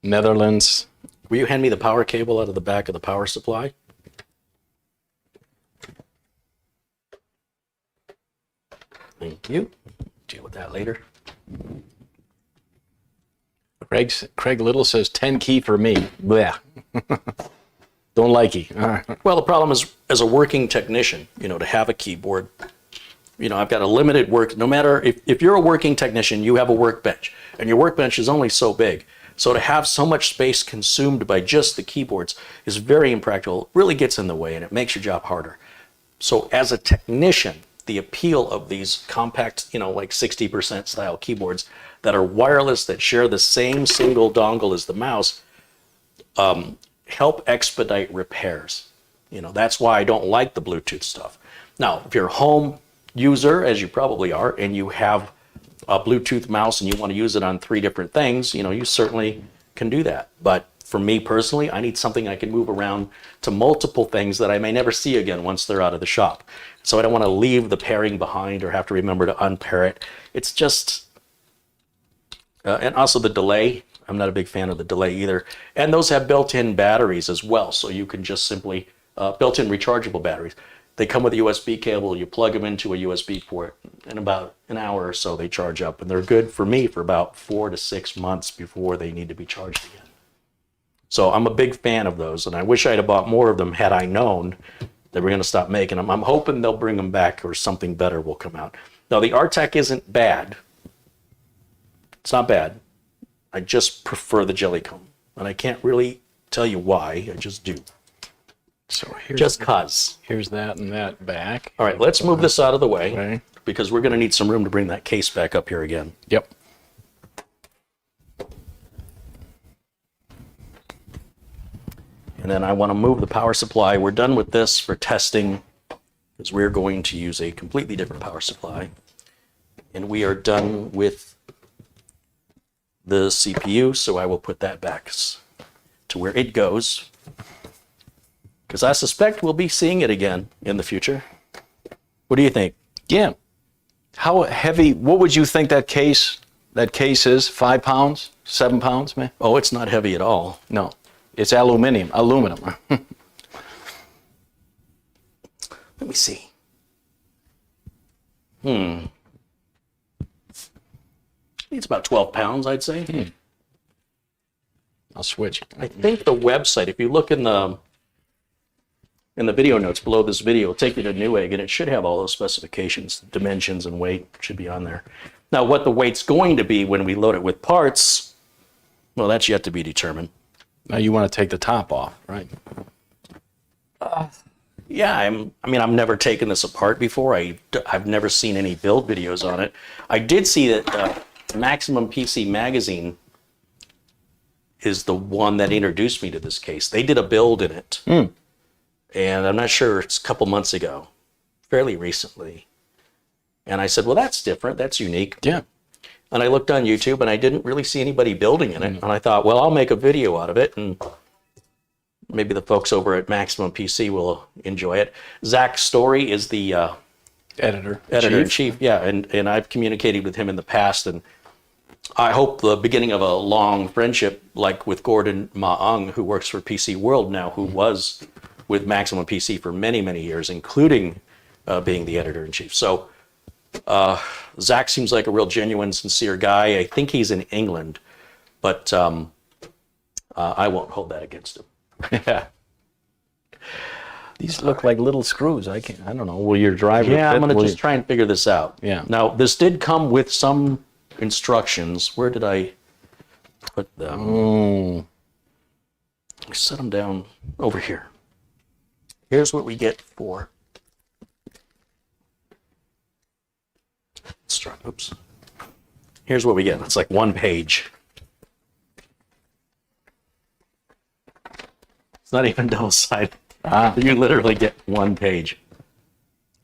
Netherlands. Will you hand me the power cable out of the back of the power supply? Thank you. Deal with that later. Craig Little says 10 key for me. Blech. Don't like it. All right. Well, the problem is, as a working technician, to have a keyboard, I've got a limited work. No matter if you're a working technician, you have a workbench, and your workbench is only so big. So to have so much space consumed by just the keyboards is very impractical. It really gets in the way, and it makes your job harder. So as a technician, the appeal of these compact, like 60% style keyboards that are wireless, that share the same single dongle as the mouse, help expedite repairs. That's why I don't like the Bluetooth stuff. Now, if you're a home user, as you probably are, and you have a Bluetooth mouse and you want to use it on 3 different things, you certainly can do that. But for me personally, I need something I can move around to multiple things that I may never see again once they're out of the shop. So I don't want to leave the pairing behind or have to remember to unpair it. It's just, and also the delay. I'm not a big fan of the delay either. And those have built-in batteries as well. So you can just simply, built-in rechargeable batteries. They come with a USB cable. You plug them into a USB port. In about an hour or so, they charge up. And they're good for me for about 4 to 6 months before they need to be charged again. So I'm a big fan of those. And I wish I'd have bought more of them had I known that we're going to stop making them. I'm hoping they'll bring them back or something better will come out. Now, the Artec isn't bad. It's not bad. I just prefer the Jellycomb. And I can't really tell you why. I just do. So Just cause. here's that and that back. All right, let's move this out of the way Okay. because we're going to need some room to bring that case back up here again. Yep. And then I want to move the power supply. We're done with this for testing because we're going to use a completely different power supply. And we are done with the CPU, so I will put that back to where it goes. Because I suspect we'll be seeing it again in the future. What do you think? Yeah. How heavy? What would you think that case is? 5 pounds? 7 pounds, man? Oh, it's not heavy at all. No, it's aluminum. Let me see. It's about 12 pounds, I'd say. I'll switch. I think the website, if you look in the video notes below this video, it'll take you to Newegg, and it should have all those specifications, dimensions, and weight should be on there. Now, what the weight's going to be when we load it with parts, well, that's yet to be determined. Now you want to take the top off, right? Yeah, I've never taken this apart before. I've never seen any build videos on it. I did see that Maximum PC Magazine is the one that introduced me to this case. They did a build in it. And I'm not sure, it's a couple months ago, fairly recently. And I said, well, that's different. That's unique. Yeah. And I looked on YouTube and I didn't really see anybody building in it. And I thought, well, I'll make a video out of it. And maybe the folks over at Maximum PC will enjoy it. Zach Story is the Editor-in-Chief, yeah, and I've communicated with him in the past, and I hope the beginning of a long friendship, like with Gordon Maung, who works for PC World now, who was with Maximum PC for many, many years, including being the editor-in-chief. So Zach seems like a real genuine, sincere guy. I think he's in England, but I won't hold that against him. Yeah. These look like little screws. I don't know. Will your driver fit? I'm going to just try and figure this out. Yeah. Now, this did come with some instructions. Where did I put them? I set them down over here. Here's what we get for. Oops. Here's what we get. It's like one page. It's not even double-sided. You literally get one page.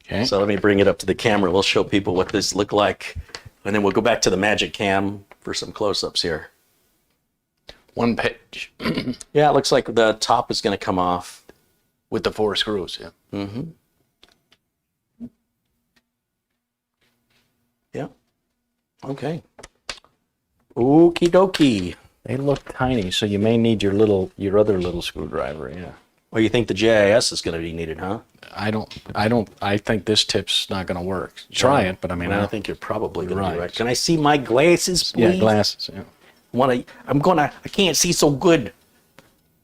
Okay. So let me bring it up to the camera. We'll show people what this looked like. And then we'll go back to the magic cam for some close-ups here. One page. Yeah, it looks like the top is going to come off. With the 4 screws, yeah. Mm-hmm. Yeah. Okay. Okie dokie. They look tiny, so you may need your other little screwdriver, yeah. Well, you think the JIS is going to be needed, huh? I think this tip's not going to work. Try it, but I mean, Well, I think you're probably going to Right. be right. Can I see my glasses, please? yeah, glasses, yeah. I can't see so good.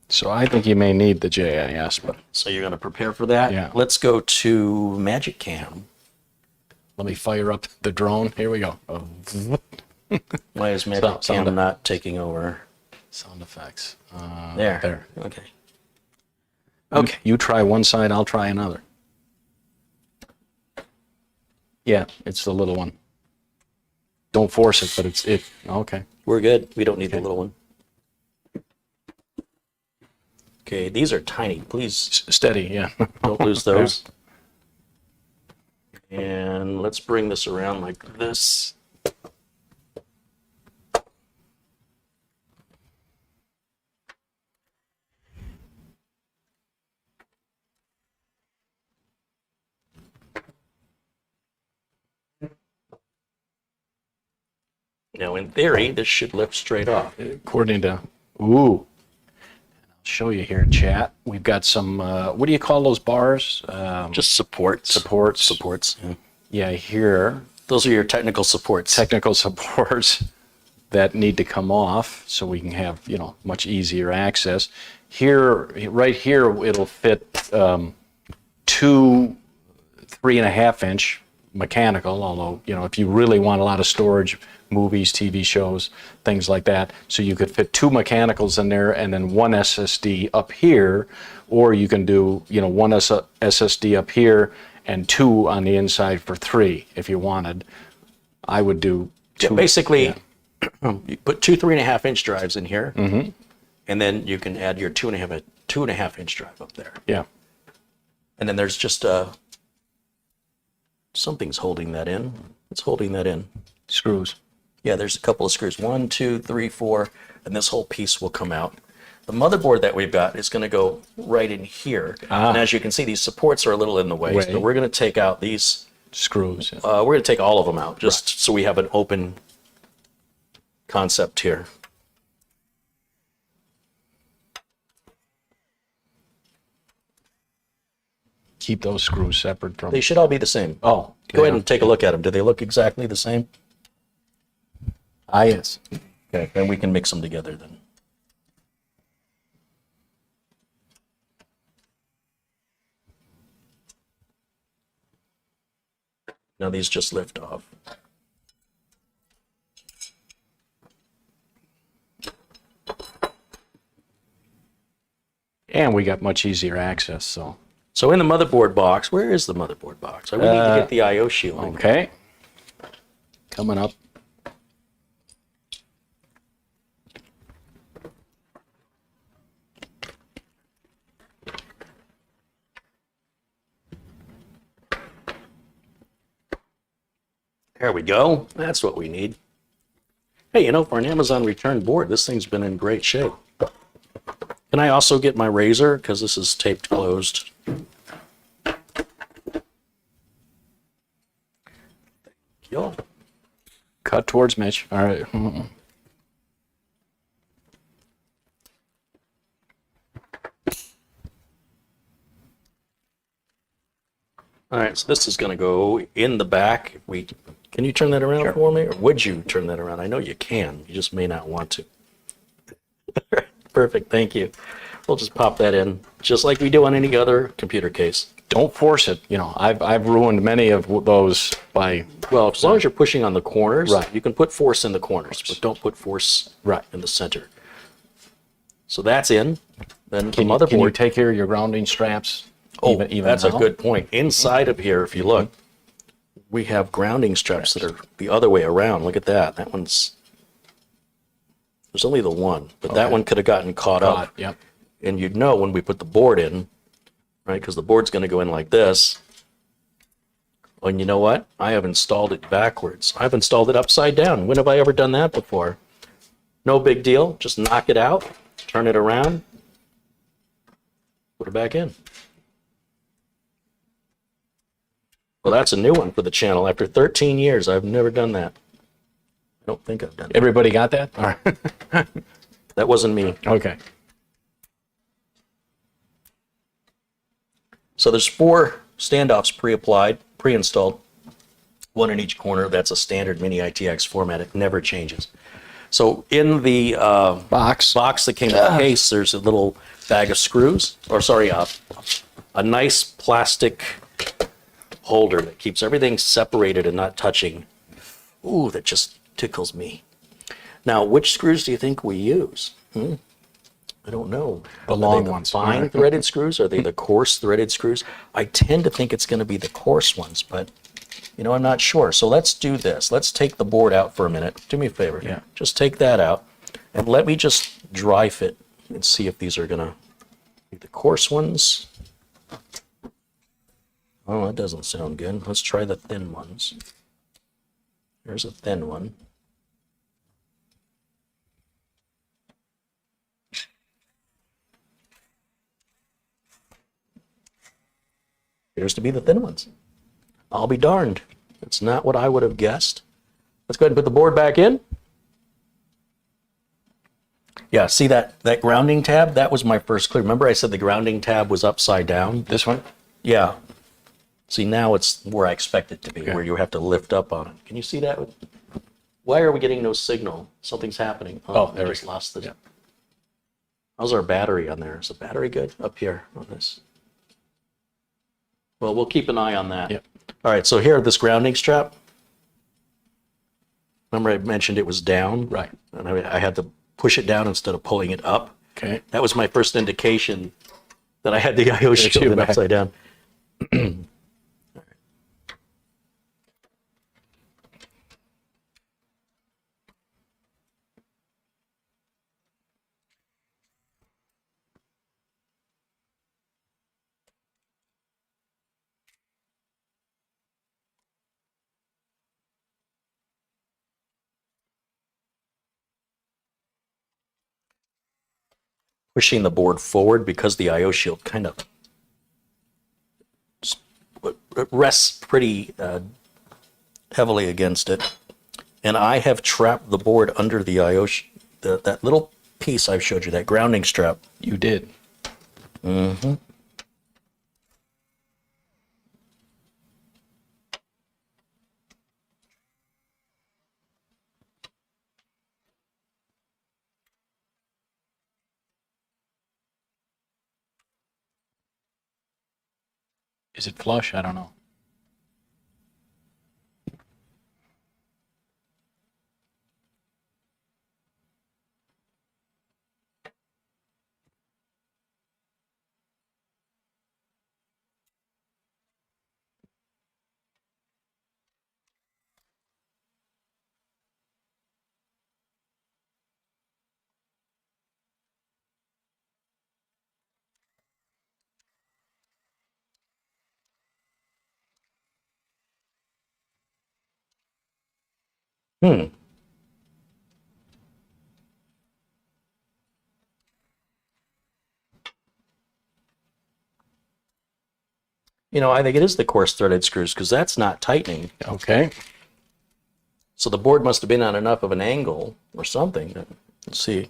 So I think you may need the JIS, but So you're going to prepare for that? Yeah. Let's go to Magic Cam. let me fire up the drone. Here we go. Why is Magic Sound Cam not taking over? Sound effects. There. There. Okay. Okay. You try one side, I'll try another. Yeah, it's the little one. Don't force it, but it. Okay. We're good. We don't need the little one. Okay, these are tiny. Please Steady, yeah. don't lose those. And let's bring this around like this. Now, in theory, this should lift straight off. According to, I'll show you here, chat. We've got some, what do you call those bars? Just supports. Supports. Yeah. Yeah, here, Those are your technical supports. technical supports that need to come off so we can have, much easier access. Here, right here, it'll fit 2 3.5-inch mechanical, although, if you really want a lot of storage, movies, TV shows, things like that. So you could fit 2 mechanicals in there and then 1 SSD up here, or you can do, 1 SSD up here and 2 on the inside for 3 if you wanted. I would do 2. Yeah, basically, you put 2 3.5-inch drives in here, and then you can add your 2.5-inch drive up there. Yeah. And then there's just something's holding that in. It's holding that in. Screws. Yeah, there's a couple of screws. 1, 2, 3, 4, and this whole piece will come out. The motherboard that we've got is going to go right in here. And as you can see, these supports are a little in the way. So we're going to take out these Screws. Yeah. we're going to take all of them out, just so we have an open concept here. Keep those screws separate from. They should all be the same. Oh, Go ahead and take a look at them. Do they look exactly the same? Yes. Okay, then we can mix them together then. Now these just lift off. And we got much easier access, so. So in the motherboard box, where is the motherboard box? We need to get the I/O shielding. Okay. Coming up. There we go. That's what we need. Hey, for an Amazon return board, this thing's been in great shape. Can I also get my razor? Because this is taped closed. go. Cut towards Mitch. All right. All right, so this is going to go in the back. Can you turn that around for me, or would you turn that around? I know you can. You just may not want to. Perfect, thank you. We'll just pop that in, just like we do on any other computer case. Don't force it. You know, I've ruined many of those by. Well, as long as you're pushing on the corners, Right. you can put force in the corners, but don't put force in the center. So that's in. Then the motherboard. Can you take care of your grounding straps? Even That's now? a good point. Inside of here, if you look, we have grounding straps that are the other way around. Look at that. That one's, there's only the one, but that one could have gotten caught up. Yep. And you'd know when we put the board in, right? Because the board's going to go in like this. And you know what? I have installed it backwards. I've installed it upside down. When have I ever done that before? No big deal. Just knock it out, turn it around, put it back in. Well, that's a new one for the channel. After 13 years, I've never done that. I don't think I've done that. Everybody got that? All right. That wasn't me. Okay. So there's 4 standoffs pre-applied, pre-installed, one in each corner. That's a standard mini ITX format. It never changes. So in the box that came in the case, there's a little bag of screws, or sorry, a nice plastic holder that keeps everything separated and not touching. Ooh, that just tickles me. Now, which screws do you think we use? I don't know. The long Are they the ones. fine threaded screws? Are they the coarse threaded screws? I tend to think it's going to be the coarse ones, but you know, I'm not sure. So let's do this. Let's take the board out for a minute. Do me a favor. Yeah. Just take that out and let me just dry fit and see if these are going to be the coarse ones. Oh, that doesn't sound good. Let's try the thin ones. Here's a thin one. Appears to be the thin ones. I'll be darned. It's not what I would have guessed. Let's go ahead and put the board back in. Yeah, see that grounding tab? That was my first clue. Remember I said the grounding tab was upside down? This one? Yeah. See, now it's where I expect it to be, where you have to lift up on it. Can you see that? Why are we getting no signal? Something's happening. Oh, there we just go. lost the. How's our battery on there? Is the battery good up here on this? Well, we'll keep an eye on that. Yep. All right, so here, this grounding strap. Remember I mentioned it was down? Right. And I had to push it down instead of pulling it up. Okay. That was my first indication that I had the I/O shield too in bad. upside down. Pushing the board forward because the I/O shield kind of rests pretty heavily against it. And I have trapped the board under the I/O, that little piece I showed you, that grounding strap. You did. Mm-hmm. Is it flush? I don't know. You know, I think it is the coarse threaded screws because that's not tightening. Okay. So the board must have been on enough of an angle or something. Let's see.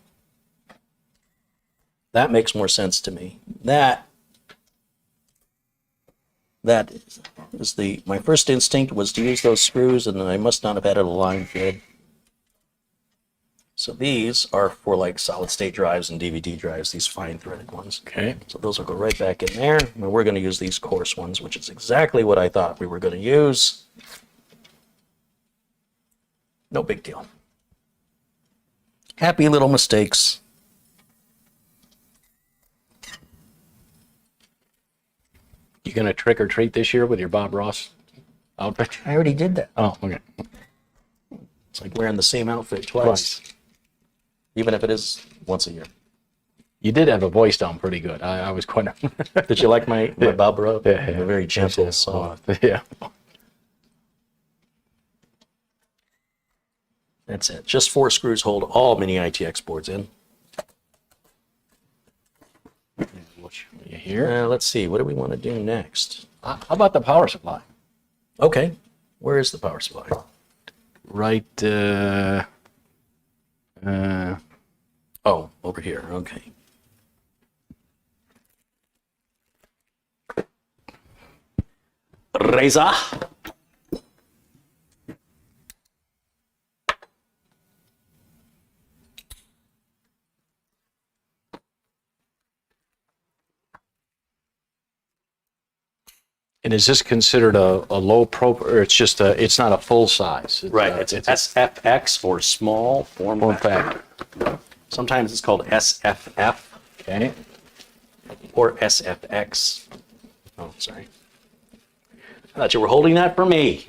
That makes more sense to me. That is my first instinct was to use those screws, and I must not have had it aligned good. So these are for like solid state drives and DVD drives, these fine threaded ones. Okay. So those will go right back in there. And we're going to use these coarse ones, which is exactly what I thought we were going to use. No big deal. Happy little mistakes. You gonna trick or treat this year with your Bob Ross outfit? I already did that. Oh, okay. It's like wearing the same outfit twice. Even if it is once a year. You did have a voice down pretty good. I was quite. Did you like my Bob Ross? Yeah. Very gentle, soft. Yeah. That's it. Just 4 screws hold all mini ITX boards in. You hear? Let's see. What do we want to do next? How about the power supply? Okay. Where is the power supply? Right. Oh, over here. Okay. Razor. And is this considered a low pro, or it's just it's not a full size? Right. It's SFX or small form factor. Sometimes it's called SFF. Okay. Or SFX. Oh, sorry. I thought you were holding that for me.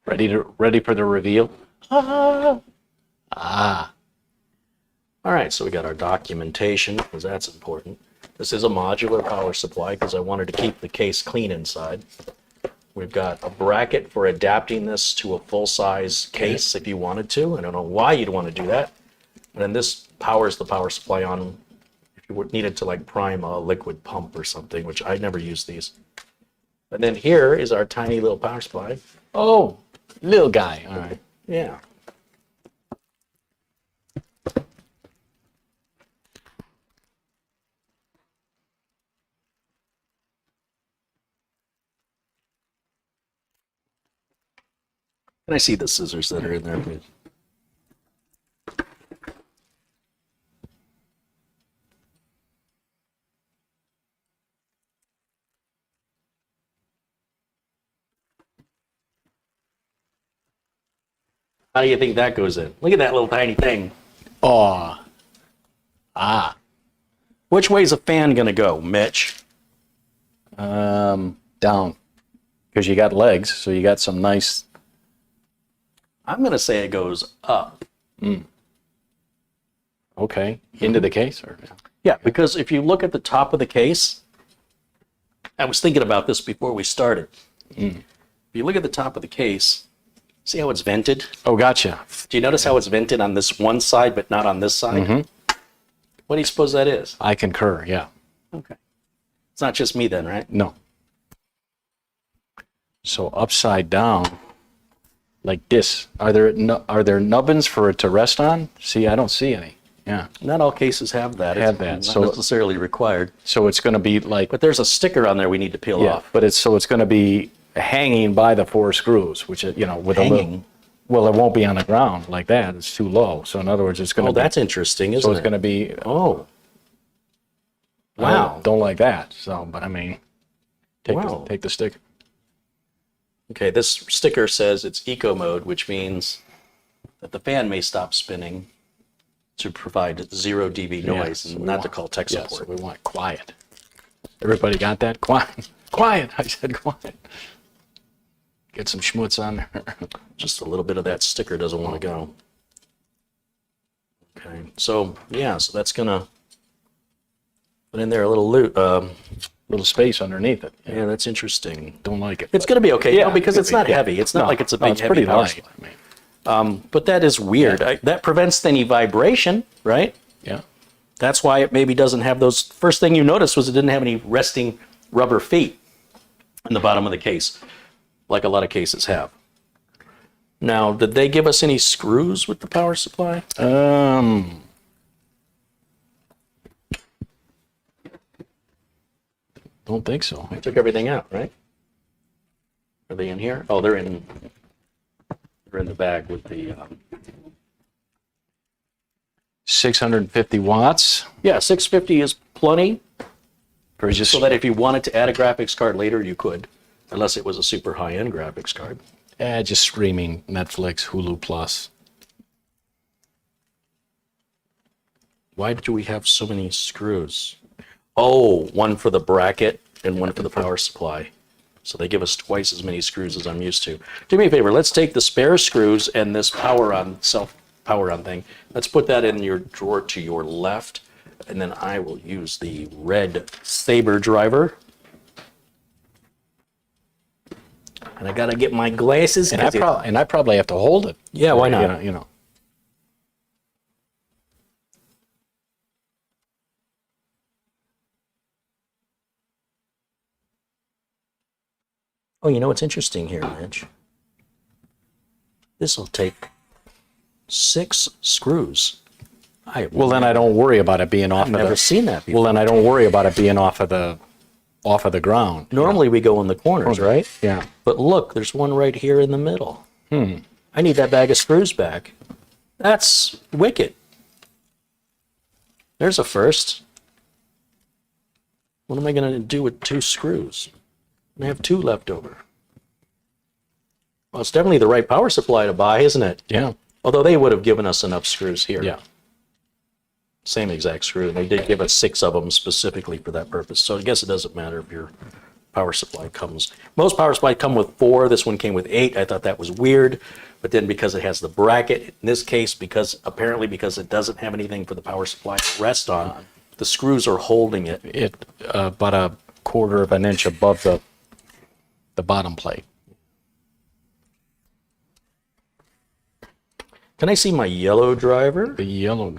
Ready for the reveal? All right, so we got our documentation, because that's important. This is a modular power supply, because I wanted to keep the case clean inside. We've got a bracket for adapting this to a full-size case if you wanted to. I don't know why you'd want to do that. And then this powers the power supply on if you needed to like prime a liquid pump or something, which I never use these. And then here is our tiny little power supply. Oh, little guy. All right. Yeah. And I see the scissors that are in there. How do you think that goes in? Look at that little tiny thing. Oh. Which way is a fan going to go, Mitch? Down. Because you got legs, so you got some nice. I'm going to say it goes up. Okay. Into the case, or? Yeah, because if you look at the top of the case, I was thinking about this before we started. If you look at the top of the case, see how it's vented? Oh, gotcha. Do you notice how it's vented on this one side but not on this side? What do you suppose that is? I concur. Yeah. Okay. It's not just me then, right? No. So upside down, like this. Are there nubbins for it to rest on? See, I don't see any. Yeah. Not all cases have that. Have It's that. not So- necessarily required. So it's going to be like. But there's a sticker on there we need to peel off. But it's going to be hanging by the 4 screws, which is, with a little. Hanging? Well, it won't be on the ground like that. It's too low. So in other words, it's going to. Oh, that's interesting, isn't So it? it's going to be. Oh. I Wow. don't like that. So, but I mean, Wow. take the stick. Okay, this sticker says it's eco mode, which means that the fan may stop spinning to provide 0 dB noise, so and we not want- to call tech Yeah, support. so we want quiet. Everybody got that? Quiet. Quiet. I said quiet. Get some schmutz on there. Just a little bit of that sticker doesn't want to go. Okay, so yeah, so that's gonna put in there a little Little space underneath it. yeah, that's interesting. Don't like it. It's gonna be okay, Yeah, no, because it could it's not be, yeah. heavy. It's not No, like it's a no, big it's heavy pretty power light. supply. I mean, But that is weird. That prevents any vibration, right? yeah. That's why it maybe doesn't have those. First thing you noticed was it didn't have any resting rubber feet. in the bottom of the case, like a lot of cases have. Now, did they give us any screws with the power supply? Don't think so. I took everything out, right? Are they in here? Oh, they're in the bag with the 650 watts. yeah, 650 is plenty, For just so that if you wanted to add a graphics card later, you could, unless it was a super high-end graphics card. just streaming Netflix, Hulu Plus. Why do we have so many screws? Oh, one for the bracket and one for the power supply. So they give us twice as many screws as I'm used to. Do me a favor, let's take the spare screws and this power on, self power on thing. Let's put that in your drawer to your left, and then I will use the red Saber driver. And I gotta get my glasses. And I probably have to hold it. Yeah, why not? You know. Oh, you know what's interesting here, Mitch? This will take 6 screws. Well, then I don't worry about it being off I've of never the. seen that before. Well, then I don't worry about it being off of the ground. Normally we go in the corners, right? Yeah. But look, there's one right here in the middle. I need that bag of screws back. That's wicked. There's a first. What am I going to do with 2 screws? I have 2 left over. Well, it's definitely the right power supply to buy, isn't it? Yeah. Although they would have given us enough screws here. Yeah. Same exact screw. And they did give us 6 of them specifically for that purpose. So I guess it doesn't matter if your power supply comes. Most power supplies come with 4. This one came with 8. I thought that was weird. But then because it has the bracket, in this case, because it doesn't have anything for the power supply to rest on, the screws are holding it. It about a quarter of an inch above the bottom plate. Can I see my yellow driver? The yellow.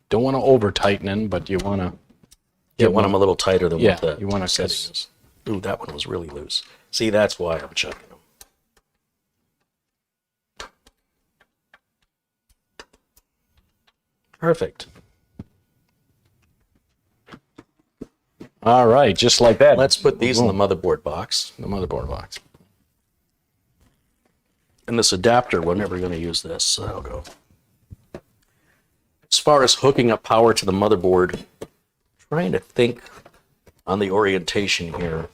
Don't want to over tighten, but you want to. Yeah, when I'm a little tighter than Yeah, what the you want to setting is. Ooh, that one was really loose. See, that's why I'm checking them. Perfect. All right, just like that. Let's put these in the motherboard box. The motherboard box. And this adapter, we're never going to use this, so that'll go. As far as hooking up power to the motherboard, trying to think on the orientation here.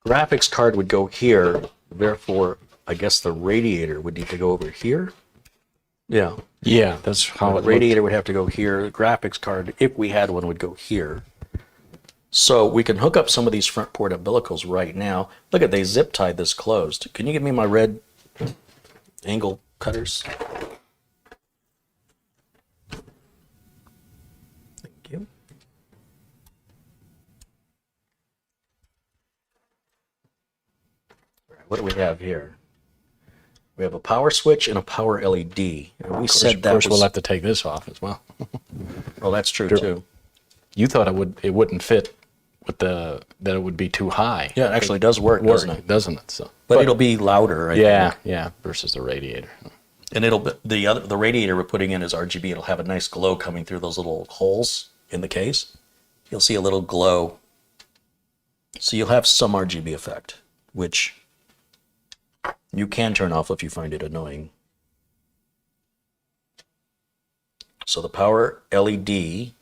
Graphics card would go here, therefore I guess the radiator would need to go over here. Yeah. Yeah, that's how The radiator would have to go here. The graphics card, if we had one, would go here. So we can hook up some of these front port umbilicals right now. Look at, they zip tied this closed. Can you give me my red angle cutters? Thank you. All right, what do we have here? We have a power switch and a power LED. And we said that Of course, was, we'll have to take this off as well. well, that's true too. You thought it wouldn't fit with that it would be too high. Yeah, it actually does work, doesn't it? Doesn't it? So, But it'll be louder, I think. yeah, versus the radiator. And it'll be, the radiator we're putting in is RGB. It'll have a nice glow coming through those little holes in the case. You'll see a little glow. So you'll have some RGB effect, which you can turn off if you find it annoying. So the power LED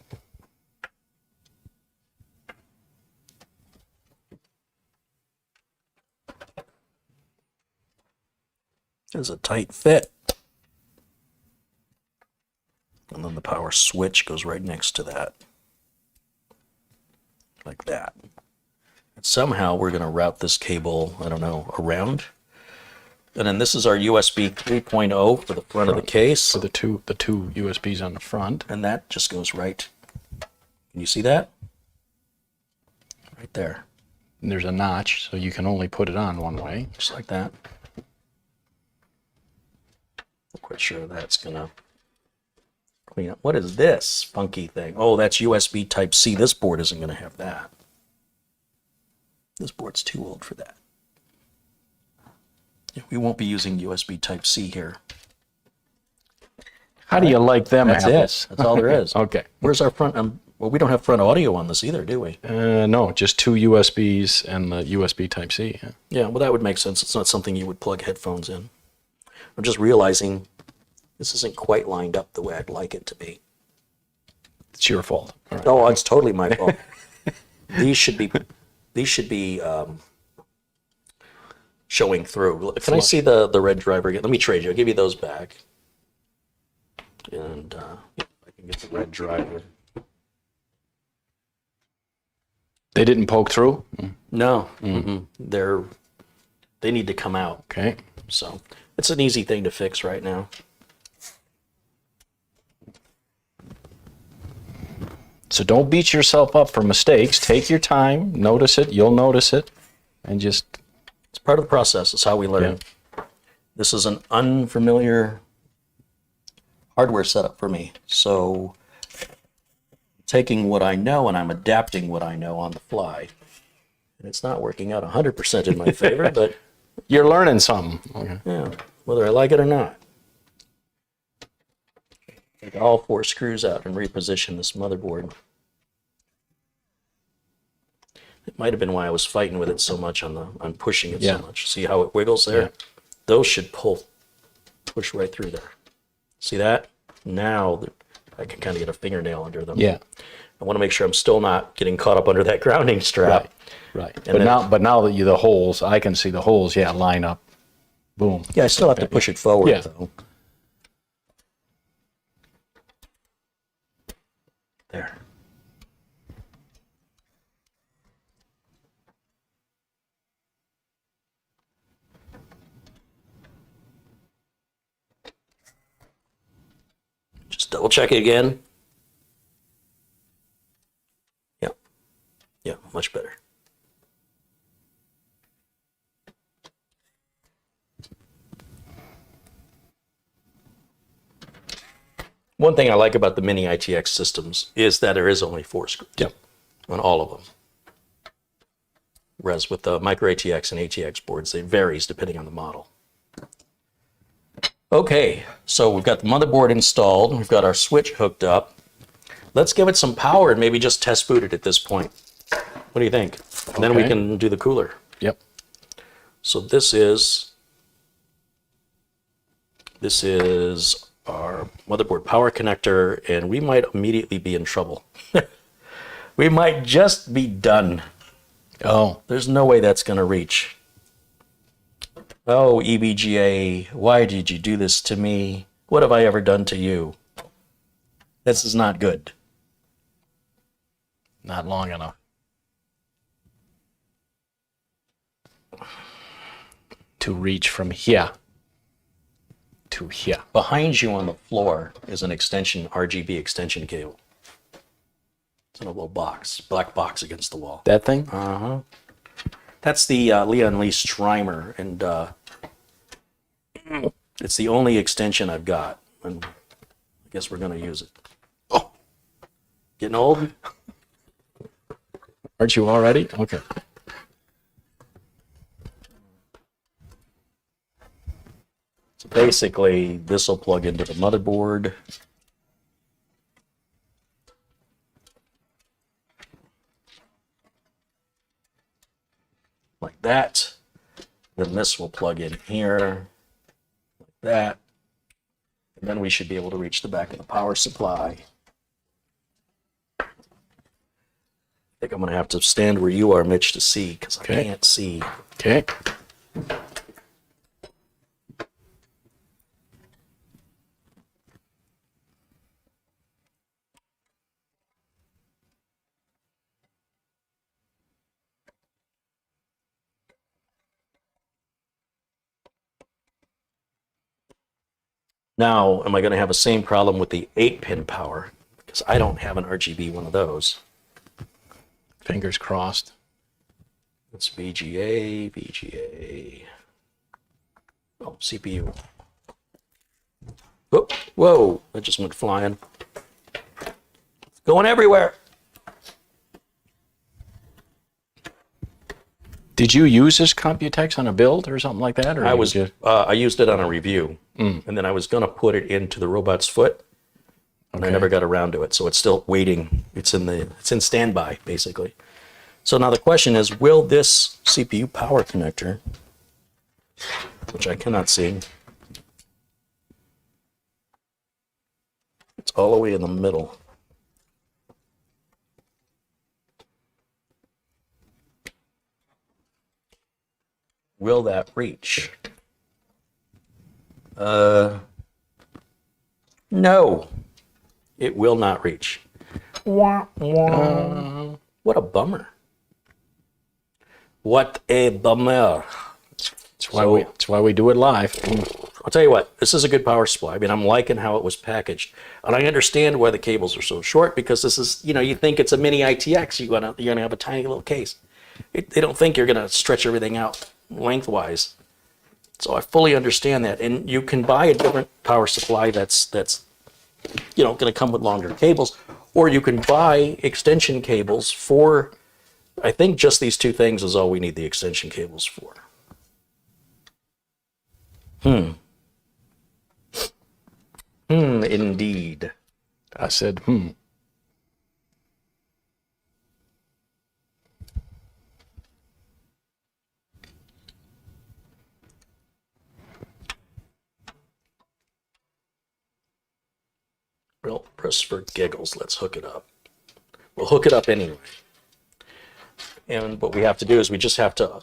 is a tight fit. And then the power switch goes right next to that. Like that. And somehow we're going to route this cable, I don't know, around. And then this is our USB 3.0 for the front of the case. So the two USBs on the front. And that just goes right. Can you see that? Right there. And there's a notch, so you can only put it on one way. Just like that. Not quite sure that's gonna clean up. What is this funky thing? Oh, that's USB Type C. This board isn't gonna have that. This board's too old for that. Yeah, we won't be using USB Type C here. How do you like them That's apples? it. That's all there is. Okay. Where's our front? Well, we don't have front audio on this either, do we? No, just 2 USBs and the USB Type C. Yeah. Yeah, well, that would make sense. It's not something you would plug headphones in. I'm just realizing this isn't quite lined up the way I'd like it to be. It's your fault. All right. Oh, it's totally my fault. These should be showing through. Can I see the red driver again? Let me trade you. I'll give you those back. And I can get the red driver. They didn't poke through? No, they need to come out. Okay. So it's an easy thing to fix right now. So don't beat yourself up for mistakes. Take your time, notice it, you'll notice it, and just... It's part of the process. It's how we learn. Yeah. This is an unfamiliar hardware setup for me. So taking what I know and I'm adapting what I know on the fly. And it's not working out 100% in my favor, but You're learning something. Okay. yeah, whether I like it or not. Take all 4 screws out and reposition this motherboard. It might have been why I was fighting with it so much on pushing it Yeah. so much. See how it wiggles there? Yeah. Those should push right through there. See that? Now I can kind of get a fingernail under them. Yeah. I want to make sure I'm still not getting caught up under that grounding strap. Right. And then- But now that the holes, I can see the holes, yeah, line up. Boom. Yeah, I still have to push it forward Yeah. though. There. Just double check it again. Yeah. Yeah, much better. One thing I like about the mini ITX systems is that there is only 4 screws Yep. on all of them. Whereas with the micro ATX and ATX boards, it varies depending on the model. Okay, so we've got the motherboard installed. We've got our switch hooked up. Let's give it some power and maybe just test boot it at this point. What do you think? And then we Okay. can do the cooler. Yep. So this is our motherboard power connector, and we might immediately be in trouble. We might just be done. Oh, There's no way that's going to reach. Oh, EBGA, why did you do this to me? What have I ever done to you? This is not good. not long enough. To reach from here to here. Behind you on the floor is an RGB extension cable. It's in a little box, black box against the wall. That thing? That's the Leon Lee Strymer, and it's the only extension I've got, and I guess we're going to use it. Oh, getting old? Aren't you already? Okay. So basically, this will plug into the motherboard. Like that. Then this will plug in here. Like that. And then we should be able to reach the back of the power supply. I think I'm going to have to stand where you are, Mitch, to see, because I Okay. can't see. Okay. Now, am I going to have the same problem with the 8-pin power? Because I don't have an RGB one of those. Fingers crossed. It's VGA. Oh, CPU. Oh, whoa, that just went flying. It's going everywhere. Did you use this Computex on a build or something like that? Or I you used it on a review, and then I was going to put it into the robot's foot, and I never got around to it. So it's still waiting. It's in standby, basically. So now the question is, will this CPU power connector, which I cannot see, it's all the way in the middle. Will that reach? No, it will not reach. What a bummer. What a bummer. That's why we do it live. I'll tell you what, this is a good power supply. I mean, I'm liking how it was packaged. And I understand why the cables are so short, because this is, you think it's a mini ITX, you're gonna have a tiny little case. They don't think you're gonna stretch everything out lengthwise. So I fully understand that. And you can buy a different power supply that's gonna come with longer cables, or you can buy extension cables for, I think just these two things is all we need the extension cables for. Indeed. I said, Well, press for giggles, let's hook it up. We'll hook it up anyway. And what we have to do is we just have to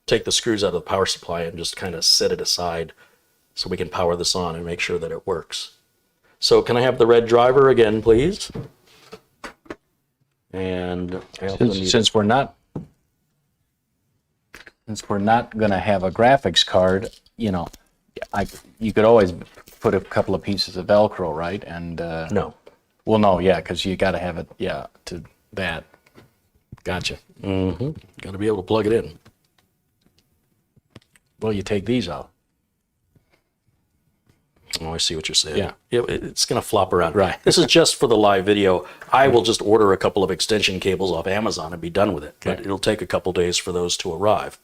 take the screws out of the power supply and just kind of set it aside so we can power this on and make sure that it works. So can I have the red driver again, please? And since we're not going to have a graphics card, you could always put a couple of pieces of Velcro, right? And no. Well, no, yeah, because you got to have it, to that. Gotcha. Got to be able to plug it in. Well, you take these out. Oh, I see what you're saying. Yeah. It's going to flop around. Right. This is just for the live video. I will just order a couple of extension cables off Amazon and be done with it. Okay. But it'll take a couple days for those to arrive.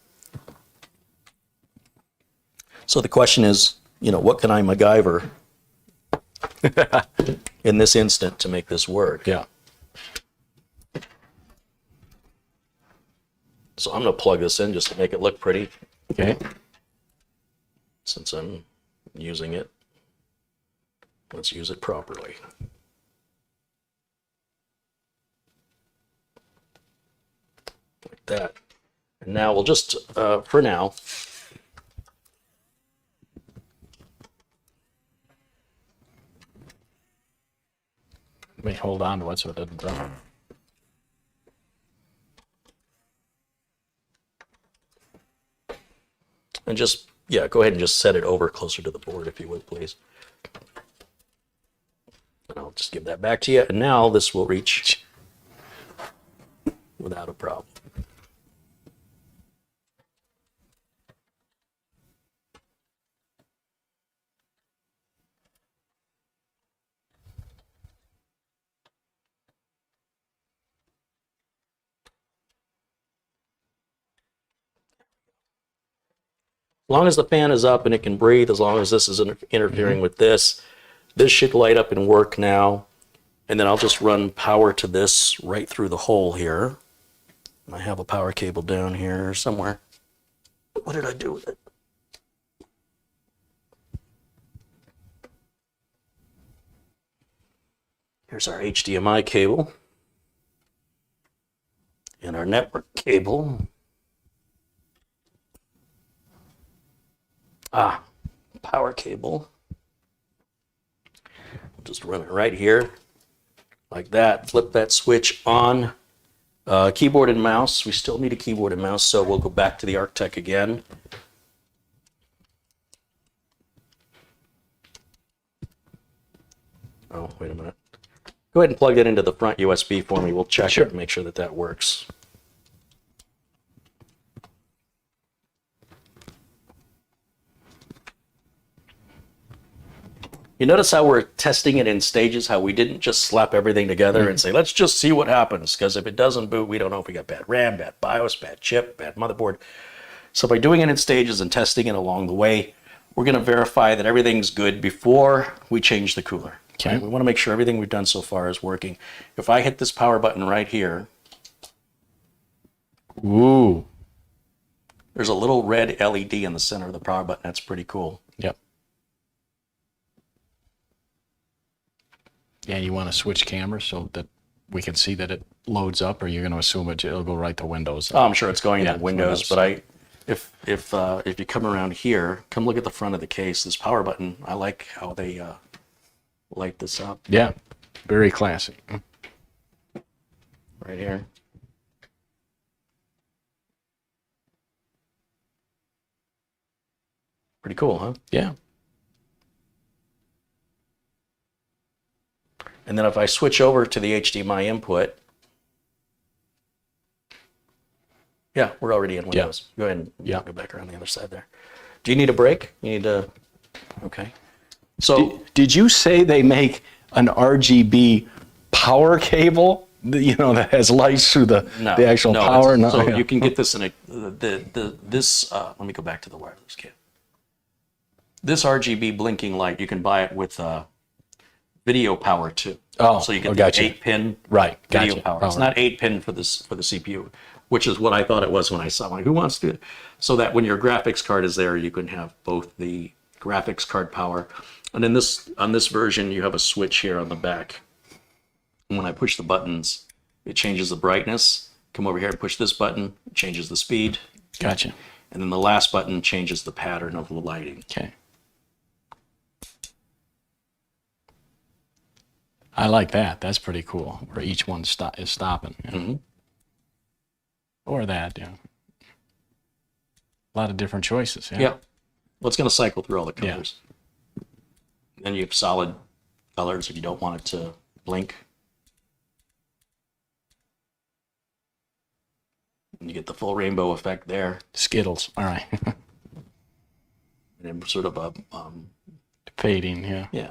So the question is, what can I MacGyver in this instant to make this work? Yeah. So I'm going to plug this in just to make it look pretty. Okay. Since I'm using it, let's use it properly. Like that. And now we'll just, for now, Let me hold on to it so it doesn't drop. and just, go ahead and just set it over closer to the board if you would, please. And I'll just give that back to you. And now this will reach without a problem. As long as the fan is up and it can breathe, as long as this isn't interfering with this, this should light up and work now. And then I'll just run power to this right through the hole here. I have a power cable down here somewhere. What did I do with it? Here's our HDMI cable and our network cable. Power cable. Just run it right here like that. Flip that switch on. Keyboard and mouse. We still need a keyboard and mouse, so we'll go back to the Arctech again. Oh, wait a minute. Go ahead and plug that into the front USB for me. We'll check it and make sure that that works. You notice how we're testing it in stages, how we didn't just slap everything together and say, let's just see what happens, because if it doesn't boot, we don't know if we got bad RAM, bad BIOS, bad chip, bad motherboard. So by doing it in stages and testing it along the way, we're going to verify that everything's good before we change the cooler. Okay. Right? We want to make sure everything we've done so far is working. If I hit this power button right here, Ooh. there's a little red LED in the center of the power button. That's pretty cool. Yep. Yeah, you want to switch cameras so that we can see that it loads up, or you're going to assume it'll go right to Windows? Oh, I'm sure it's going Yeah, to Windows, Windows. but if you come around here, come look at the front of the case. This power button, I like how they light this up Yeah, very classy. right here. Pretty cool, huh? Yeah. And then if I switch over to the HDMI input, yeah, we're already in Windows. Go ahead and go back around the other side there. Do you need a break? You need to, okay. So Did you say they make an RGB power cable, that has lights through the actual power? No, so yeah. you can get this in a, let me go back to the wireless kit. This RGB blinking light, you can buy it with video power too. Oh, so you get the gotcha. 8-pin Right, video gotcha. power. All It's right. not 8-pin for the CPU, which is what I thought it was when I saw it. Like, who wants to? So that when your graphics card is there, you can have both the graphics card power, and in on this version, you have a switch here on the back. And when I push the buttons, it changes the brightness. Come over here and push this button, it changes the speed. Gotcha. And then the last button changes the pattern of the lighting. Okay. I like that. That's pretty cool, where each one is stopping. Or that, yeah. A lot of different choices. Yeah. Yeah. Well, it's going to cycle through all the colors. Then you have solid colors if you don't want it to blink. And you get the full rainbow effect there. Skittles. All right. And then sort of a, Fading, yeah. yeah.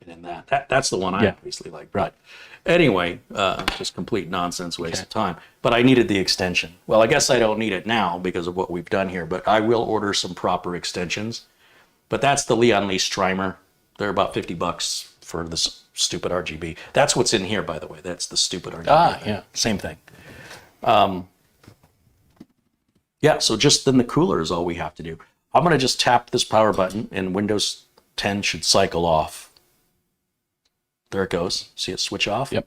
And then that's the one I Yeah. obviously like. Right. Anyway, just complete nonsense, waste of time. But I needed the extension. Well, I guess I don't need it now because of what we've done here, but I will order some proper extensions. But that's the Leon Lee Strimer. They're about $50 for this stupid RGB. That's what's in here, by the way. That's the stupid RGB. Ah, yeah. Same thing. Yeah, so just then the cooler is all we have to do. I'm going to just tap this power button and Windows 10 should cycle off. There it goes. See it switch off? Yep.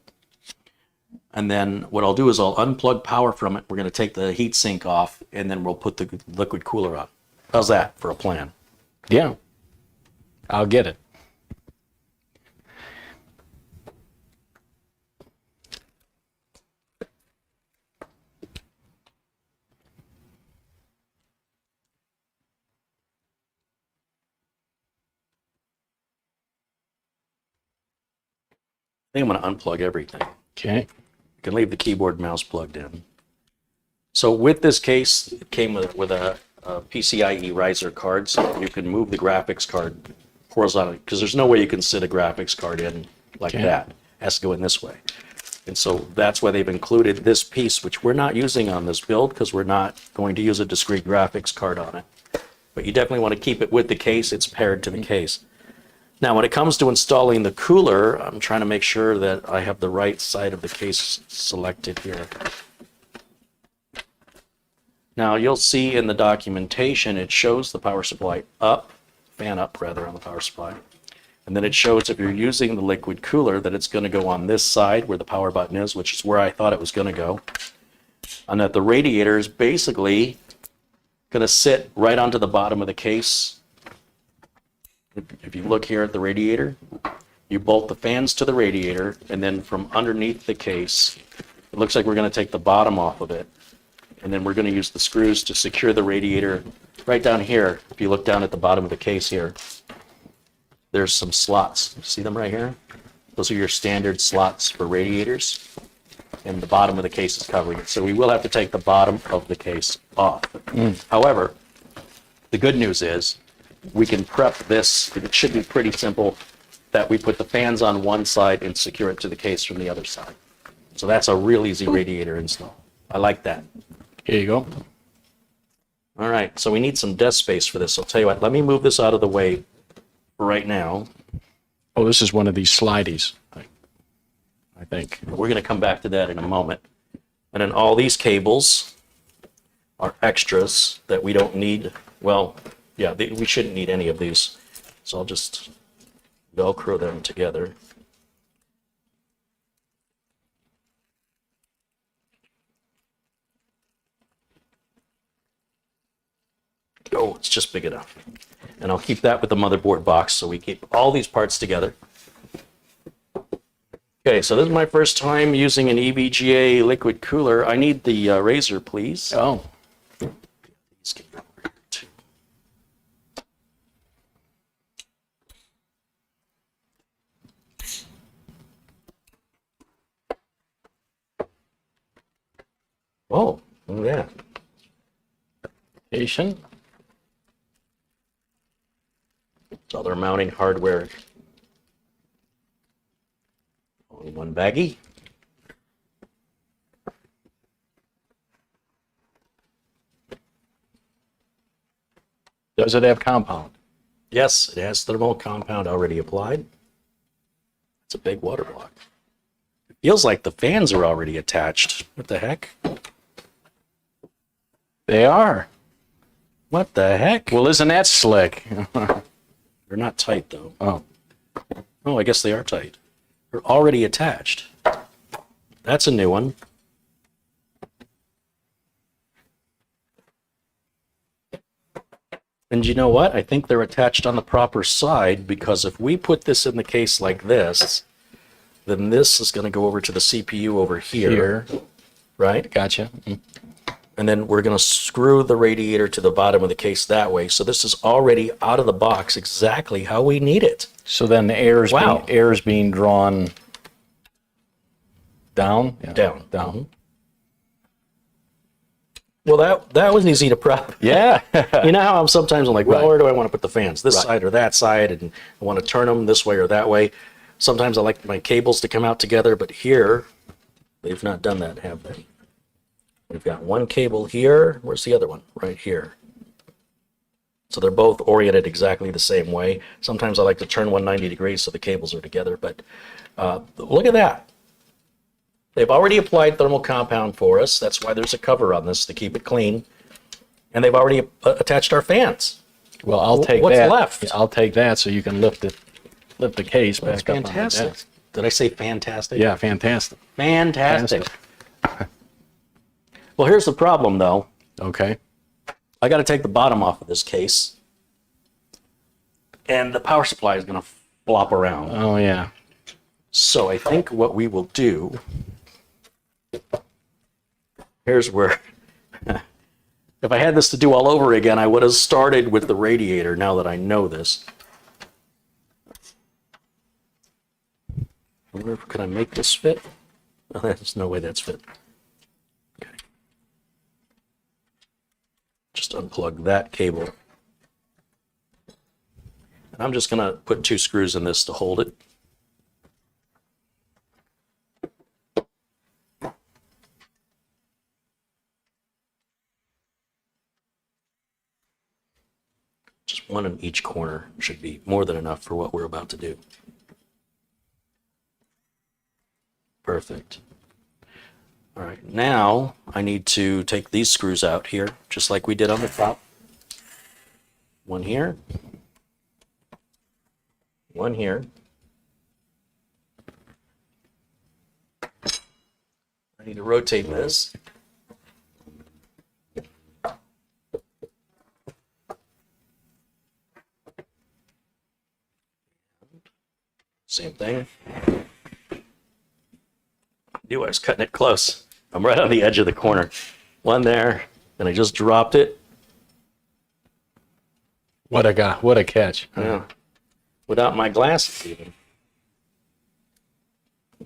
And then what I'll do is I'll unplug power from it. We're going to take the heat sink off and then we'll put the liquid cooler on. How's that for a plan? Yeah. I'll get it. I think I'm going to unplug everything. Okay. You can leave the keyboard and mouse plugged in. So with this case, it came with a PCIe riser card, so you can move the graphics card horizontally, because there's no way you can sit a graphics card in like Okay. that. It has to go in this way. And so that's why they've included this piece, which we're not using on this build, because we're not going to use a discrete graphics card on it. But you definitely want to keep it with the case. It's paired to the case. Now, when it comes to installing the cooler, I'm trying to make sure that I have the right side of the case selected here. Now, you'll see in the documentation, it shows the power supply up, fan up rather, on the power supply. And then it shows if you're using the liquid cooler that it's going to go on this side where the power button is, which is where I thought it was going to go. And that the radiator is basically going to sit right onto the bottom of the case. If you look here at the radiator, you bolt the fans to the radiator, and then from underneath the case, it looks like we're going to take the bottom off of it, and then we're going to use the screws to secure the radiator right down here. If you look down at the bottom of the case here, there's some slots. See them right here? Those are your standard slots for radiators, and the bottom of the case is covering it. So we will have to take the bottom of the case off. However, the good news is we can prep this. It should be pretty simple that we put the fans on one side and secure it to the case from the other side. So that's a real easy radiator install. I like that. Here you go. All right, so we need some desk space for this. I'll tell you what, let me move this out of the way for right now. Oh, this is one of these slideys, I think. We're going to come back to that in a moment. And then all these cables are extras that we don't need. Well, yeah, we shouldn't need any of these. So I'll just Velcro them together. Oh, it's just big enough. And I'll keep that with the motherboard box so we keep all these parts together. Okay, so this is my first time using an EVGA liquid cooler. I need the razor, please. Oh. These can go over here too. Oh, look at that. Patient. So they're mounting hardware. Only one baggie. Does it have compound? Yes, it has thermal compound already applied. It's a big water block. It feels like the fans are already attached. What the heck? They are. What the heck? Well, isn't that slick? They're not tight though. Oh. Oh, I guess they are tight. They're already attached. That's a new one. And you know what? I think they're attached on the proper side, because if we put this in the case like this, then this is going to go over to the CPU over here, right? Gotcha. And then we're going to screw the radiator to the bottom of the case that way. So this is already out of the box exactly how we need it. So then the air is being drawn down? Yeah. Down. Down. Well, that was easy to prep. Yeah. You know how sometimes I'm like, well, Right. where do I want to put the fans? This Right. side or that side? And I want to turn them this way or that way. Sometimes I like my cables to come out together, but here, they've not done that, have they? We've got one cable here. Where's the other one? Right here. So they're both oriented exactly the same way. Sometimes I like to turn 190 degrees so the cables are together, but look at that. They've already applied thermal compound for us. That's why there's a cover on this to keep it clean. And they've already attached our fans. Well, I'll take What's that. left? Yeah, I'll take that so you can lift the case That's back up on the fantastic. desk. Did I say fantastic? Yeah, fantastic. Fantastic. Well, here's the problem, though. Okay. I got to take the bottom off of this case, and the power supply is going to flop around. Oh, yeah. So I think what we will do, here's where, if I had this to do all over again, I would have started with the radiator now that I know this. I wonder if, can I make this fit? Oh, there's no way that's fit. Okay. Just unplug that cable. And I'm just going to put 2 screws in this to hold it. Just one in each corner should be more than enough for what we're about to do. Perfect. All right, now I need to take these screws out here, just like we did on the top. One here. One here. I need to rotate this. Same thing. Knew I was cutting it close. I'm right on the edge of the corner. One there, and I just dropped it. What a catch. Yeah. Without my glasses even.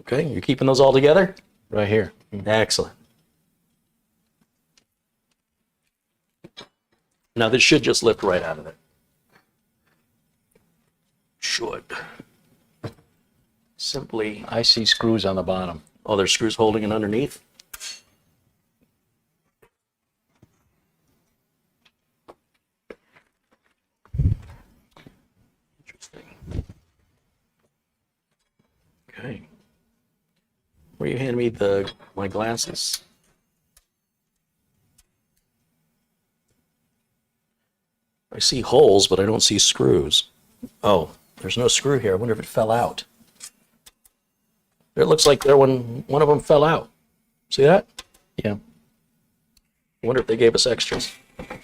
Okay, you're keeping those all together? Right here. Excellent. Now this should just lift right out of it. should simply... I see screws on the bottom. Oh, there's screws holding it underneath? Interesting. Okay. Will you hand me my glasses? I see holes, but I don't see screws. Oh, there's no screw here. I wonder if it fell out. It looks like one of them fell out. See that? Yeah. I wonder if they gave us extras. I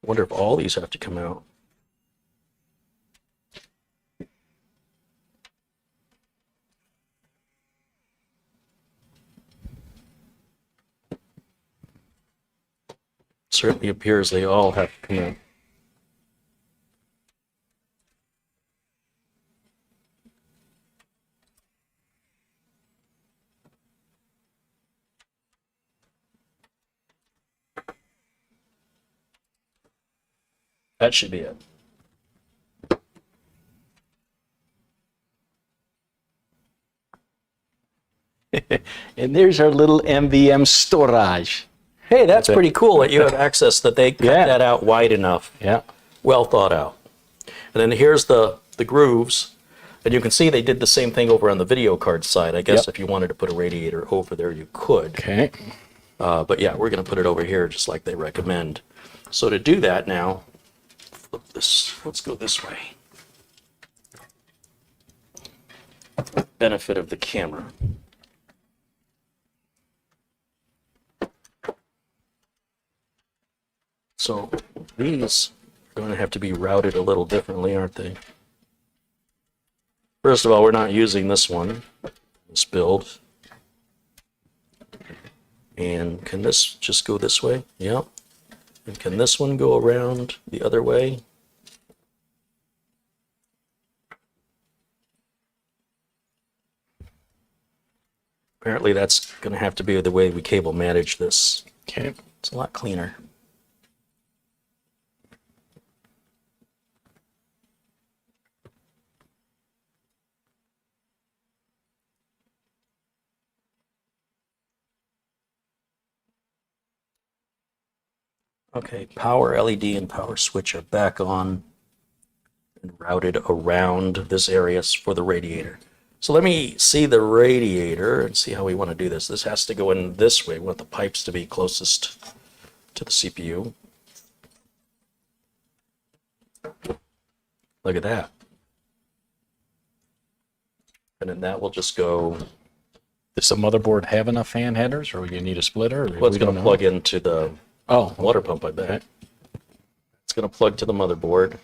wonder if all these have to come out. Certainly appears they all have to come out. That should be it. And there's our little MVM storage. Hey, that's pretty cool that you have access, that they cut that out wide enough. Yeah. Well thought out. And then here's the grooves. And you can see they did the same thing over on the video card side. I guess if you wanted to put a radiator over there, you could. Okay. But yeah, we're going to put it over here just like they recommend. So to do that now, flip this. Let's go this way. Benefit of the camera. So these are going to have to be routed a little differently, aren't they? First of all, we're not using this one, this build. And can this just go this way? Yep. And can this one go around the other way? Apparently that's going to have to be the way we cable manage this. Okay. It's a lot cleaner. Okay, power LED and power switch are back on and routed around this area for the radiator. So let me see the radiator and see how we want to do this. This has to go in this way. We want the pipes to be closest to the CPU. Look at that. And then that will just go... Does the motherboard have enough fan headers, or you need a splitter? Or Well, it's going to plug into the water pump, I bet. Okay. It's going to plug to the motherboard.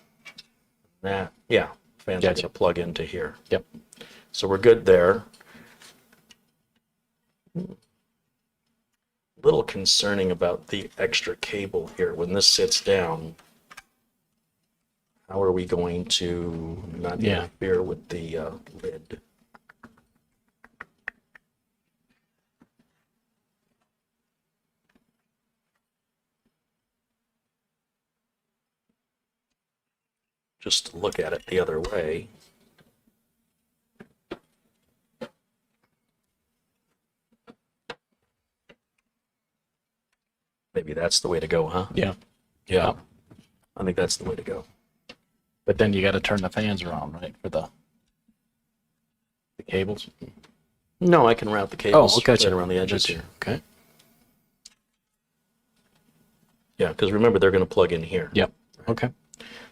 That, yeah, fans are going Gotcha. to plug into here. Yep. So we're good there. A little concerning about the extra cable here. When this sits down, how are we going to not interfere with the lid? Just to look at it the other way. Maybe that's the way to go, huh? Yeah. Yeah. I think that's the way to go. But then you got to turn the fans around, right, for the cables? No, I can route the cables gotcha. right around the edges Gotcha. here. Okay. Yeah, because remember, they're going to plug in here. Yep. Okay.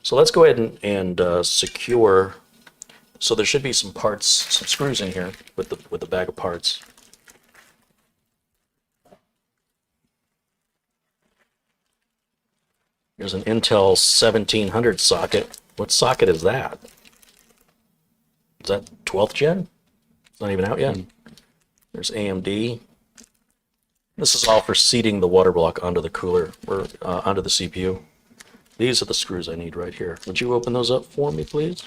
So let's go ahead and secure. So there should be some parts, some screws in here with the bag of parts. There's an Intel 1700 socket. What socket is that? Is that 12th gen? It's not even out yet. There's AMD. This is all for seating the water block onto the cooler or onto the CPU. These are the screws I need right here. Would you open those up for me, please?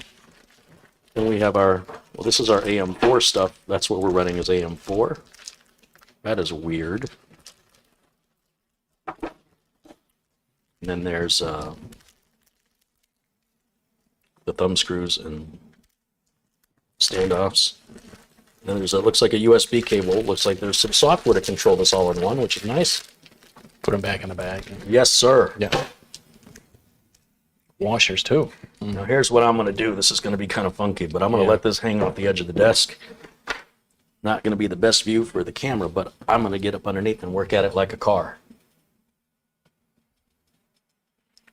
Then we have our, well, this is our AM4 stuff. That's what we're running as AM4. That is weird. And then there's the thumb screws and standoffs. And then there's, it looks like a USB cable. Looks like there's some software to control this all in one, which is nice. Put them back in the bag. Yes, sir. Yeah. Washers too. Now here's what I'm going to do. This is going to be kind of funky, but I'm going to let this hang off the edge of the desk. Not going to be the best view for the camera, but I'm going to get up underneath and work at it like a car.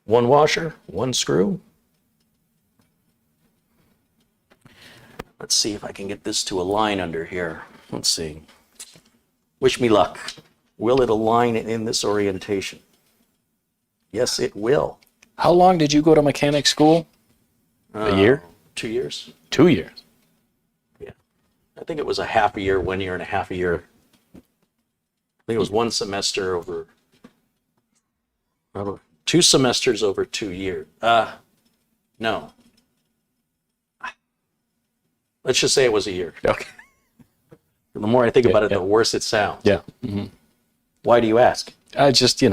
One washer, one screw. Let's see if I can get this to align under here. Let's see. Wish me luck. Will it align in this orientation? Yes, it will. How long did you go to mechanic school? A year? 2 years. 2 years. Yeah. I think it was a half a year, 1 year and a half a year. I think it was one semester over, 2 semesters over 2 years. No. Let's just say it was a year. Okay. The more I think about it, yeah. the worse it sounds. Yeah. Why do you ask? I just,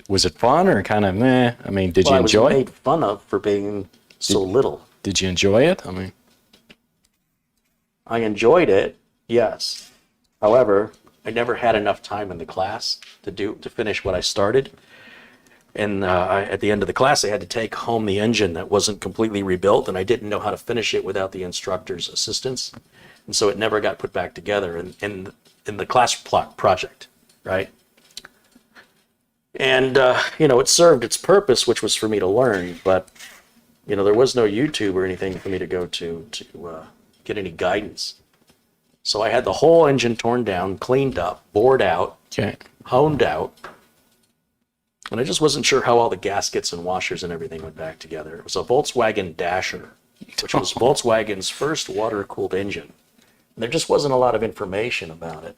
was it fun or kind of meh? I mean, did you I was enjoy it? made fun of for being so little. Did you enjoy it? I mean, I enjoyed it, yes. However, I never had enough time in the class to finish what I started. And at the end of the class, I had to take home the engine that wasn't completely rebuilt, and I didn't know how to finish it without the instructor's assistance. And so it never got put back together in the class project, right? And, it served its purpose, which was for me to learn, but, there was no YouTube or anything for me to go to get any guidance. So I had the whole engine torn down, cleaned up, bored out, okay. honed out, and I just wasn't sure how all the gaskets and washers and everything went back together. It was a Volkswagen Dasher, which was Volkswagen's first water-cooled engine. And there just wasn't a lot of information about it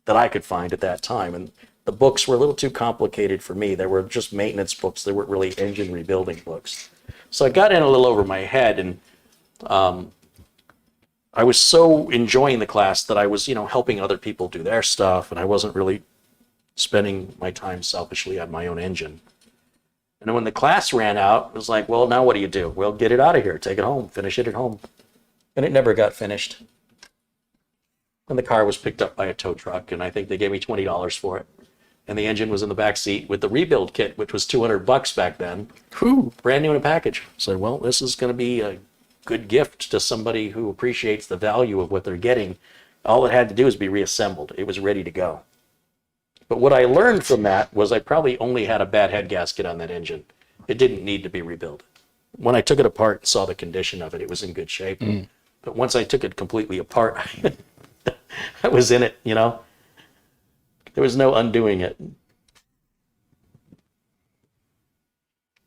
that I could find at that time. And the books were a little too complicated for me. They were just maintenance books. They weren't really engine rebuilding books. So I got in a little over my head, and I was so enjoying the class that I was, helping other people do their stuff, and I wasn't really spending my time selfishly on my own engine. And then when the class ran out, it was like, well, now what do you do? Well, get it out of here, take it home, finish it at home. And it never got finished. And the car was picked up by a tow truck, and I think they gave me $20 for it. And the engine was in the back seat with the rebuild kit, which was $200 back then. Whew. Brand new in a package. So, well, this is going to be a good gift to somebody who appreciates the value of what they're getting. All it had to do is be reassembled. It was ready to go. But what I learned from that was I probably only had a bad head gasket on that engine. It didn't need to be rebuilt. When I took it apart and saw the condition of it, it was in good shape. But once I took it completely apart, I was in it, There was no undoing it.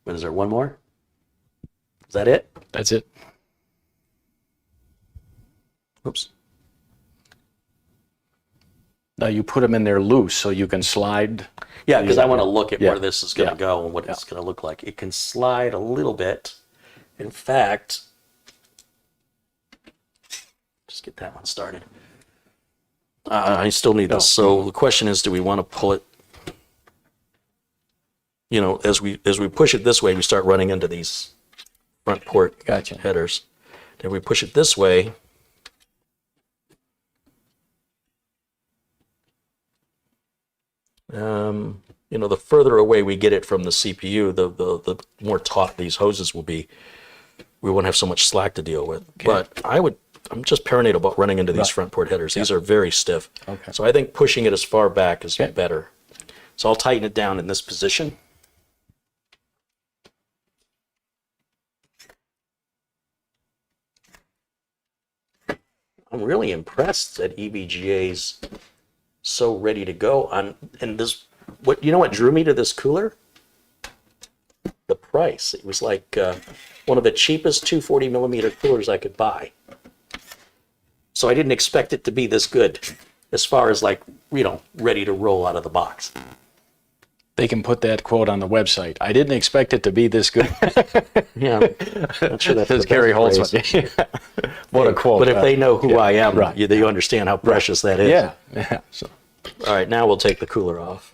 But is there one more? Is that it? That's it. Oops. Now you put them in there loose so you can slide. Yeah, because I want to look at Yeah. where this is going to go and what it's going to look like. It can slide a little bit. In fact, just get that one started. I still need this. So the question is, do we want to pull it? As we push it this way, we start running into these front port headers. If we push it this way, the further away we get it from the CPU, the more taut these hoses will be. We won't have so much slack to deal with. Okay. But I'm just paranoid about running into these front port headers. These are very stiff. Okay. So I think pushing it as far back is better. So I'll tighten it down in this position. I'm really impressed that EVGA's so ready to go on. And this, what drew me to this cooler? The price. It was like one of the cheapest 240 millimeter coolers I could buy. So I didn't expect it to be this good as far as ready to roll out of the box. They can put that quote on the website. I didn't expect it to be this good. Yeah, not sure that's Says CareyHolzman. What a quote. But if they know who I am, right. you understand how precious that is. Yeah. So. All right, now we'll take the cooler off.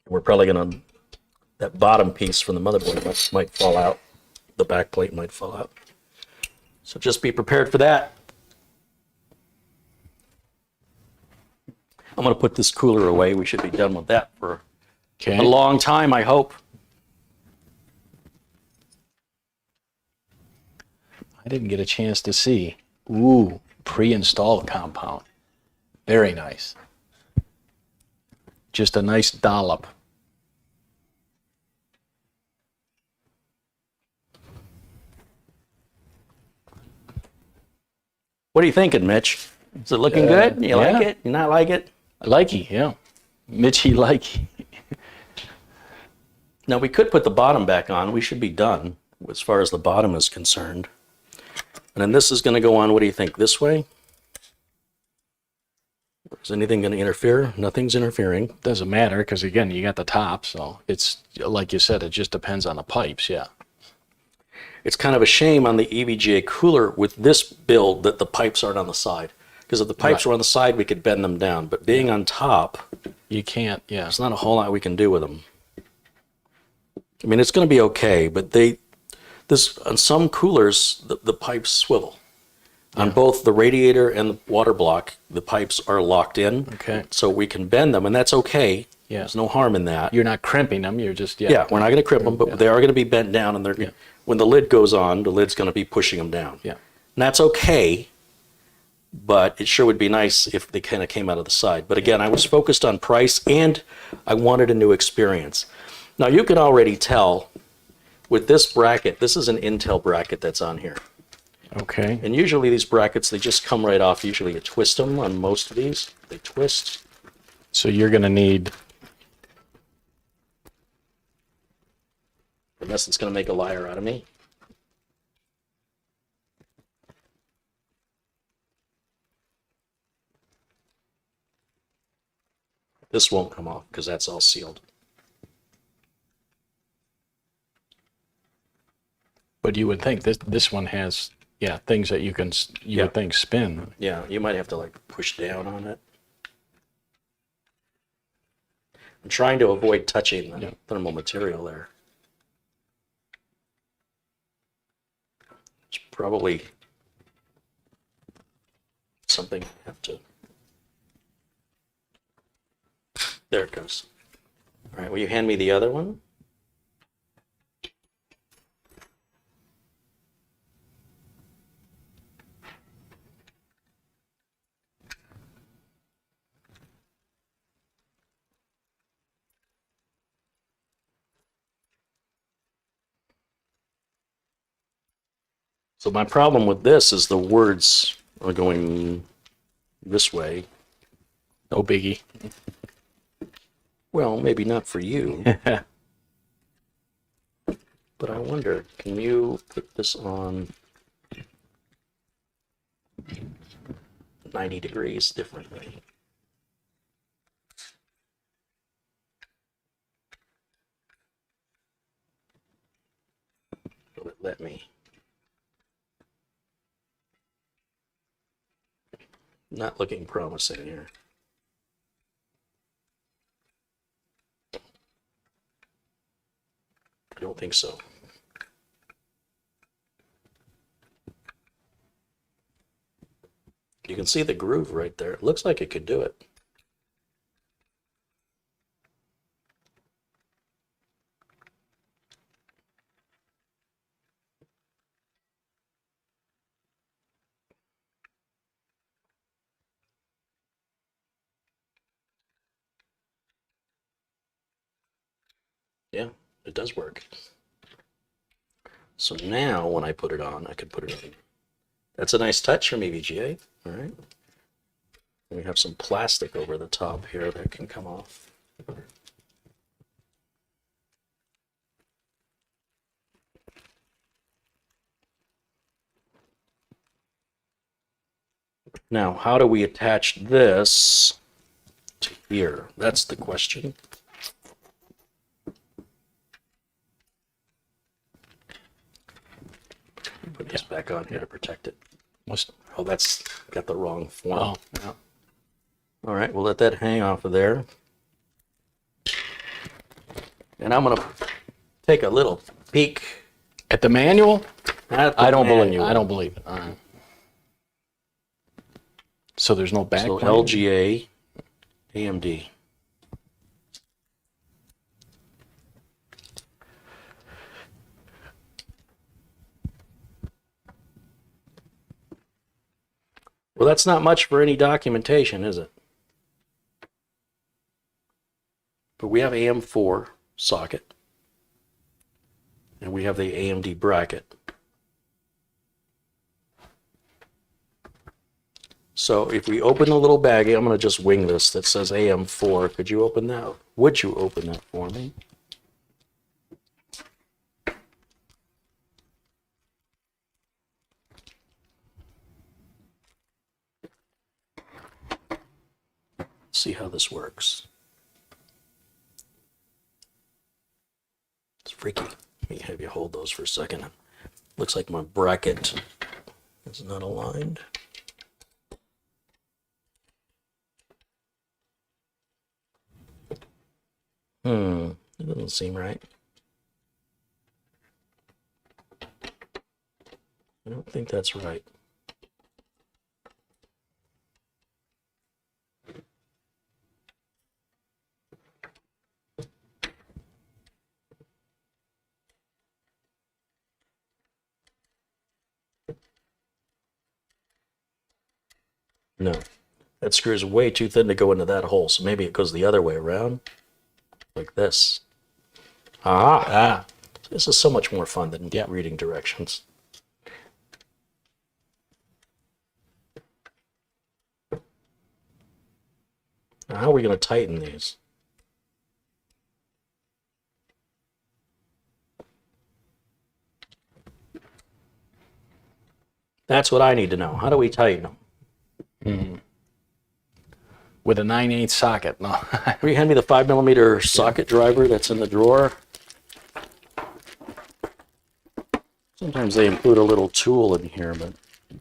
We're probably gonna, that bottom piece from the motherboard might fall out. The back plate might fall out. So just be prepared for that. I'm gonna put this cooler away. We should be done with that for Okay. a long time, I hope. I didn't get a chance to see. Ooh, pre-installed compound. Very nice. Just a nice dollop. What are you thinking, Mitch? Is it looking good? You like yeah. it? You not like it? I likey, yeah. Mitchy likey. Now we could put the bottom back on. We should be done as far as the bottom is concerned. And then this is going to go on, what do you think, this way? Is anything going to interfere? Nothing's interfering. Doesn't matter, because again, you got the top, so it's, like you said, it just depends on the pipes, yeah. It's kind of a shame on the EVGA cooler with this build that the pipes aren't on the side. Because if the pipes Right. were on the side, we could bend them down. But being on top, You can't, yeah. there's not a whole lot we can do with them. I mean, it's going to be okay, but on some coolers, the pipes swivel. On both the radiator and the water block, the pipes are locked in. Okay. So we can bend them, and that's okay. Yeah. There's no harm in that. You're not crimping them, you're just, Yeah, we're not going to crimp them, but they are going to be bent down, and they're when the lid goes on, the lid's going to be pushing them down. Yeah. And that's okay, but it sure would be nice if they kind of came out of the side. But again, I was focused on price, and I wanted a new experience. Now, you can already tell with this bracket, this is an Intel bracket that's on here. Okay. And usually these brackets, they just come right off. Usually you twist them on most of these. They twist. So you're going to need, Unless it's going to make a liar out of me. This won't come off because that's all sealed. but you would think this one has, yeah, things that you can, you would think spin. Yeah, you might have to like push down on it. I'm trying to avoid touching the thermal material there. It's probably something I have to. There it goes. All right, will you hand me the other one? So my problem with this is the words are going this way. No biggie. Well, maybe not for you, but I wonder, can you put this on 90 degrees differently? Will it let me? Not looking promising here. I don't think so. You can see the groove right there. It looks like it could do it. Yeah, it does work. So now when I put it on, I can put it in. That's a nice touch from EVGA. All right. We have some plastic over the top here that can come off. Now, how do we attach this to here? That's the question. Put this back on here to protect it. Oh, that's got the wrong form. Oh, yeah. All right, we'll let that hang off of there. And I'm going to take a little peek At the manual? at the I don't believe. manual. I don't believe it. All right. So there's no back. So plane? LGA, AMD. Well, that's not much for any documentation, is it? But we have AM4 socket, and we have the AMD bracket. So if we open the little baggie, I'm going to just wing this that says AM4. Could you open that? Would you open that for me? See how this works. It's freaky. Let me have you hold those for a second. Looks like my bracket is not aligned. It doesn't seem right. I don't think that's right. No, that screw is way too thin to go into that hole, so maybe it goes the other way around, like this. Ah. This is so much more fun than reading directions. Now, how are we going to tighten these? That's what I need to know. How do we tighten them? With a 9/8 socket. No. Will you hand me the 5mm socket driver that's in the drawer? Sometimes they include a little tool in here, but I'm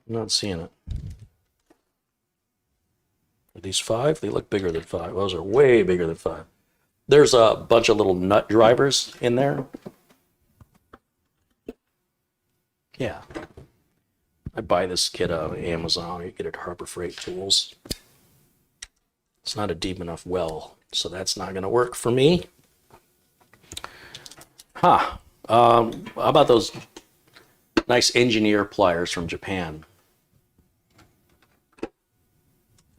not seeing it. Are these 5? They look bigger than 5. Those are way bigger than 5. There's a bunch of little nut drivers in there. Yeah. I buy this kit out of Amazon. You get it at Harbor Freight Tools. It's not a deep enough well, so that's not going to work for me. How about those nice engineer pliers from Japan?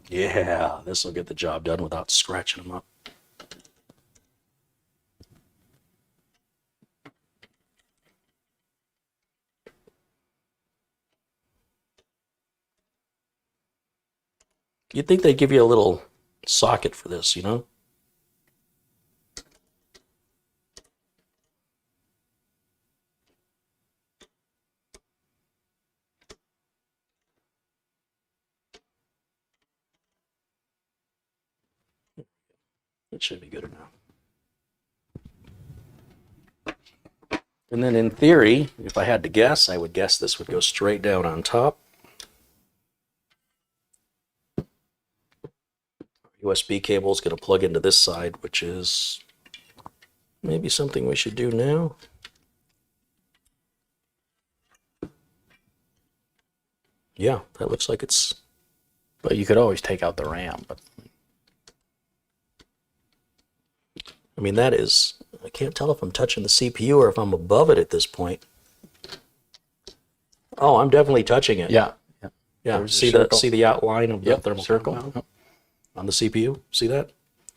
Yeah, this will get the job done without scratching them up. You'd think they'd give you a little socket for this, you know? It should be good enough. And then in theory, if I had to guess, I would guess this would go straight down on top. USB cable is going to plug into this side, which is maybe something we should do now. Yeah, that looks like it's... But you could always take out the RAM. But I mean, that is... I can't tell if I'm touching the CPU or if I'm above it at this point. Oh, I'm definitely touching it. yeah. Yeah, There's a see circle. the outline of the thermal circle. compound on the CPU? See that?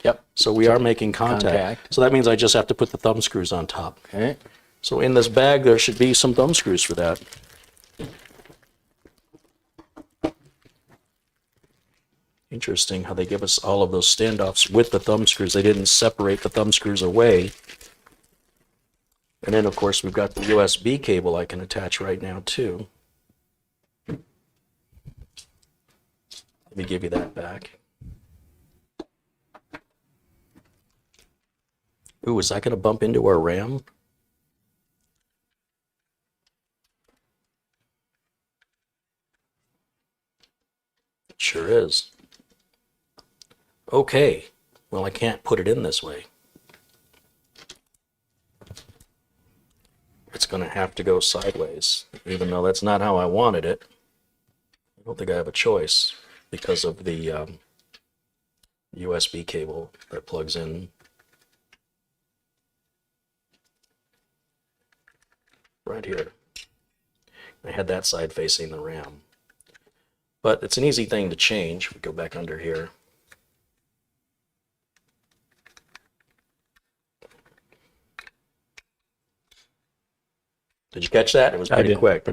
Yep. So we are making contact. Contact. So that means I just have to put the thumb screws on top. Okay. So in this bag, there should be some thumb screws for that. Interesting how they give us all of those standoffs with the thumb screws. They didn't separate the thumb screws away. And then, of course, we've got the USB cable I can attach right now, too. Let me give you that back. Ooh, is that going to bump into our RAM? It sure is. Okay. Well, I can't put it in this way. it's going to have to go sideways, even though that's not how I wanted it. I don't think I have a choice because of the USB cable that plugs in right here. I had that side facing the RAM. But it's an easy thing to change. We go back under here. Did you catch that? It was pretty quick. I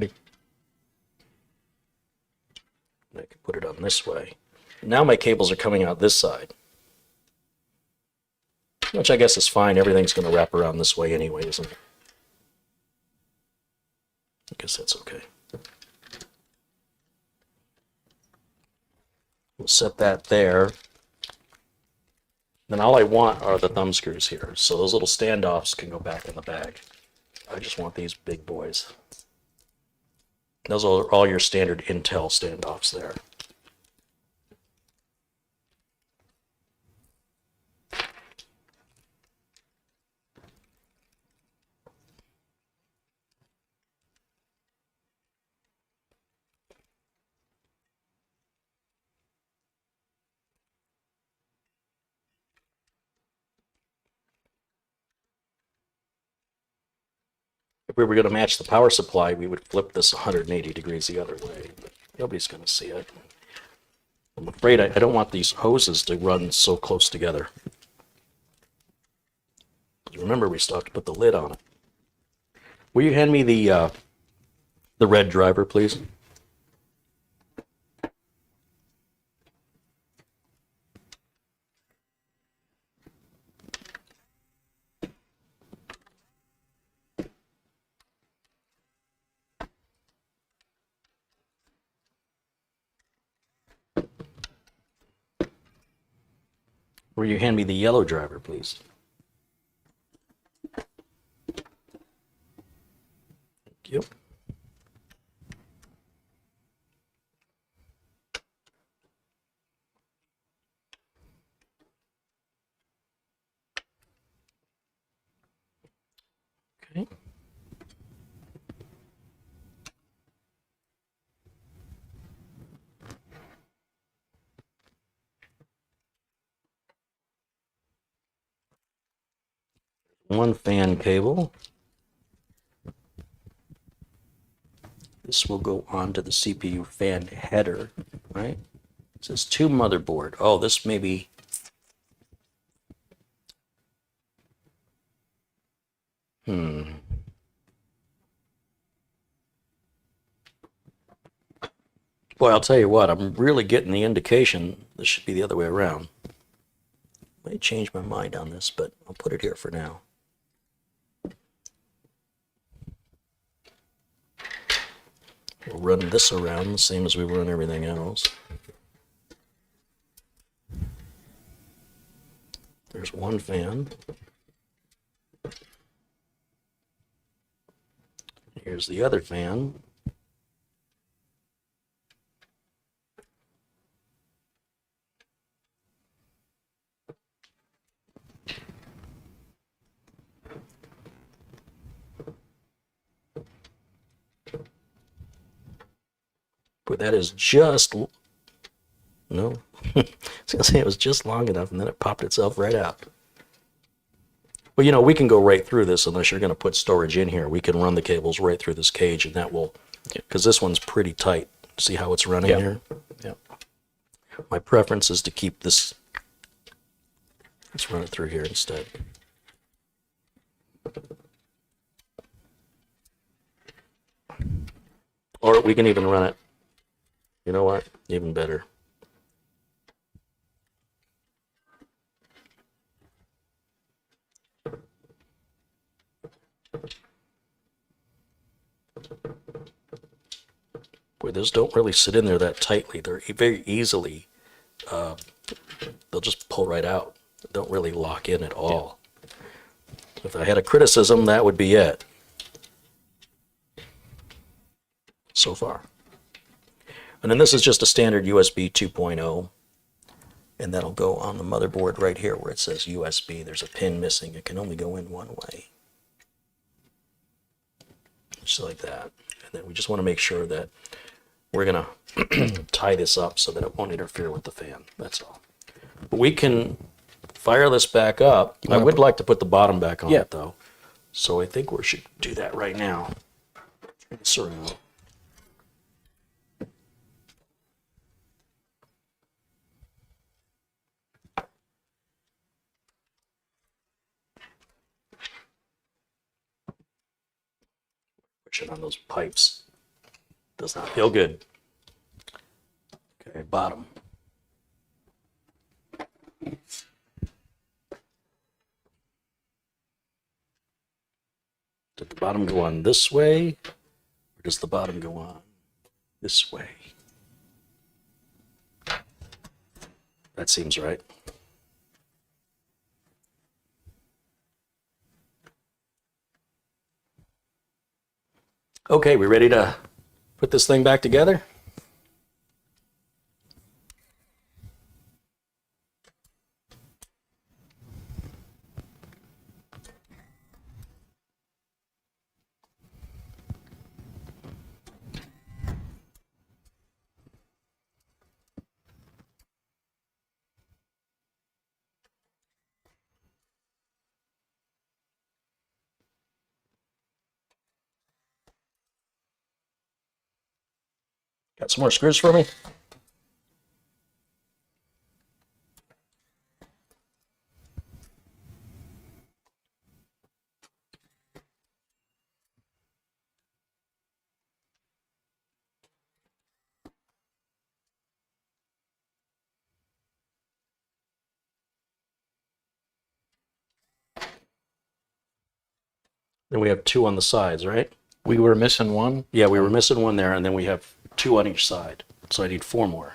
can put it on this way. Now my cables are coming out this side, which I guess is fine. Everything's going to wrap around this way anyway, isn't it? I guess that's okay. We'll set that there. Then all I want are the thumb screws here. So those little standoffs can go back in the bag. I just want these big boys. Those are all your standard Intel standoffs there. If we were going to match the power supply, we would flip this 180 degrees the other way, but nobody's going to see it. I'm afraid I don't want these hoses to run so close together. Remember, we still have to put the lid on it. Will you hand me the red driver, please? Will you hand me the yellow driver, please? Thank you. Okay. One fan cable. This will go onto the CPU fan header, right? It says to motherboard. Oh, this may be. Boy, I'll tell you what, I'm really getting the indication this should be the other way around. Might change my mind on this, but I'll put it here for now. We'll run this around the same as we run everything else. There's one fan. Here's the other fan. But that is just, no, I was going to say it was just long enough and then it popped itself right out. Well, you know, we can go right through this unless you're going to put storage in here. We can run the cables right through this cage and that will, because this one's pretty tight. See how it's running here? Yeah. My preference is to keep this, let's run it through here instead. Or we can even run it. You know what? Even better. Boy, those don't really sit in there that tightly. They're very easily, they'll just pull right out. They don't really lock in at all. If I had a criticism, that would be it. So far. And then this is just a standard USB 2.0, and that'll go on the motherboard right here where it says USB. There's a pin missing. It can only go in one way. just like that. And then we just want to make sure that we're going to tie this up so that it won't interfere with the fan. That's all. But we can fire this back up. I would like to put the bottom back on it, though. So I think we should do that right now. Turn this around. Pushing on those pipes does not feel good. Okay, bottom. Did the bottom go on this way, or does the bottom go on this way? That seems right. Okay, we ready to put this thing back together? Got some more screws for me? Then we have two on the sides, right? We were missing one. Yeah, we were missing one there, and then we have two on each side. So I need four more.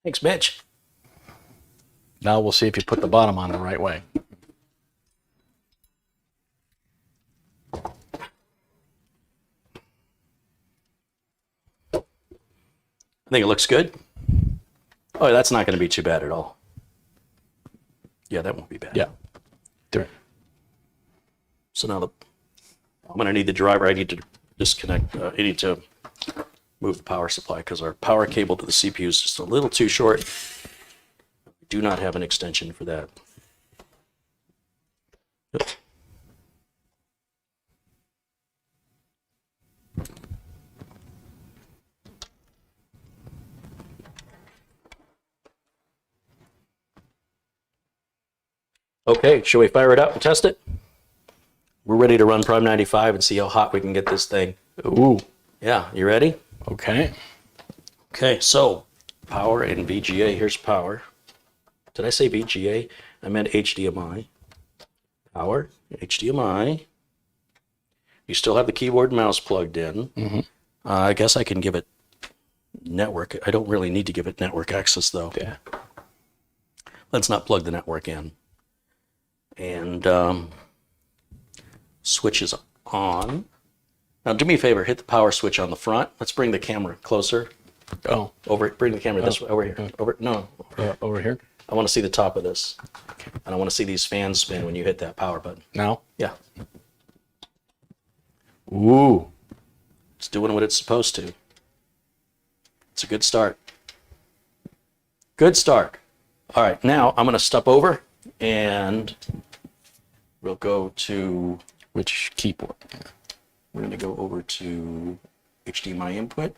Thanks, Mitch. Now we'll see if you put the bottom on the right way. I think it looks good. Oh, that's not going to be too bad at all. Yeah, that won't be bad. Yeah. There. So now I'm going to need the driver. I need to disconnect. I need to move the power supply because our power cable to the CPU is just a little too short. We do not have an extension for that. Yep. Okay, shall we fire it up and test it? We're ready to run Prime 95 and see how hot we can get this thing. Ooh. Yeah, you ready? Okay. Okay, so power and VGA. Here's power. Did I say VGA? I meant HDMI. Power, HDMI. You still have the keyboard and mouse plugged in. Mm-hmm. I guess I can give it network. I don't really need to give it network access, though. Yeah. Let's not plug the network in. And switch is on. Now, do me a favor, hit the power switch on the front. Let's bring the camera closer. Oh. Over. Bring the camera this way. Over here. Over. No. Over here. I want to see the top of this. And I want to see these fans spin when you hit that power button. Now? Yeah. Ooh. It's doing what it's supposed to. It's a good start. Good start. All right, now I'm going to step over and we'll go to, Which keyboard? we're going to go over to HDMI input.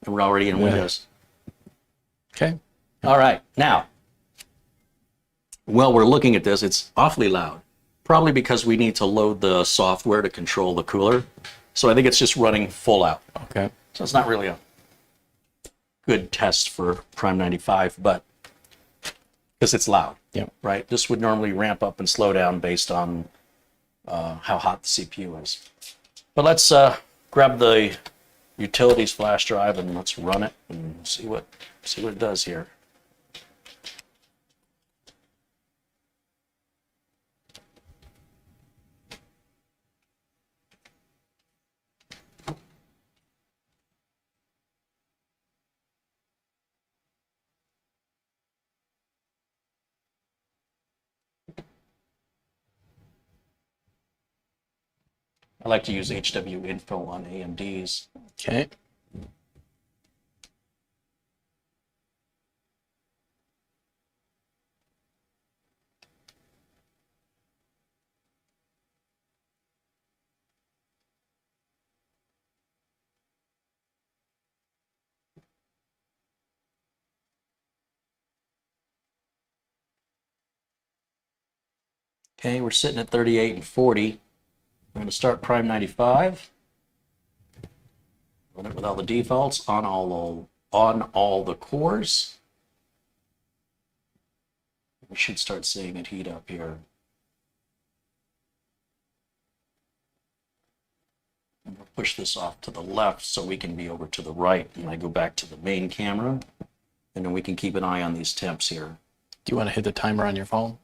And we're already in Windows. Okay. All right, now, while we're looking at this, it's awfully loud. Probably because we need to load the software to control the cooler. So I think it's just running full out. Okay. So it's not really a good test for Prime 95, but because it's loud, Yep. right? This would normally ramp up and slow down based on how hot the CPU is. But let's grab the utilities flash drive and let's run it and see what it does here. I like to use HW info on AMDs. Okay. Okay, we're sitting at 38 and 40. I'm going to start Prime 95. Run it with all the defaults on all the cores. We should start seeing it heat up here. I'm going to push this off to the left so we can be over to the right. And I go back to the main camera, and then we can keep an eye on these temps here. Do you want to hit the timer on your phone?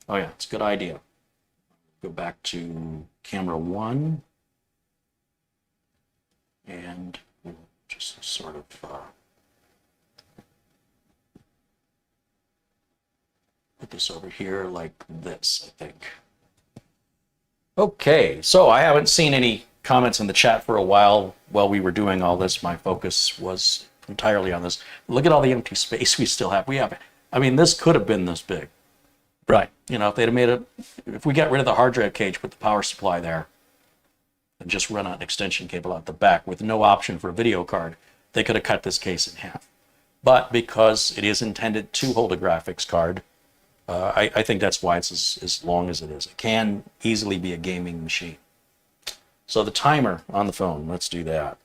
Oh yeah, it's a good idea. Go back to camera 1. And we'll just sort of put this over here like this, I think. Okay, so I haven't seen any comments in the chat for a while. While we were doing all this, my focus was entirely on this. Look at all the empty space we still have. I mean, this could have been this big. Right. You know, if they'd have made it, if we got rid of the hard drive cage, put the power supply there, and just run an extension cable out the back with no option for a video card, they could have cut this case in half. But because it is intended to hold a graphics card, I think that's why it's as long as it is. It can easily be a gaming machine. So the timer on the phone, let's do that.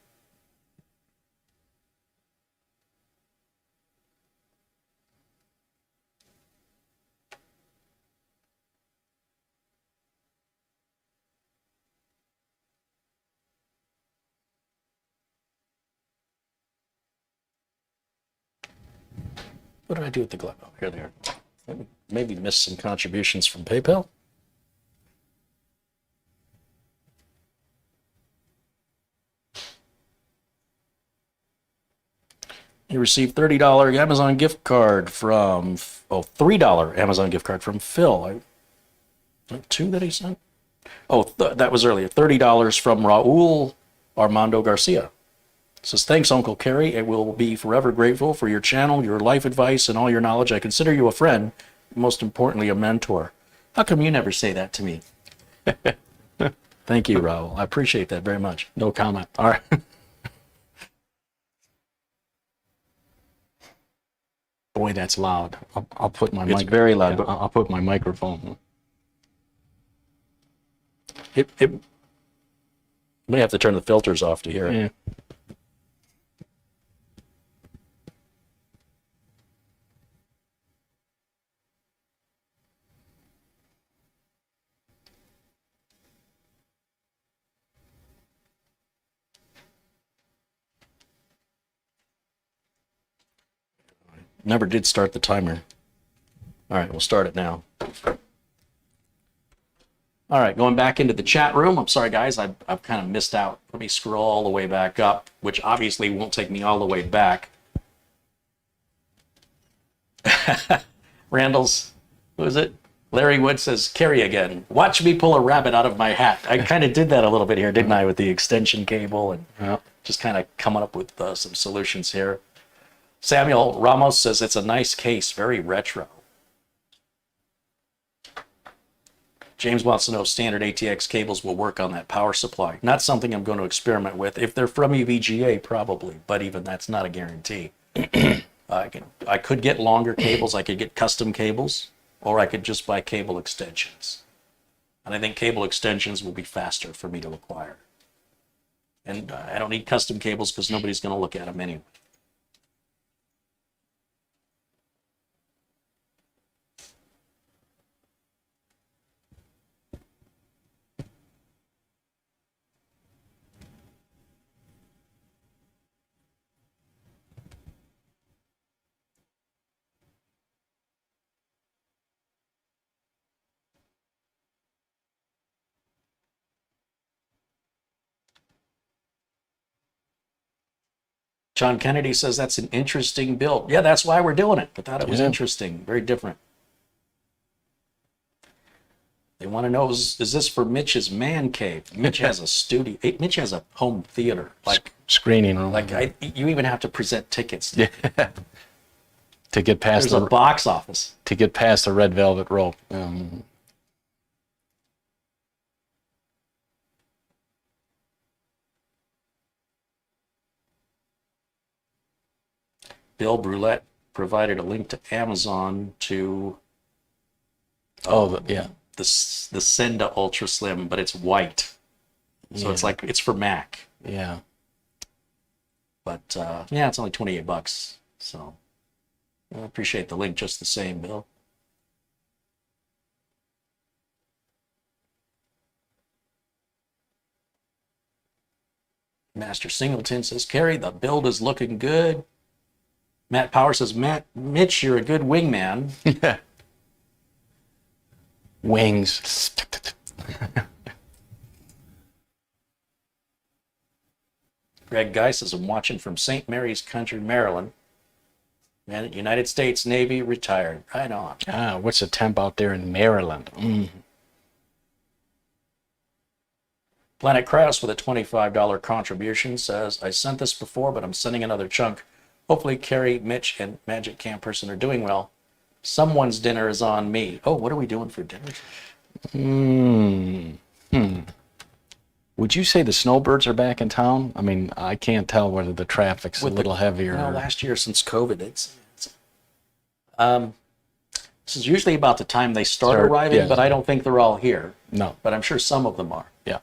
What did I do with the glove? Oh, here they are. Maybe missed some contributions from PayPal. You received $30 Amazon gift card from, $3 Amazon gift card from Phil. Two that he sent? That was earlier. $30 from Raul Armando Garcia. It says, thanks, Uncle Carey. I will be forever grateful for your channel, your life advice, and all your knowledge. I consider you a friend, most importantly, a mentor. How come you never say that to me? Thank you, Raul. I appreciate that very much. No comment. All right. Boy, that's loud. I'll put my It's very loud. Yeah, I'll put my microphone. It may have to turn the filters off to hear it. Yeah. Never did start the timer. All right, we'll start it now. All right, going back into the chat room. I'm sorry, guys, I've kind of missed out. Let me scroll all the way back up, which obviously won't take me all the way back. Randall's, who is it? Larry Wood says, Carey again. Watch me pull a rabbit out of my hat. I kind of did that a little bit here, didn't I, with the extension cable and just kind of coming up with some solutions here. Samuel Ramos says, it's a nice case, very retro. James wants to know if standard ATX cables will work on that power supply. Not something I'm going to experiment with. If they're from EVGA, probably, but even that's not a guarantee. I could get longer cables, I could get custom cables, or I could just buy cable extensions. And I think cable extensions will be faster for me to acquire. And I don't need custom cables because nobody's going to look at them anyway. John Kennedy says that's an interesting build. Yeah, that's why we're doing it. I thought it was Yeah. interesting, very different. They want to know, is this for Mitch's man cave? Mitch has a studio. Mitch has a home theater. Like, Screening room. you even have to present tickets. Yeah. To get past There's a box office. to get past the red velvet rope. Bill Brulette provided a link to Amazon to Yeah. the Senda Ultra Slim, but it's white. So it's like, it's for Mac. Yeah. But yeah, it's only $28. So I appreciate the link just the same, Bill. Master Singleton says, Carey, the build is looking good. Matt Power says, Mitch, you're a good wingman. Wings. Greg Guy says, I'm watching from St. Mary's Country, Maryland. Man, United States Navy, retired. Right on. What's the temp out there in Maryland? Planet Kraus with a $25 contribution says, I sent this before, but I'm sending another chunk. Hopefully Carey, Mitch, and Magic Camp Person are doing well. Someone's dinner is on me. Oh, what are we doing for dinner? Would you say the snowbirds are back in town? I mean, I can't tell whether the traffic's a little heavier. No, last year since COVID, this is usually about the time they start arriving, yeah. but I don't think they're all here. No. But I'm sure some of them are. Yeah.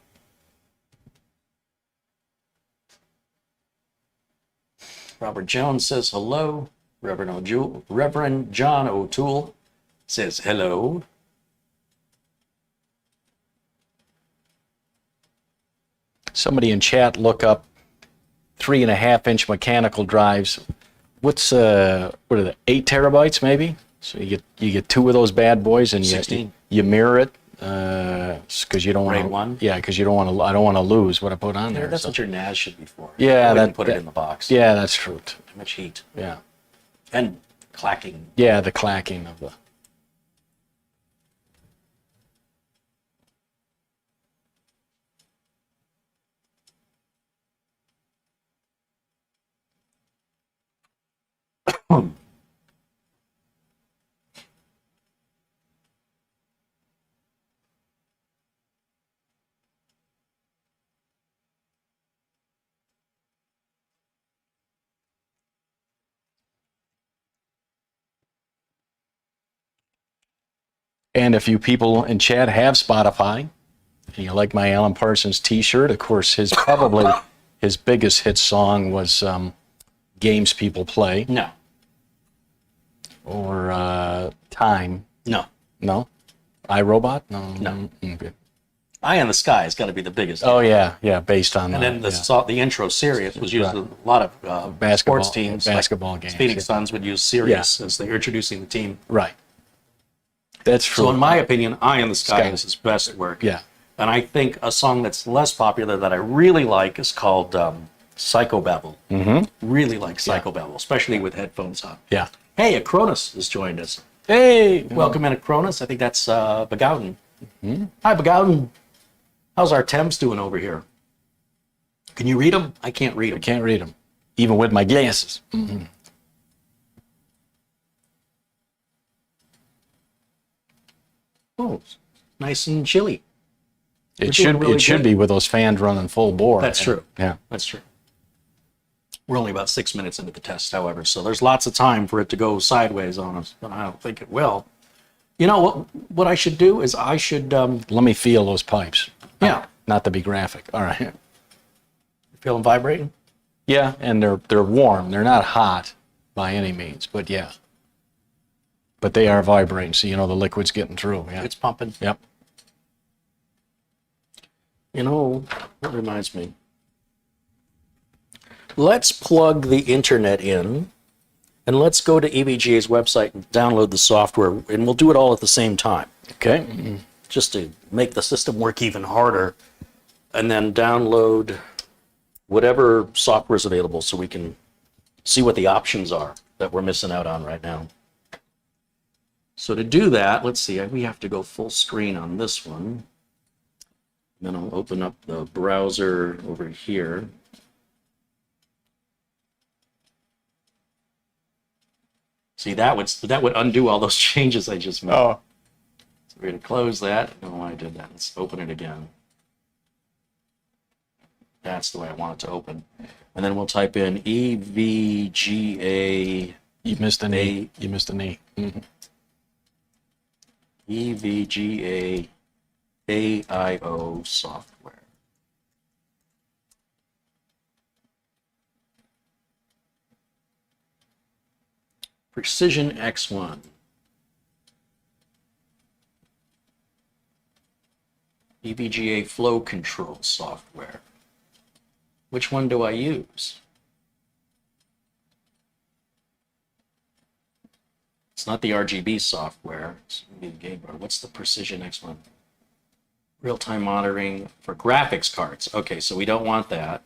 Robert Jones says hello. Reverend John O'Toole says hello. Somebody in chat look up 3.5-inch mechanical drives. What's what are they? 8 terabytes maybe? So you get 2 of those bad boys and 16. you mirror it because you don't want RAID 1? Yeah, because you don't want to. I don't want to lose what I put on there. That's so. what your NAS should be for. Yeah, I wouldn't put it in the box. Yeah, that's true. Too much heat Yeah. and clacking. Yeah, the clacking of the. And if you people in chat have Spotify, and you like my Alan Parsons T-shirt, of course, his biggest hit song was "Games People Play" No. or "Time." No. No, iRobot. No. No. Okay. Eye in the Sky has got to be the biggest. Oh yeah, based on And then the intro Sirius was used in a lot of Basketball- sports teams. basketball like games, Phoenix yeah. Suns would use Sirius as they're introducing the team. Right. That's true. So in my opinion, Eye in the Sky Sky. is his best work. Yeah. And I think a song that's less popular that I really like is called Psychobabble. Mm-hmm. Really like Psychobabble, especially with headphones on. Yeah. Hey, Acronis has joined us. Hey. Welcome in, Acronis. I think that's Bagowden. Mm-hmm. Hi, Bagowden. How's our Thames doing over here? Can you read them? I can't read them. Can't read them, even with my glasses. Mm-hmm. Oh, nice and chilly. It should good. be with those fans running full bore. That's true. Yeah. That's true. We're only about 6 minutes into the test, however, so there's lots of time for it to go sideways on us, but I don't think it will. You know what I should do is I should Let me feel those pipes. yeah. Not to be graphic. All right. Feel them vibrating? Yeah, and they're warm. They're not hot by any means, but yeah. But they are vibrating, so you know the liquid's getting through. Yeah. It's pumping. Yep. You know, that reminds me. Let's plug the internet in and let's go to EVGA's website and download the software, and we'll do it all at the same time. Okay. Just to make the system work even harder, and then download whatever software is available so we can see what the options are that we're missing out on right now. So to do that, let's see, we have to go full screen on this one. Then I'll open up the browser over here. See, that would undo all those changes I just made. Oh. So we're going to close that. I don't know why I did that. Let's open it again. That's the way I want it to open. And then we'll type in EVGA. You missed an E. You missed an E. Mm-hmm. EVGA AIO software. Precision X1. EVGA flow control software. Which one do I use? It's not the RGB software. It's the game bar. What's the Precision X1? Real-time monitoring for graphics cards. Okay, so we don't want that.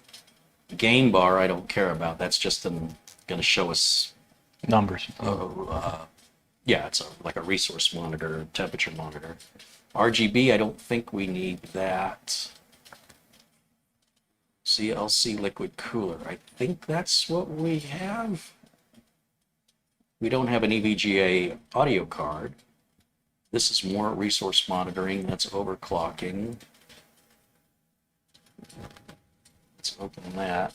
Game bar, I don't care about. That's just going to show us Numbers. yeah, it's like a resource monitor, temperature monitor. RGB, I don't think we need that. CLC liquid cooler. I think that's what we have. We don't have an EVGA audio card. This is more resource monitoring. That's overclocking. Let's open that.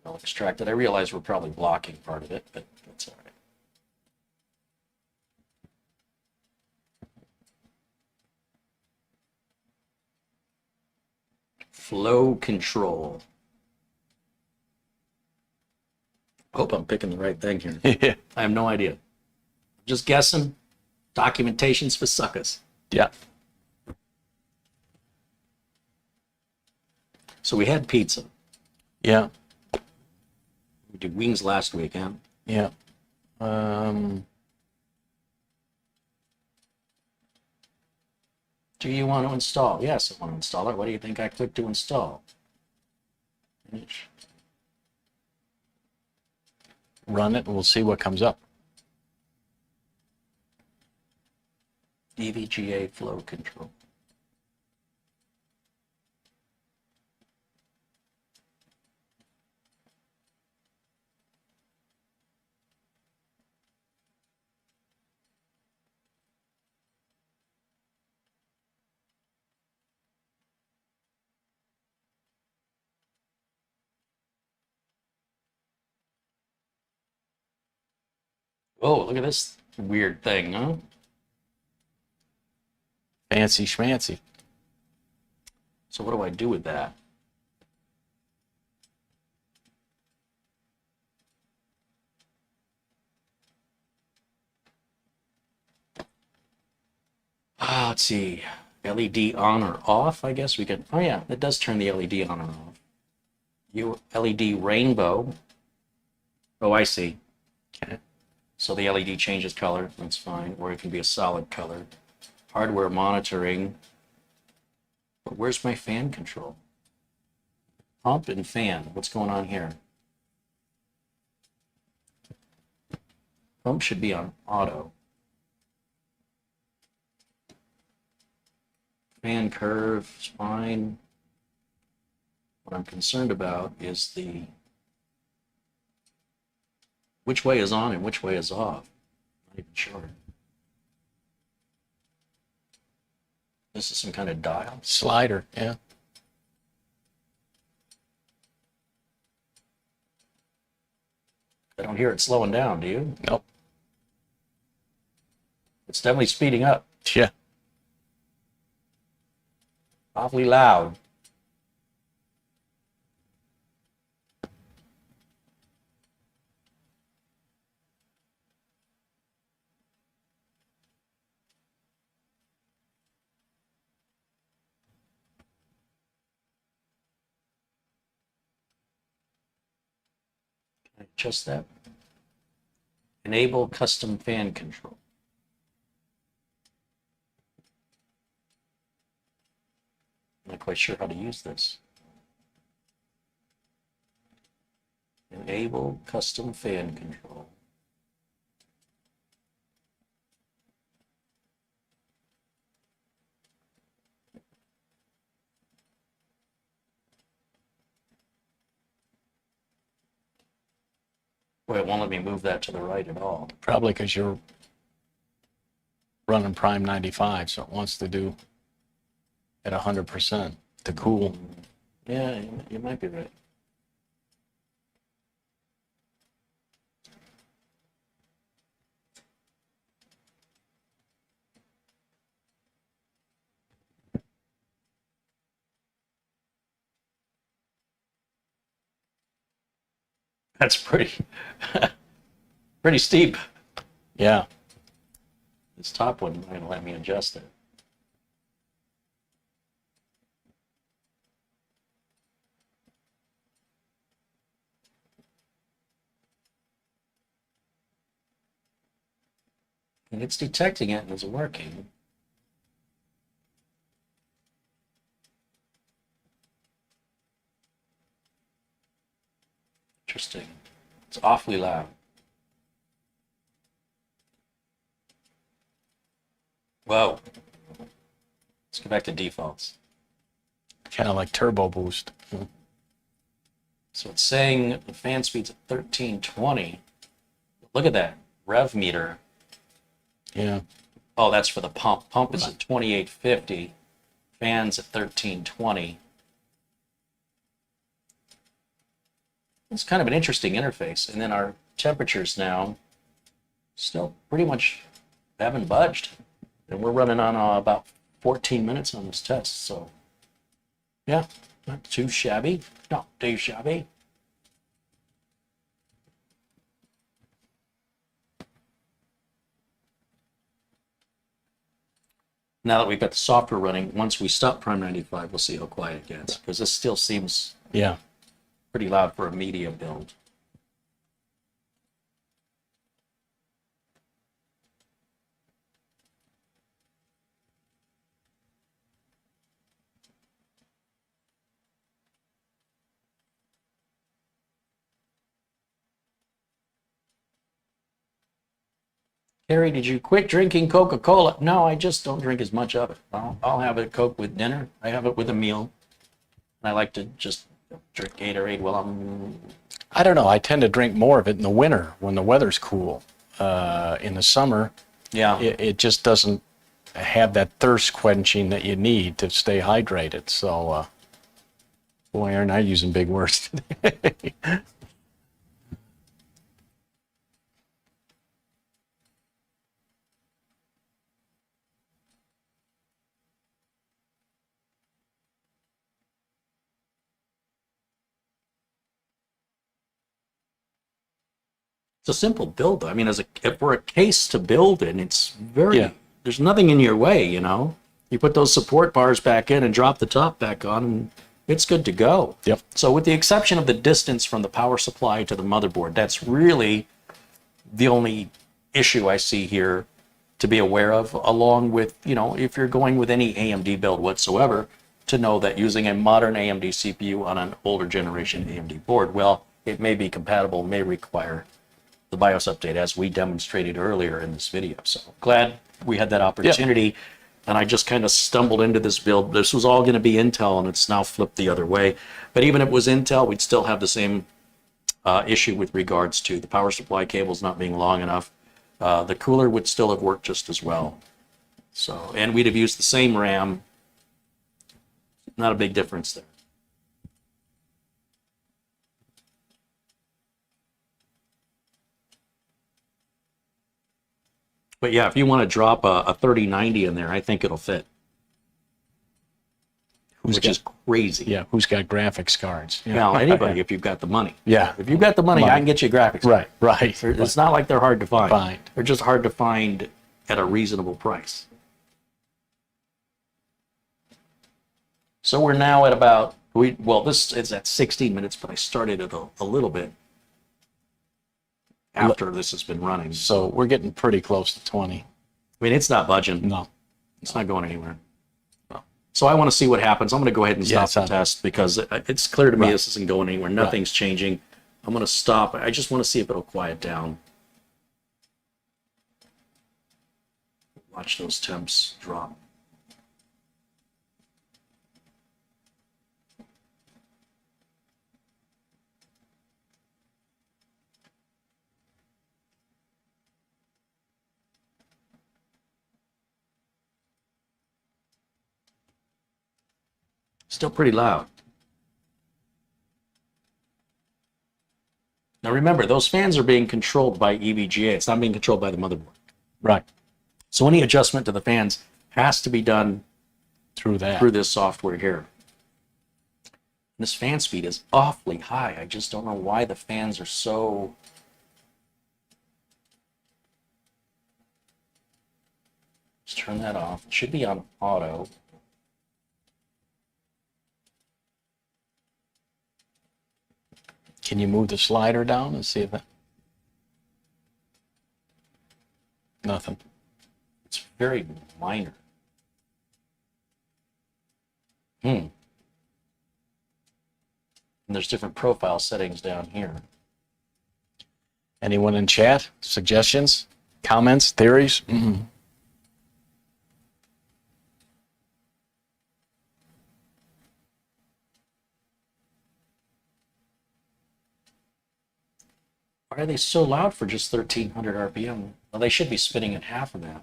I'll extract it. I realize we're probably blocking part of it, but that's all right. Flow control. Hope I'm picking the right thing here. Yeah. I have no idea. Just guessing. Documentation's for suckers. Yeah. So we had pizza. Yeah. We did wings last week, huh? Yeah. Do you want to install? Yes, I want to install it. What do you think I click to install? Finish. Run it and we'll see what comes up. EVGA flow control. Oh, look at this weird thing, huh? Fancy schmancy. So what do I do with that? Let's see. LED on or off, I guess we could. Oh yeah, it does turn the LED on or off. LED rainbow. Oh, I see. Okay. So the LED changes color, that's fine, or it can be a solid color. Hardware monitoring. But where's my fan control? Pump and fan, what's going on here? Pump should be on auto. Fan curve is fine. What I'm concerned about is the which way is on and which way is off. Not even sure. This is some kind of dial. Slider, yeah. I don't hear it slowing down, do you? Nope. It's definitely speeding up. Yeah. Awfully loud. Adjust that. Enable custom fan control. I'm not quite sure how to use this. Enable custom fan control. Boy, it won't let me move that to the right at all. Probably because you're running Prime 95, so it wants to do at 100% to cool. Yeah, you might be right. That's pretty, pretty steep. Yeah. This top one might let me adjust it. And it's detecting it and it's working. Interesting. It's awfully loud. Whoa. Let's go back to defaults. Kind of like turbo boost. So it's saying the fan speed's at 1320. Look at that rev meter. Yeah. Oh, that's for the pump. Pump is at 2850. Fans at 1320. It's kind of an interesting interface. And then our temperatures now still pretty much haven't budged. And we're running on about 14 minutes on this test. So yeah, not too shabby. Not too shabby. Now that we've got the software running, once we stop Prime 95, we'll see how quiet it gets. Because this still seems Yeah. pretty loud for a media build. Carey, did you quit drinking Coca-Cola? No, I just don't drink as much of it. I'll have a Coke with dinner. I have it with a meal. And I like to just drink Gatorade while I'm... I don't know. I tend to drink more of it in the winter when the weather's cool. In the summer, Yeah. it just doesn't have that thirst quenching that you need to stay hydrated. So, boy, aren't I using big words today? It's a simple build. I mean, if we're a case to build in, it's very, Yeah. there's nothing in your way, you know? You put those support bars back in and drop the top back on, and it's good to go. Yep. So with the exception of the distance from the power supply to the motherboard, that's really the only issue I see here to be aware of, along with, you know, if you're going with any AMD build whatsoever, to know that using a modern AMD CPU on an older generation AMD board, well, it may be compatible, may require the BIOS update, as we demonstrated earlier in this video. So glad we had that opportunity. And I just kind of stumbled into this build. This was all going to be Intel, and it's now flipped the other way. But even if it was Intel, we'd still have the same issue with regards to the power supply cables not being long enough. The cooler would still have worked just as well. So, and we'd have used the same RAM. Not a big difference there. But yeah, if you want to drop a 3090 in there, I think it'll fit. Which is crazy. Yeah, who's got graphics cards? Yeah. Now, anybody, if you've got the money. Yeah. If you've got the money, I can get you graphics. Right, right. It's not like they're hard to find. Find. They're just hard to find at a reasonable price. So we're now at about, this is at 16 minutes, but I started it a little bit after this has been running. So we're getting pretty close to 20. I mean, it's not budging. No. It's not going anywhere. So I want to see what happens. I'm going to go ahead and Yeah, stop the test because it's clear to me this isn't going anywhere. Nothing's Right. changing. I'm going to stop. I just want to see if it'll quiet down. Watch those temps drop. Still pretty loud. Now remember, those fans are being controlled by EVGA. It's not being controlled by the motherboard. Right. So any adjustment to the fans has to be done Through that. through this software here. This fan speed is awfully high. I just don't know why the fans are so... Let's turn that off. It should be on auto. Can you move the slider down and see if it... Nothing. It's very minor. And there's different profile settings down here. Anyone in chat? Suggestions? Comments? Theories? Why are they so loud for just 1300 RPM? Well, they should be spinning at half of that.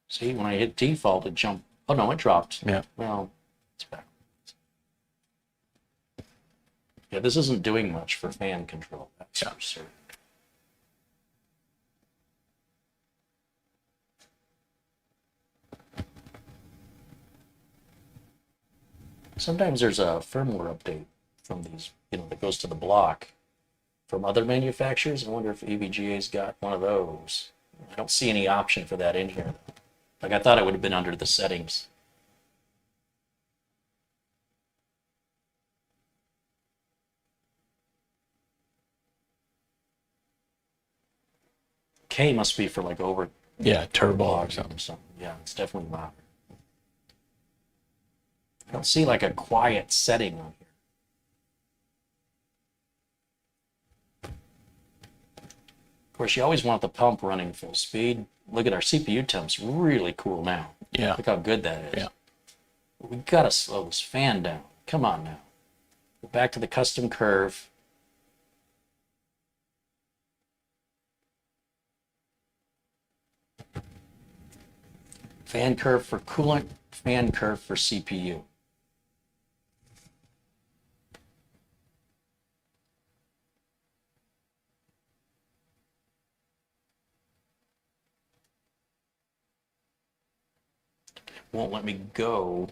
See, when I hit default, it jumped. Oh no, it dropped. Yeah. Well, it's back. Yeah, this isn't doing much for fan control. That's for certain. Sometimes there's a firmware update from these, that goes to the block from other manufacturers. I wonder if EVGA's got one of those. I don't see any option for that in here. Like, I thought it would have been under the settings. K must be for like over Yeah, turbo or or something. something. Yeah, it's definitely louder. I don't see like a quiet setting on here. Of course, you always want the pump running full speed. Look at our CPU temps, really cool now. Yeah. Look how good that is. Yeah. We gotta slow this fan down. Come on now. Go back to the custom curve. Fan curve for coolant, fan curve for CPU. Won't let me go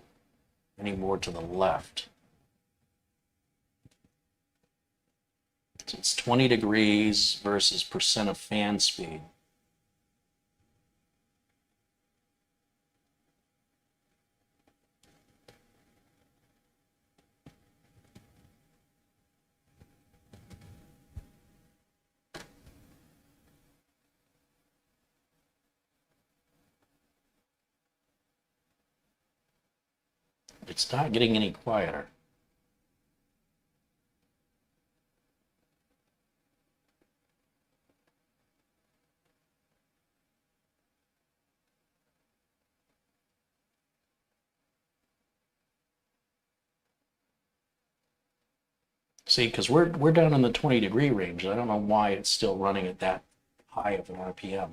any more to the left. So it's 20 degrees versus percent of fan speed. It's not getting any quieter. See, because we're down in the 20-degree range. I don't know why it's still running at that high of an RPM.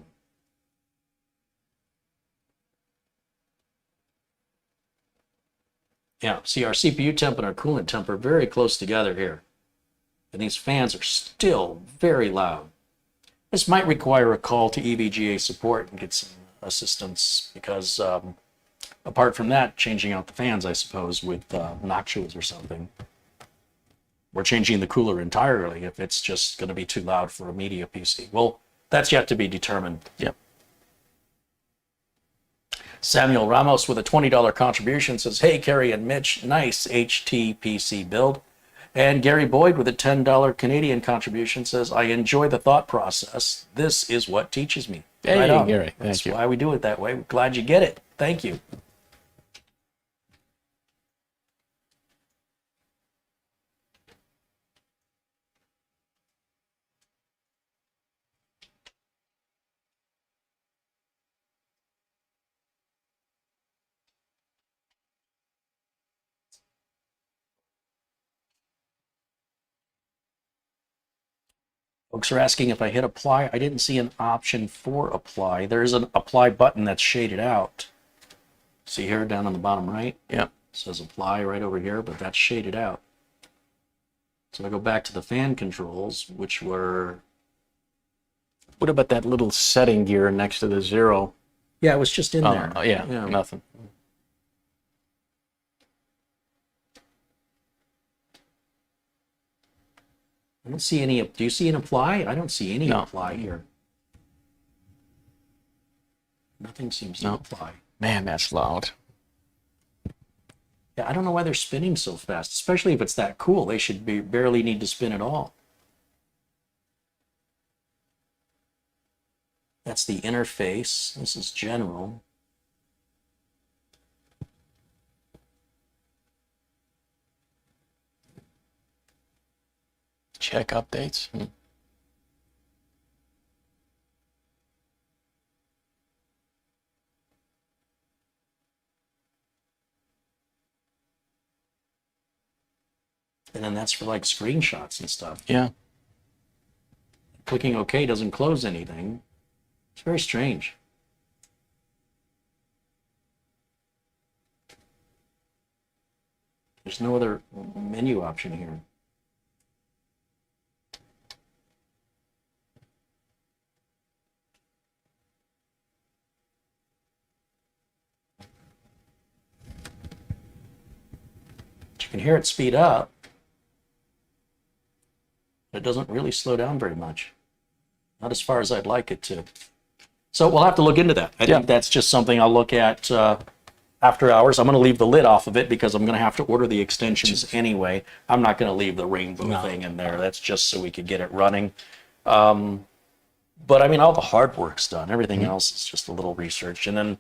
Yeah, see, our CPU temp and our coolant temp are very close together here. And these fans are still very loud. This might require a call to EVGA support and get some assistance because apart from that, changing out the fans, I suppose, with Noctuas or something. We're changing the cooler entirely if it's just going to be too loud for a media PC. Well, that's yet to be determined. Yep. Samuel Ramos with a $20 contribution says, "Hey, Carey and Mitch, nice HTPC build. And Gary Boyd with a $10 Canadian contribution says, I enjoy the thought process. This is what teaches me. Hey, Right on. Gary, That's thank you. why we do it that way. We're glad you get it. Thank you. Folks are asking if I hit apply. I didn't see an option for apply. There is an apply button that's shaded out. See here down on the bottom right? Yeah. It says apply right over here, but that's shaded out. So I go back to the fan controls, which were... What about that little setting gear next to the 0? Yeah, it was just in there. Yeah, Yeah. nothing. I don't see any. Do you see an apply? I don't see any No. apply here. Nothing seems to No. apply. Man, that's loud. Yeah, I don't know why they're spinning so fast, especially if it's that cool. They should barely need to spin at all. That's the interface. This is general. Check updates. And then that's for like screenshots and stuff. Yeah. Clicking OK doesn't close anything. It's very strange. There's no other menu option here. You can hear it speed up. But it doesn't really slow down very much. Not as far as I'd like it to. So we'll have to look into that. I think that's just something I'll look at after hours. I'm going to leave the lid off of it because I'm going to have to order the extensions anyway. I'm not going to leave the rainbow thing in there. That's just so we could get it running. But I mean, all the hard work's done. Everything else is just a little research. And then,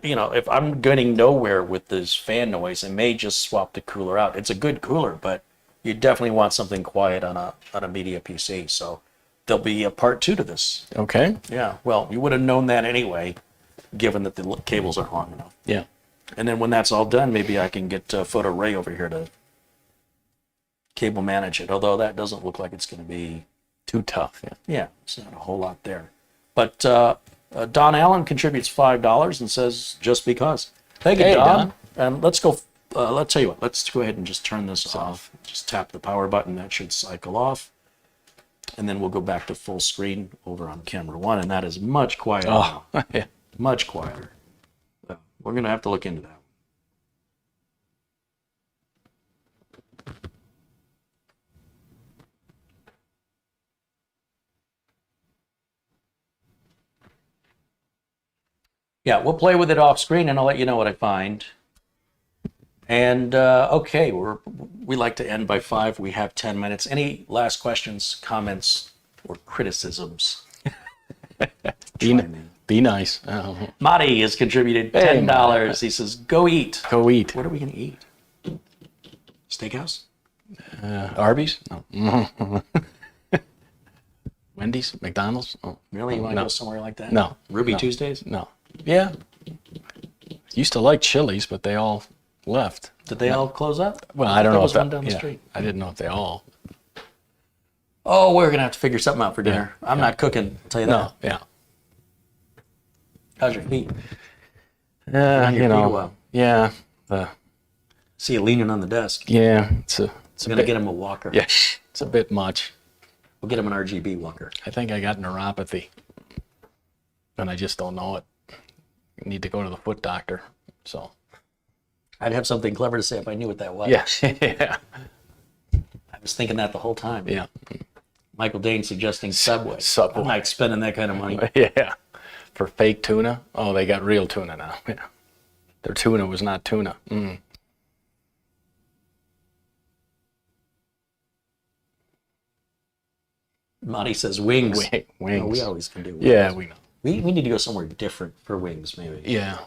you know, if I'm getting nowhere with this fan noise, I may just swap the cooler out. It's a good cooler, but you definitely want something quiet on a media PC. So there'll be a part 2 to this. Okay. Yeah, well, you would have known that anyway, given that the cables aren't long enough. Yeah. And then when that's all done, maybe I can get Photo Ray over here to cable manage it, although that doesn't look like it's going to be Too tough. Yeah. Yeah, it's not a whole lot there. But Don Allen contributes $5 and says, just because. Thank you, Hey, Don. Don. And let's go, let's tell you what, let's go ahead and just turn this off. Just tap the power button, that should cycle off. And then we'll go back to full screen over on camera 1, and that is much quieter now. Yeah. Much quieter. So we're going to have to look into that. Yeah, we'll play with it off screen and I'll let you know what I find. And okay, we like to end by 5. We have 10 minutes. Any last questions, comments, or criticisms? Be nice. Oh. Marty has contributed Hey, $10. Marty. He says, go eat. Go eat. What are we going to eat? Steakhouse? Arby's? No. Wendy's? McDonald's? Oh. Really? You want to No. go somewhere like that? No. Ruby No. Tuesdays? No. Yeah. Used to like Chili's, but they all left. Did they all close up? Well, I don't There know was if that, one down the yeah, street. I didn't know if they all. Oh, we're going to have to figure something out for dinner. I'm not cooking, I'll tell you No. that. Yeah. How's your feet? Yeah. your You feet a know. while. Yeah. See you leaning on the desk. Yeah. It's a I'm going to bit, get him a walker. Yeah. It's a bit much. We'll get him an RGB walker. I think I got neuropathy, and I just don't know it. I need to go to the foot doctor. So. I'd have something clever to say if I knew what that was. Yeah. Yeah. I was thinking that the whole time. Yeah. Michael Dane suggesting Subway. Subway. I'm not spending that kind of money. Yeah. For fake tuna? Oh, they got real tuna now. Yeah. Their tuna was not tuna. Monty says wings. Wings. No, we always can do wings. Yeah, we know. We need to go somewhere different for wings, maybe. Yeah.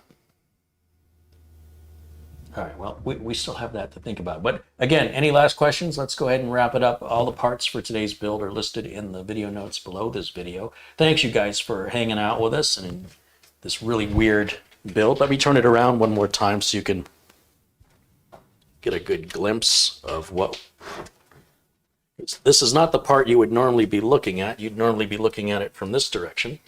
All right, well, we still have that to think about. But again, any last questions? Let's go ahead and wrap it up. All the parts for today's build are listed in the video notes below this video. Thanks, you guys, for hanging out with us and in this really weird build. Let me turn it around one more time so you can get a good glimpse of what... This is not the part you would normally be looking at. You'd normally be looking at it from this direction.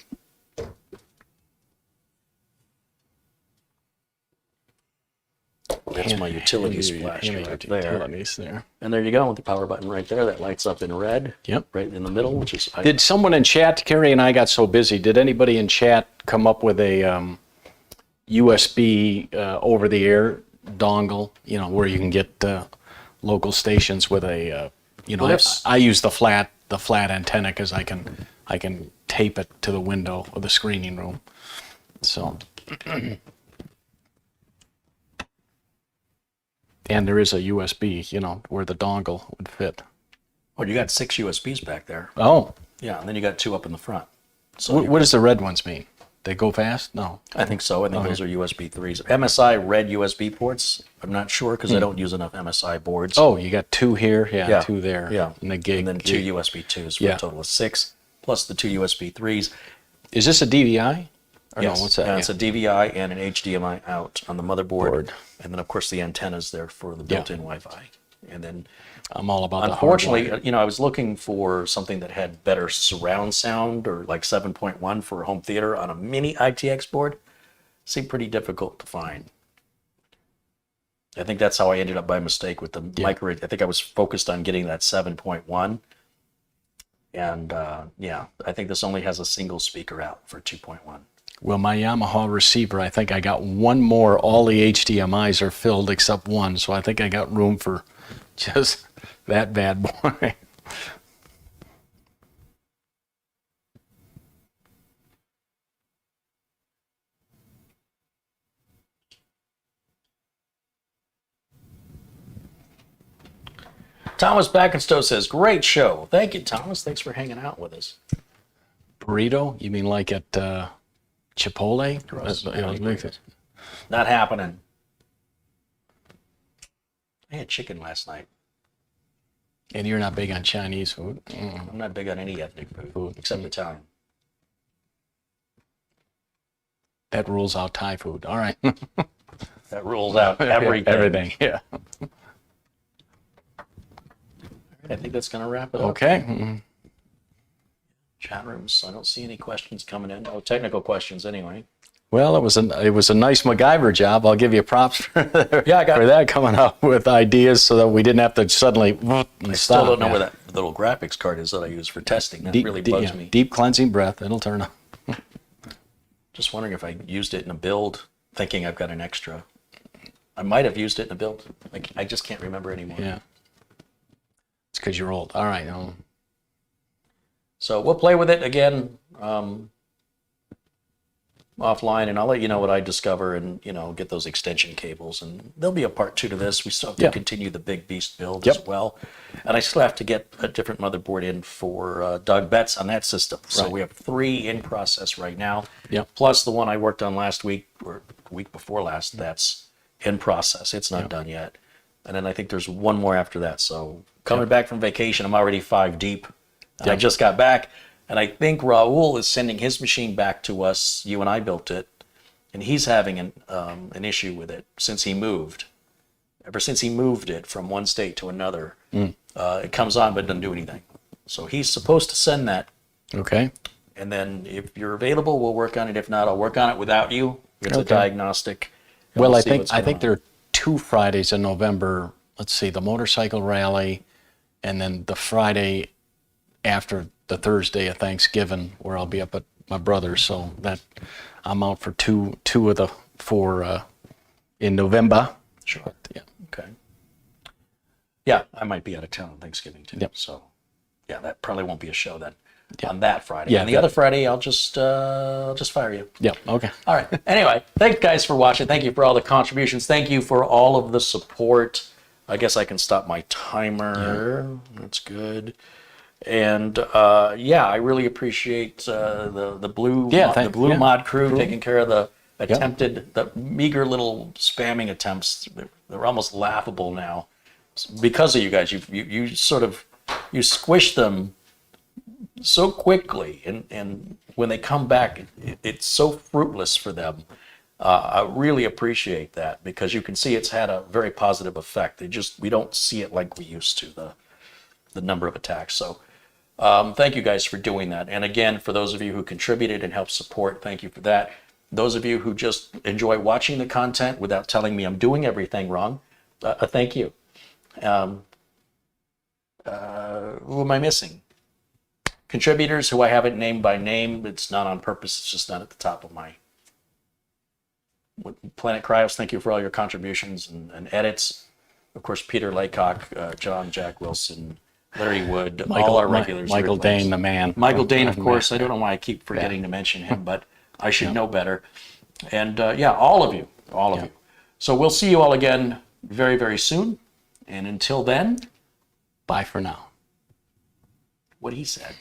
That's my utility splash right there. And there you go with the power button right there. That lights up in red. Yep. Right in the middle, which is... Did someone in chat, Carey and I got so busy, did anybody in chat come up with a USB over-the-air dongle, you know, where you can get local stations with a, you know, I use the flat antenna because I can tape it to the window of the screening room. So... And there is a USB, you know, where the dongle would fit. Oh, you got 6 USBs back there. Oh. Yeah, and then you got 2 up in the front. So what does the red ones mean? They go fast? No. I think so. I think those are USB 3s. MSI red USB ports. I'm not sure because I don't use enough MSI boards. Oh, you got 2 here, yeah. 2 there. Yeah. And the gig. And then 2 USB 2s for a total of 6, plus the 2 USB 3s. Is this a DVI? Or Yes, no, what's that? It's a DVI and an HDMI out on the motherboard. And then, of course, the antennas there for the built-in Wi-Fi. And then, I'm all about unfortunately, you know, I was looking for something that had better surround sound or like 7.1 for home theater on a mini ITX board. Seemed pretty difficult to find. I think that's how I ended up by mistake with the micro. I think I was focused on getting that 7.1. And yeah, I think this only has a single speaker out for 2.1. Well, my Yamaha receiver, I think I got one more. All the HDMIs are filled except one, so I think I got room for just that bad boy. Thomas Backenstow says, great show. Thank you, Thomas. Thanks for hanging out with us. Burrito? You mean like at Chipotle? Not happening. I had chicken last night. And you're not big on Chinese food? I'm not big on any ethnic food except Italian. That rules out Thai food. All right. That rules out everything. Everything, yeah. I think that's going to wrap it up. Okay. Chat rooms. I don't see any questions coming in. No technical questions anyway. Well, it was a nice MacGyver job. I'll give you props for that coming up with ideas so that we didn't have to suddenly I still don't know where that little graphics card is that I use for testing. That really bugs me. Deep cleansing breath. It'll turn on. Just wondering if I used it in a build, thinking I've got an extra. I might have used it in a build. Like I just can't remember anymore. Yeah. It's because you're old. All right. So we'll play with it again offline, and I'll let you know what I discover, and get those extension cables. And there'll be a part 2 to this. We still have to continue the big beast build as well, and I still have to get a different motherboard in for Doug Betts on that system. So we have 3 in process right now. Plus the one I worked on last week or week before last. That's in process. It's not done yet. And then I think there's one more after that. So coming back from vacation, I'm already 5 deep. I just got back, and I think Raul is sending his machine back to us. You and I built it, and he's having an issue with it since he moved. Ever since he moved it from one state to another, it comes on but doesn't do anything. So he's supposed to send that. Okay. And then if you're available, we'll work on it. If not, I'll work on it without you. It's a diagnostic. Well, I think there are 2 Fridays in November. Let's see, the motorcycle rally, and then the Friday after the Thursday of Thanksgiving, where I'll be up at my brother's. So that I'm out for two of the 4 in November. Sure. Yeah. Okay. Yeah, I might be out of town on Thanksgiving too. Yep. So yeah, that probably won't be a show then on that Friday. Yeah, and the other Friday, I'll just fire you. Yeah. Okay. All right. Anyway, thanks guys for watching. Thank you for all the contributions. Thank you for all of the support. I guess I can stop my timer. That's good. And yeah, I really appreciate the blue Yeah, mod crew taking care of the the meager little spamming attempts. They're almost laughable now because of you guys. You sort of squish them so quickly, and when they come back, it's so fruitless for them. I really appreciate that because you can see it's had a very positive effect. We don't see it like we used to, the number of attacks. So thank you guys for doing that. And again, for those of you who contributed and helped support, thank you for that. Those of you who just enjoy watching the content without telling me I'm doing everything wrong, thank you. Who am I missing? Contributors who I haven't named by name. It's not on purpose. It's just not at the top of my... Planet Cryos, thank you for all your contributions and edits. Of course, Peter Laycock, John Jack Wilson, Larry Wood, all our regulars. Michael Dane, the man. Michael Dane, of course. I don't know why I keep forgetting to mention him, but I should know better. And yeah, all of you. So we'll see you all again very, very soon. And until then, bye for now. what he said.